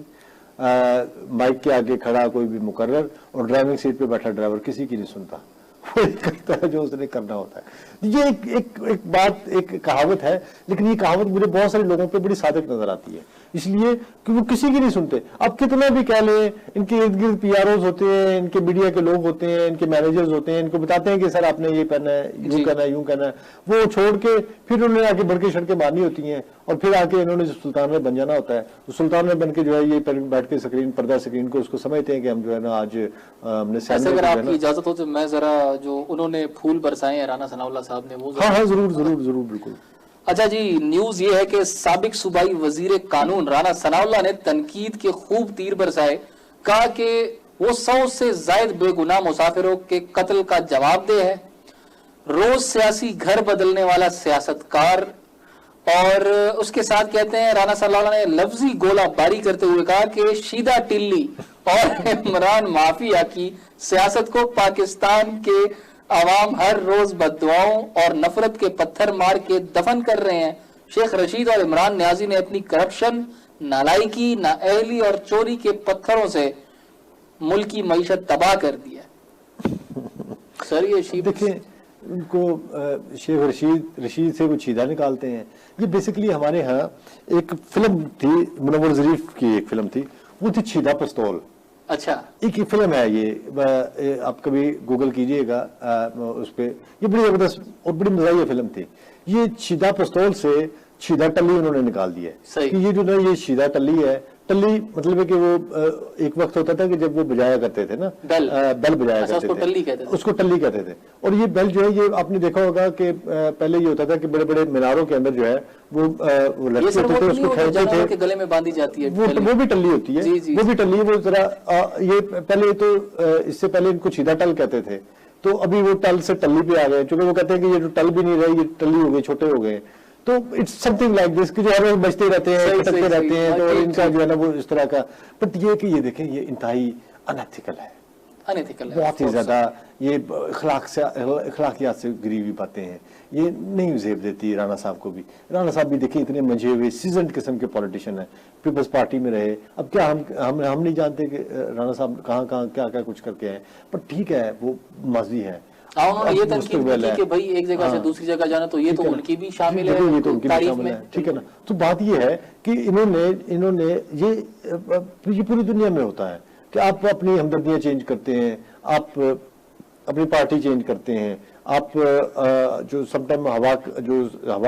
माइक के आगे खड़ा कोई भी मुकर्रर और ड्राइविंग सीट पे बैठा ड्राइवर किसी की नहीं सुनता, वो करता है जो उसने करना होता है। ये एक बात, एक कहावत है, लेकिन ये कहावत मुझे बहुत सारे लोगों पे बड़ी सादिक नजर आती है, इसलिए कि वो किसी की नहीं सुनते। अब कितना भी कह लें, इनके इर्द गिर्द पीआरओज होते हैं, इनके मीडिया के लोग होते हैं, इनके मैनेजर्स होते हैं, इनको बताते हैं कि सर आपने ये करना है, यूं करना है, यूं करना है, वो छोड़ के फिर उन्होंने आके बढ़के सड़कें मारनी होती हैं और फिर आके इन्होंने सुल्तान में बन जाना होता है। तो सुल्तान में बन के जो है ये बैठ के स्क्रीन, पर्दा स्क्रीन को उसको समझते हैं कि हम जो है ना आज हमने। अगर आपकी इजाजत हो तो मैं जरा जो उन्होंने फूल बरसाए हैं राना सनाउल्लाह साहब ने, वो हाँ जरूर जरूर जरूर बिल्कुल। अच्छा जी, न्यूज ये है कि साबिक सूबाई वजीर कानून राना सनाउल्लाह ने तनकीद के खूब तीर बरसाए, कहा कि वो 100 से जायद बेगुनाह मुसाफिरों के कत्ल का जवाबदेह है, रोज सियासी घर बदलने वाला सियासतकार। और उसके साथ कहते हैं राना सनाउल्लाह ने लफ्जी गोलाबारी करते हुए कहा कि शीदा टिल्ली और इमरान माफिया की सियासत को पाकिस्तान के आवाम हर रोज बददुआओं और नफरत के पत्थर मार के दफन कर रहे हैं। शेख रशीद और इमरान न्याजी ने अपनी करप्शन, नालायकी, नाअहली और चोरी के पत्थरों से मुल्क की मईशत तबाह कर दी है। सर ये देखिए, उनको शेख रशीद से वो छीदा निकालते हैं। ये बेसिकली हमारे यहाँ एक फिल्म थी, मुनव्वर ज़रीफ की एक फिल्म थी, वो थी छीदा पिस्तौल। अच्छा, एक फिल्म है ये, आप कभी गूगल कीजिएगा उस पर, ये बड़ी जबरदस्त और बड़ी मज़ाहिया फिल्म थी। ये छीदा पिस्तौल से छीदा टल्ली उन्होंने निकाल दिया है कि ये जो ना ये छीदा टल्ली है, टल्ली मतलब है कि वो एक वक्त होता था कि जब वो बजाया करते थे ना, बेल बजाया करते थे, उसको टल्ली कहते थे। और ये बेल जो है, ये आपने देखा होगा कि पहले ये होता था कि बड़े बड़े मीनारों के अंदर जो है वो लटके होते थे, उसको खेलते थे, गले में बांधी जाती है, वो भी टल्ली होती है, वो भी टल्ली है। वो जरा ये पहले तो इससे पहले इनको छीदा टल कहते थे, तो अभी वो टल से टल्ली पे आ गए, क्योंकि वो कहते हैं कि ये जो टल भी नहीं रहे, ये टल्ली हो गए, छोटे हो गए। तो इट्स समथिंग लाइक दिस कि जो हर रोज बचते रहते हैं, खटकते रहते हैं, तो इनका जो है ना वो इस तरह का। बट ये कि ये देखें, ये इंतहाई अनएथिकल है, बहुत ही ज्यादा ये अखलाकियात से गिरी हुई बातें हैं। ये नहीं जेब देती राणा साहब को भी। राणा साहब भी देखिए इतने मंझे हुए सीजन्ड किस्म के पॉलिटिशियन है, पीपल्स पार्टी में रहे। अब क्या हम नहीं जानते कि राणा साहब कहाँ क्या क्या कुछ करके हैं, पर ठीक है, वो माजी है। उन्होंने ये तनकीद की कि भाई एक जगह से दूसरी जगह जाना, तो ये तो उनकी भी शामिल है, ये तो उनकी तारीफ में, ठीक है ना। तो बात ये है कि इन्होंने ये पूरी दुनिया में होता है कि आप अपनी हमदर्दियां चेंज करते हैं, आप अपनी पार्टी चेंज करते हैं, आप जो समटाइम हवा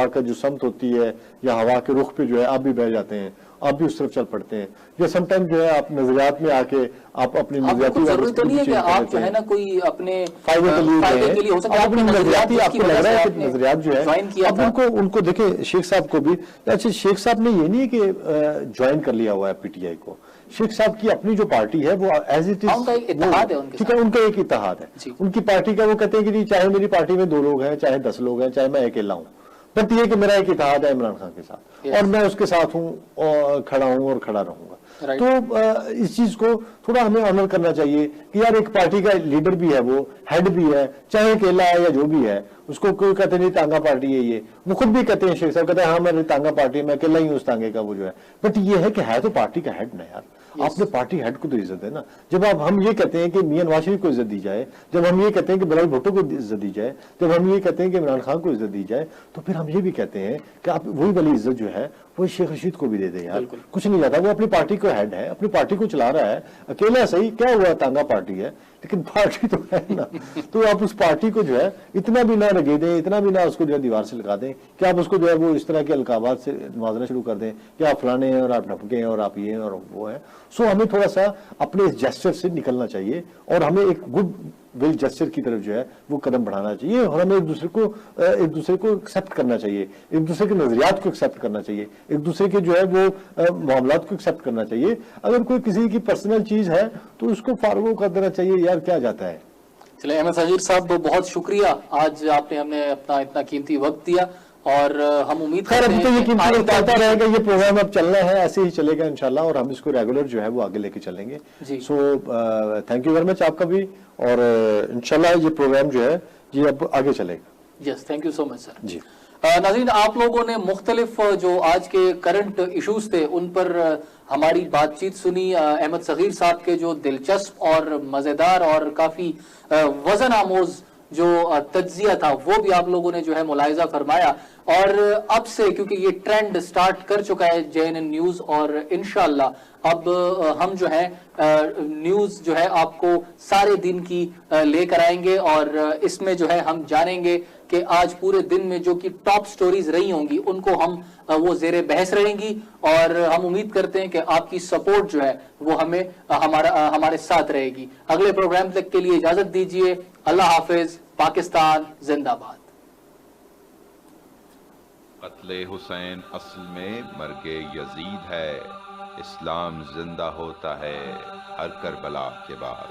का जो समत होती है या हवा के रुख पे जो है आप भी बह जाते हैं, आप भी उस तरफ चल पड़ते हैं। या समटाइम जो है आप नजरियात में आके आप अपनी नजरियाती जरूरी तो नहीं है कि आप जो है ना कोई अपने फायदे के लिए हो सकता है, अपनी नजरियाती आपको लग रहा है कि नजरियात जो है अब उनको देखें। शेख साहब को भी, अच्छा शेख साहब ने ये नहीं कि ज्वाइन कर लिया हुआ है पीटीआई को। शेख साहब की अपनी जो पार्टी है वो एज इट इज इत्तेहाद है, ठीक है, उनका एक इत्तेहाद है उनकी पार्टी का। वो कहते हैं कि चाहे मेरी पार्टी में 2 लोग हैं, चाहे 10 लोग हैं, चाहे मैं अकेला हूं, बट ये कि मेरा एक इत्तेहाद है इमरान खान के साथ, और मैं उसके साथ हूं और खड़ा हूं और खड़ा रहूंगा। तो इस चीज को थोड़ा हमें ऑनर करना चाहिए कि यार एक पार्टी का लीडर भी है, वो हेड भी है, चाहे अकेला है या जो भी है, उसको कोई कहते नहीं तांगा पार्टी है ये, वो खुद भी कहते हैं, शेख साहब कहते हैं हाँ मेरी तांगा पार्टी है, मैं अकेला ही हूँ उस तांगे का वो जो है। बट ये है कि है तो पार्टी का हेड ना यार, आपने पार्टी हेड को तो इज्जत देना। जब हम ये कहते हैं कि मियां नवाज शरीफ को इज्जत दी जाए, जब हम ये कहते हैं कि बिलावल भुट्टो को इज्जत दी जाए, जब हम ये कहते हैं कि इमरान खान को इज्जत दी जाए, तो फिर हम ये भी कहते हैं कि आप वही वाली इज्जत जो है वो शेख रशीद को भी दे दे यार। कुछ नहीं जाता, वो अपनी पार्टी को हेड है, अपनी पार्टी को चला रहा है, अकेला सही, क्या हुआ तांगा पार्टी है, लेकिन पार्टी तो है ना। तो आप उस पार्टी को जो है इतना भी ना रगे दें, इतना भी ना उसको जो है दीवार से लगा दें कि आप उसको जो है वो इस तरह के अलकाबात से नवाजना शुरू कर दें कि आप फलाने हैं और आप ढपके हैं और आप ये हैं और वो है। सो हमें थोड़ा सा अपने इस जेस्चर से निकलना चाहिए और हमें एक गुड विल जेस्चर की तरफ जो है वो कदम बढ़ाना चाहिए, और हमें एक दूसरे को एक्सेप्ट करना चाहिए, एक दूसरे के नजरियात को एक्सेप्ट करना चाहिए, एक दूसरे के जो है वो मामलात को एक्सेप्ट करना चाहिए। अगर कोई किसी की पर्सनल चीज है तो उसको फॉरवर्ड कर देना चाहिए, यार क्या जाता है। चलिए अहमद सगीर साहब, बहुत शुक्रिया, आज आपने हमें अपना इतना कीमती वक्त दिया, और हम उम्मीद करते हैं तो ये कीमती वक्त आता रहेगा, ये प्रोग्राम अब चलना है, ऐसे ही चलेगा इंशाल्लाह, और हम इसको रेगुलर जो है वो आगे लेके चलेंगे। So thank you very much आपका भी, और इंशाल्लाह ये प्रोग्राम जो है ये अब आगे चलेगा। Yes, thank you so much sir ji. नाज़रीन, आप लोगों ने मुख्तलिफ जो आज के करंट इश्यूज थे उन पर हमारी बातचीत सुनी। अहमद सगीर साहब के जो दिलचस्प और मजेदार और काफी वजन आमोज जो तज्जिया था वो भी आप लोगों ने जो है मुलाहिजा फरमाया, और अब से क्योंकि ये ट्रेंड स्टार्ट कर चुका है JNN न्यूज, और इंशाल्लाह अब हम जो है न्यूज जो है आपको सारे दिन की लेकर आएंगे, और इसमें जो है हम जानेंगे कि आज पूरे दिन में जो कि टॉप स्टोरीज रही होंगी उनको हम वो जेरे बहस रहेंगी, और हम उम्मीद करते हैं कि आपकी सपोर्ट जो है वो हमें हमारे साथ रहेगी। अगले प्रोग्राम तक के लिए इजाजत दीजिए। अल्लाह हाफिज। पाकिस्तान जिंदाबाद। कत्ले हुसैन असल में मर्गे यजीद है, इस्लाम जिंदा होता है हर करबला के बाद।